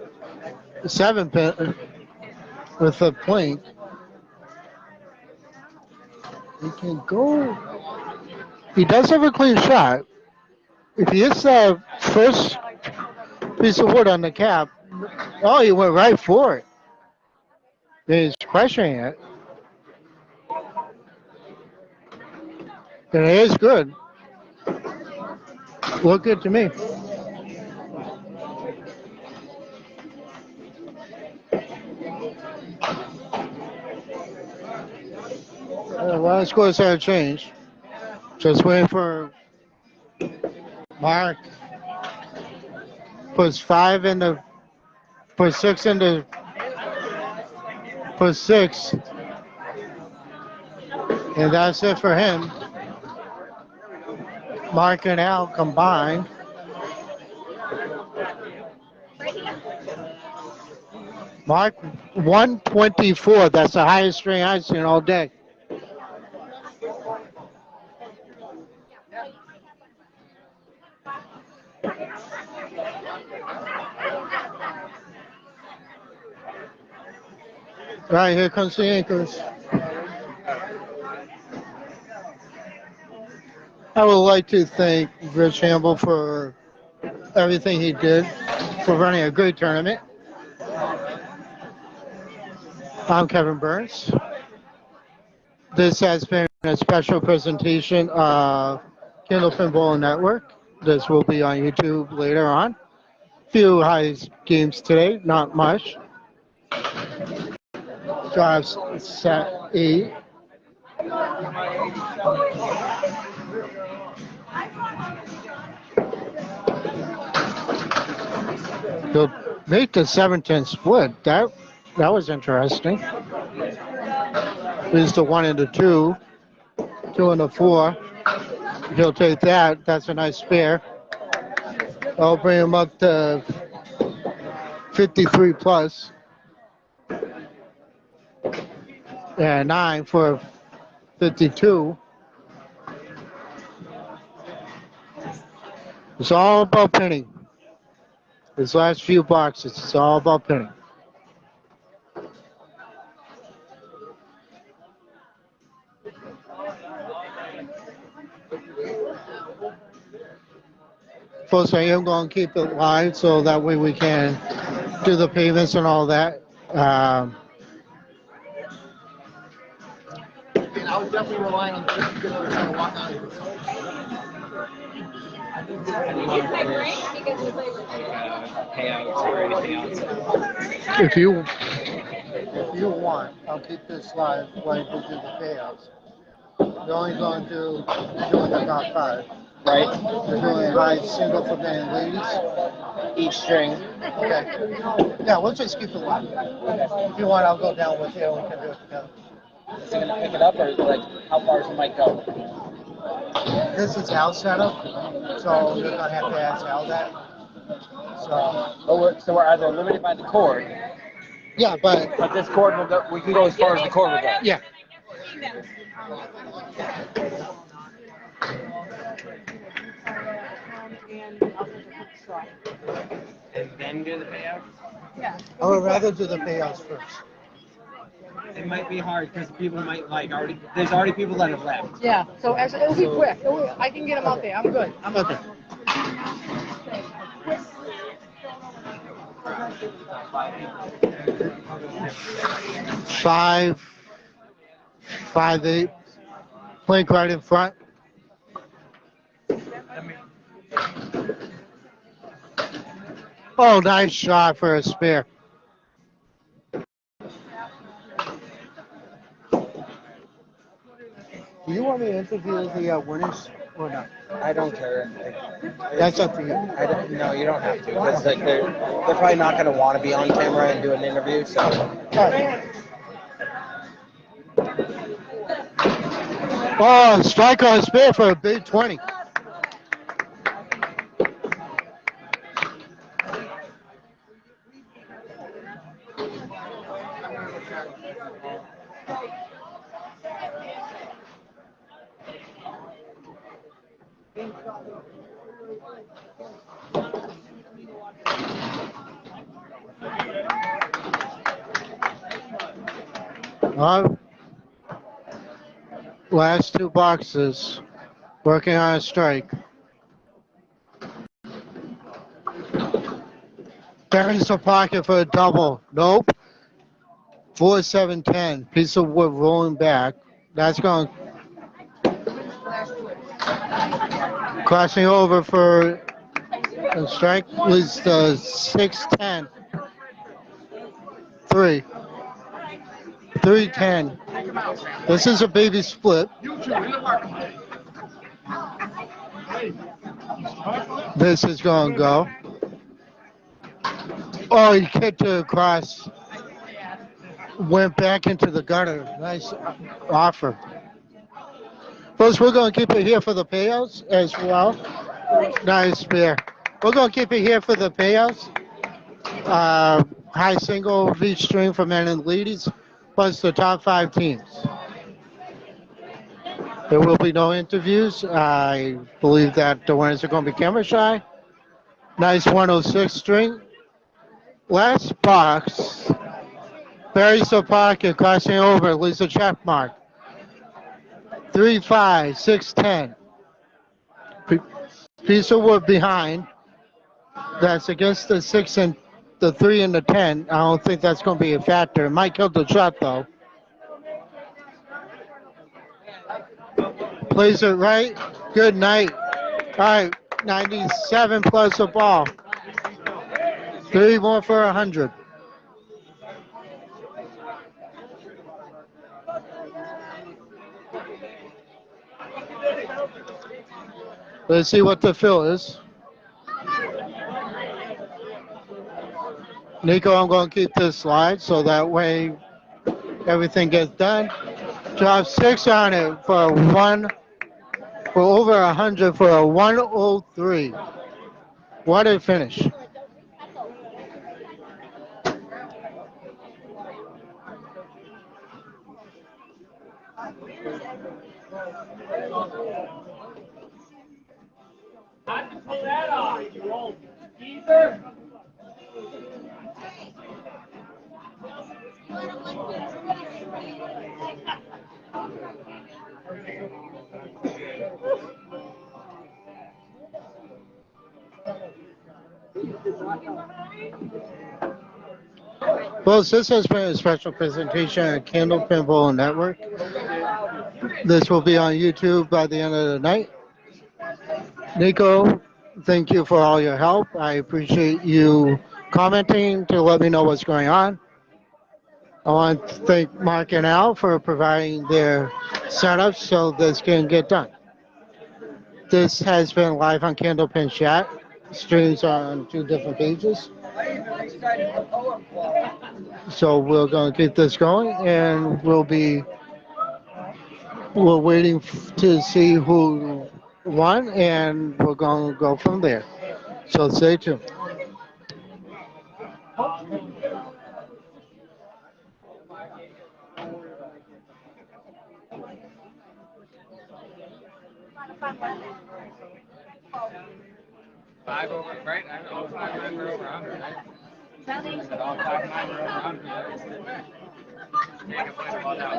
7-pin with a plank. He can go. He does have a clean shot. If he hits that first piece of wood on the cap, oh, he went right for it. He's pressuring it. And it is good. Look good to me. A lot of scores have changed. Just waiting for Mark. Puts 5 in the. Puts 6 in the. Puts 6. And that's it for him. Mark and Al combined. Mark 124. That's the highest string I've seen all day. Right, here comes the anchors. I would like to thank Rich Campbell for everything he did for running a great tournament. I'm Kevin Burns. This has been a special presentation of Candlepin Bowling Network. This will be on YouTube later on. Few high games today, not much. Drives set 8. He'll make the 7-10 split. That was interesting. Here's the 1 and the 2. 2 and the 4. He'll take that. That's a nice spare. I'll bring him up to 53 plus. And 9 for 52. It's all about pinning. His last few boxes, it's all about pinning. First, I am going to keep it live so that way we can do the payments and all that. I would definitely rely on people trying to walk out of here. Payouts or anything else. If you want, I'll keep this live while you do the payouts. You're only going to do doing the top 5. Right? You're doing high single for men and ladies. Each string. Okay. Yeah, we'll just keep it live. If you want, I'll go down with you and we can do it together. Is he gonna pick it up, or like how far is the mic go? This is Al's setup, so you're gonna have to ask Al that. So we're either limited by the cord, Yeah, but this cord will go. We can go as far as the cord will go. yeah. And then do the payouts. Yeah. I would rather do the payouts first. It might be hard because people might already. There's already people that have left. Yeah. So actually, it'll be quick. I can get them out there. I'm good. I'm Okay. Five, 5-8. Plank right in front. Oh, nice shot for a spare. Do you want me to interview the winners or not? I don't care. That's up to you. No, you don't have to because like they're probably not going to want to be on camera and do an interview. So. Oh, strike on a spare for a big 20. Last 2 boxes, working on a strike. There's a pocket for a double. Nope. 4-7-10. Piece of wood rolling back. That's going. Crossing over for a strike was the 6-10. 3. 3-10. This is a baby split. This is going to go. Oh, he kicked it across. Went back into the gutter. Nice offer. Folks, we're going to keep it here for the payouts as well. Nice spare. We're going to keep it here for the payouts. High single of each string for men and ladies, plus the top 5 teams. There will be no interviews. I believe that the winners are going to be camera shy. Nice 106 string. Last box. Buries the pocket, crossing over, leaves a check mark. 3-5, 6-10. Piece of wood behind. That's against the 6 and the 3 and the 10. I don't think that's going to be a factor. It might kill the shot though. Plays it right. Good night. All right, 97 plus the ball. 3 more for 100. Let's see what the fill is. Nico, I'm going to keep this slide so that way everything gets done. Drop 6 on it for over 100 for a 103. What a finish. Time to pull that off, you old geezer. Well, this has been a special presentation at Candlepin Bowling Network. This will be on YouTube by the end of the night. Nico, thank you for all your help. I appreciate you commenting to let me know what's going on. I want to thank Mark and Al for providing their setups so this can get done. This has been live on Candlepin Chat. Streams on 2 different pages. So we're going to keep this going, and we're waiting to see who won, and we're going to go from there. So stay tuned. Five over, right? All 5 9 were over 100, right? I said all 5 9 were over 100. Yeah, you can play all that.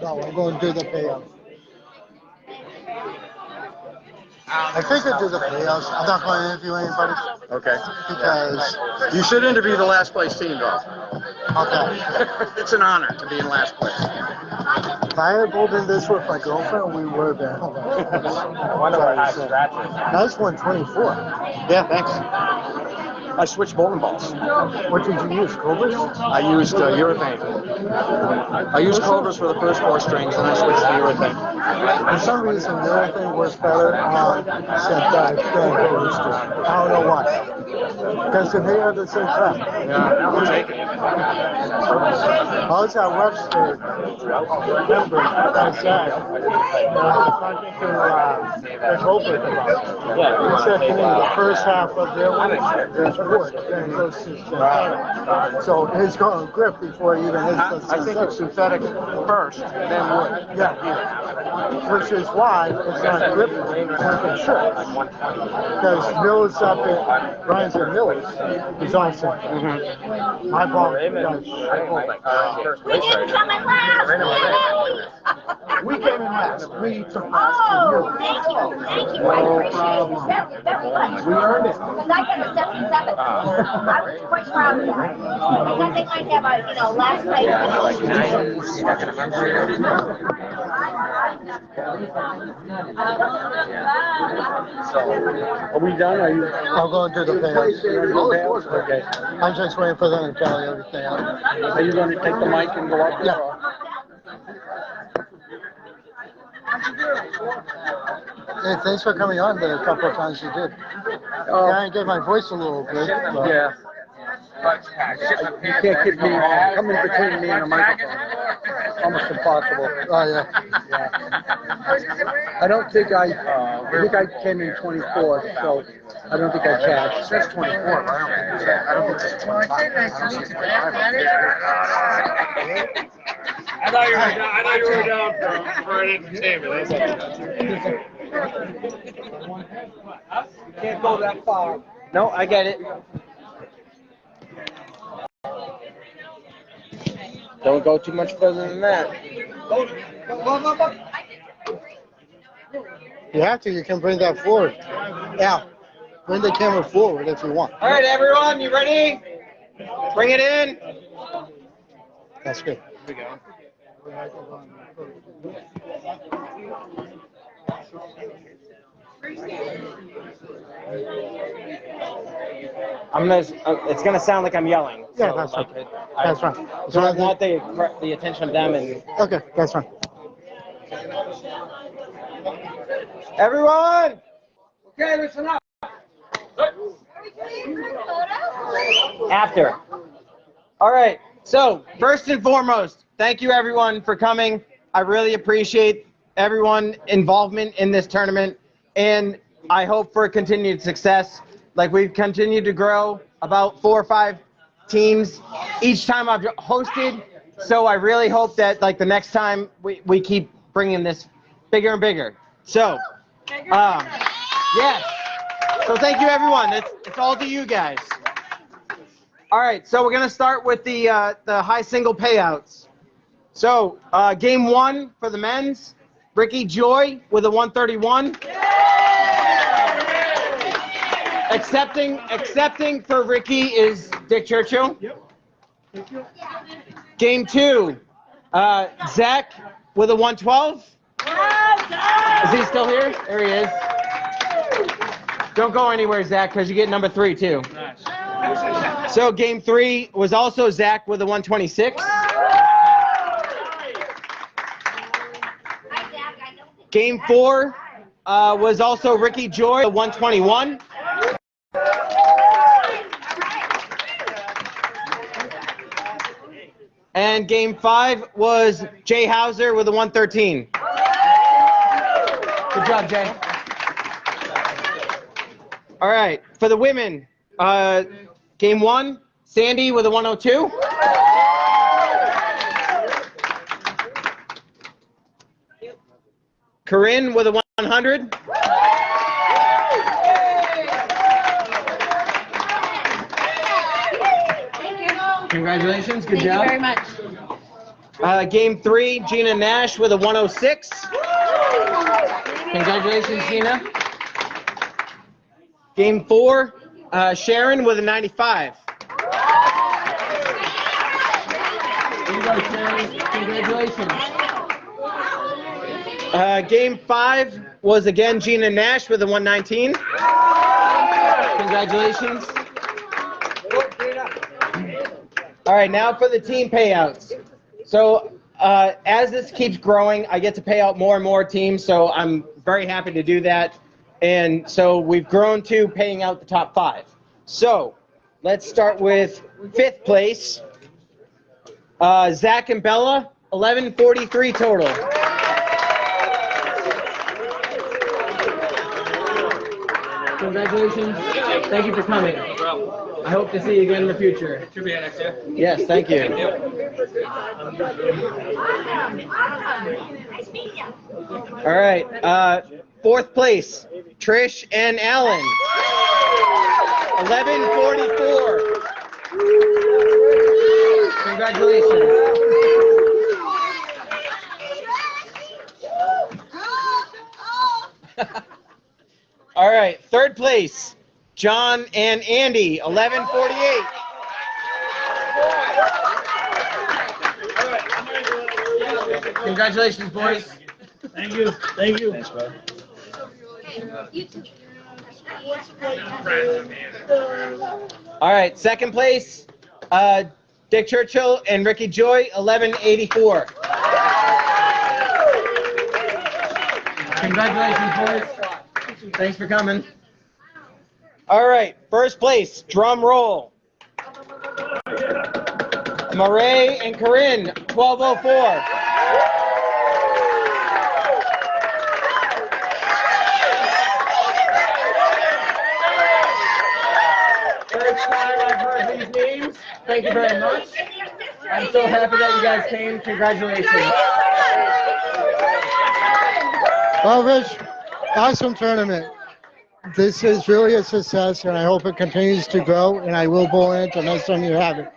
No, I'm going to do the payout. I think I'll do the payouts. I'm not going to interview anybody. Okay. Because... You should interview the last place team, though. Okay. It's an honor to be in last place. If I had bowled in this with my girlfriend, we would have been. I wonder what high scratch is. Nice 124. Yeah, thanks. I switched bowling balls. What did you use, Cobras? I used urethane. I used Cobras for the first 4 strings, and I switched to urethane. For some reason, urethane works better on synthetic than Cobras do. I don't know why. Because they are the same crap. Yeah, we'll take it. I was at Webster. Remember, I said, talking to Rick Holbert about it. He said to me, the first half of their winning is wood, then it goes to synthetic. So it's going to grip before it even hits the synthetic. I think it's synthetic first, then wood. Yeah. Which is why it's not gripping like it should. Because Mills up at Ryan's and Mills is awesome. Mm-hmm. My ball does. We didn't come in last. Yay! We came in last. We took Oh, thank you. No problem. Very much. We earned it. Because I got a 77. I was quite proud of that. Because they might have a, last Are we done? Are you? I'll go and do the payouts. Okay. I'm just waiting for them to tally everything out. Are you going to take the mic and go up there? Yeah. Hey, thanks for coming on the couple of times you did. Yeah, I get my voice a little bit. But... Yeah. You can't keep me coming between me and the microphone. Almost impossible. Oh, yeah. I don't think I came in 24th, so I don't think I cashed. It says 24, but I don't think it's 25. I thought you were down for an entertainment. You can't go that far. No, I get it. Don't go too much further than that. You have to. You can bring that forward. Al, bring the camera forward if you want. All right, everyone, you ready? Bring it in. That's good. Here we go. It's gonna sound like I'm yelling. Yeah, so, that's like, fine. That's fine. So I want the attention of them and Okay, that's fine. everyone. Okay, listen up. After. All right. So first and foremost, thank you everyone for coming. I really appreciate everyone involvement in this tournament, and I hope for continued success. Like, we've continued to grow about 4 or 5 teams each time I've hosted. So I really hope that like the next time we keep bringing this bigger and bigger. So, yes. So thank you everyone. It's all to you guys. All right. So we're gonna start with the high single payouts. So game 1 for the men's, Ricky Joy with a 131. Accepting for Ricky is Dick Churchill. Yep. Game 2, Zach with a 112. Is he still here? There he is. Don't go anywhere, Zach, because you get number 3 too. So game 3 was also Zach with a 126. Game 4 was also Ricky Joy, a 121. And game 5 was Jay Hauser with a 113. Good job, Jay. All right, for the women, game 1, Sandy with a 102. Corinne with a 100. Congratulations, good job. Thank you very much. Game 3, Gina Nash with a 106. Congratulations, Gina. Game 4, Sharon with a 95. Congratulations. Game 5 was again Gina Nash with a 119. Congratulations. All right, now for the team payouts. So as this keeps growing, I get to pay out more and more teams, so I'm very happy to do that. And so we've grown to paying out the top 5. So let's start with 5th place. Zach and Bella, 1143 total. Congratulations. Thank you for coming. I hope to see you again in the future. Should be here next year. Yes, thank you. All right, 4th place, Trish and Alan, 1144. Congratulations. All right, 3rd place, John and Andy, 1148. Congratulations, boys. Thank you. Thank you. Thanks, bro. All right, 2nd place, Dick Churchill and Ricky Joy, 1184. Congratulations, boys. Thanks for coming. All right, 1st place, drum roll. Marae and Corinne, 1204. First time I've heard these names. Thank you very much. I'm so happy that you guys came. Congratulations. Well, Rich, awesome tournament. This is really a success, and I hope it continues to grow, and I will bowl in it the next time you have it.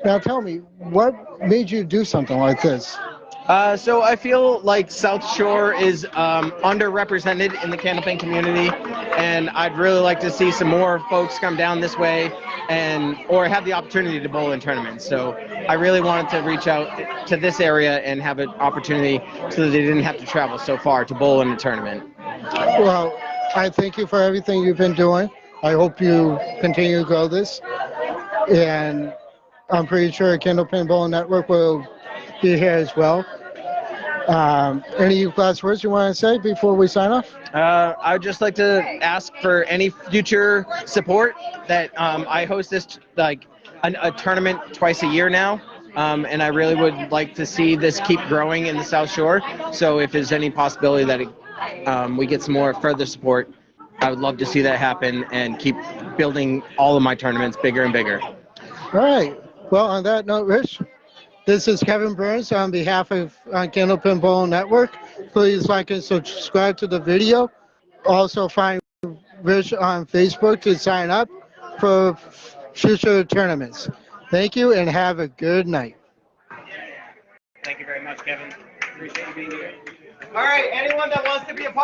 Now tell me, what made you do something like this? So I feel like South Shore is underrepresented in the Candlepin community, and I'd really like to see some more folks come down this way or have the opportunity to bowl in tournaments. So I really wanted to reach out to this area and have an opportunity so that they didn't have to travel so far to bowl in a tournament. Well, I thank you for everything you've been doing. I hope you continue to grow this. And I'm pretty sure Candlepin Bowling Network will be here as well. Any last words you want to say before we sign off? I would just like to ask for any future support that I host this a tournament twice a year now. And I really would like to see this keep growing in the South Shore. So if there's any possibility that we get some more further support, I would love to see that happen and keep building all of my tournaments bigger and bigger. All right. Well, on that note, Rich, this is Kevin Burns on behalf of Candlepin Bowling Network. Please like and subscribe to the video. Also find Rich on Facebook to sign up for future tournaments. Thank you and have a good night. Thank you very much, Kevin. Appreciate you being here. All right, anyone that wants to be a part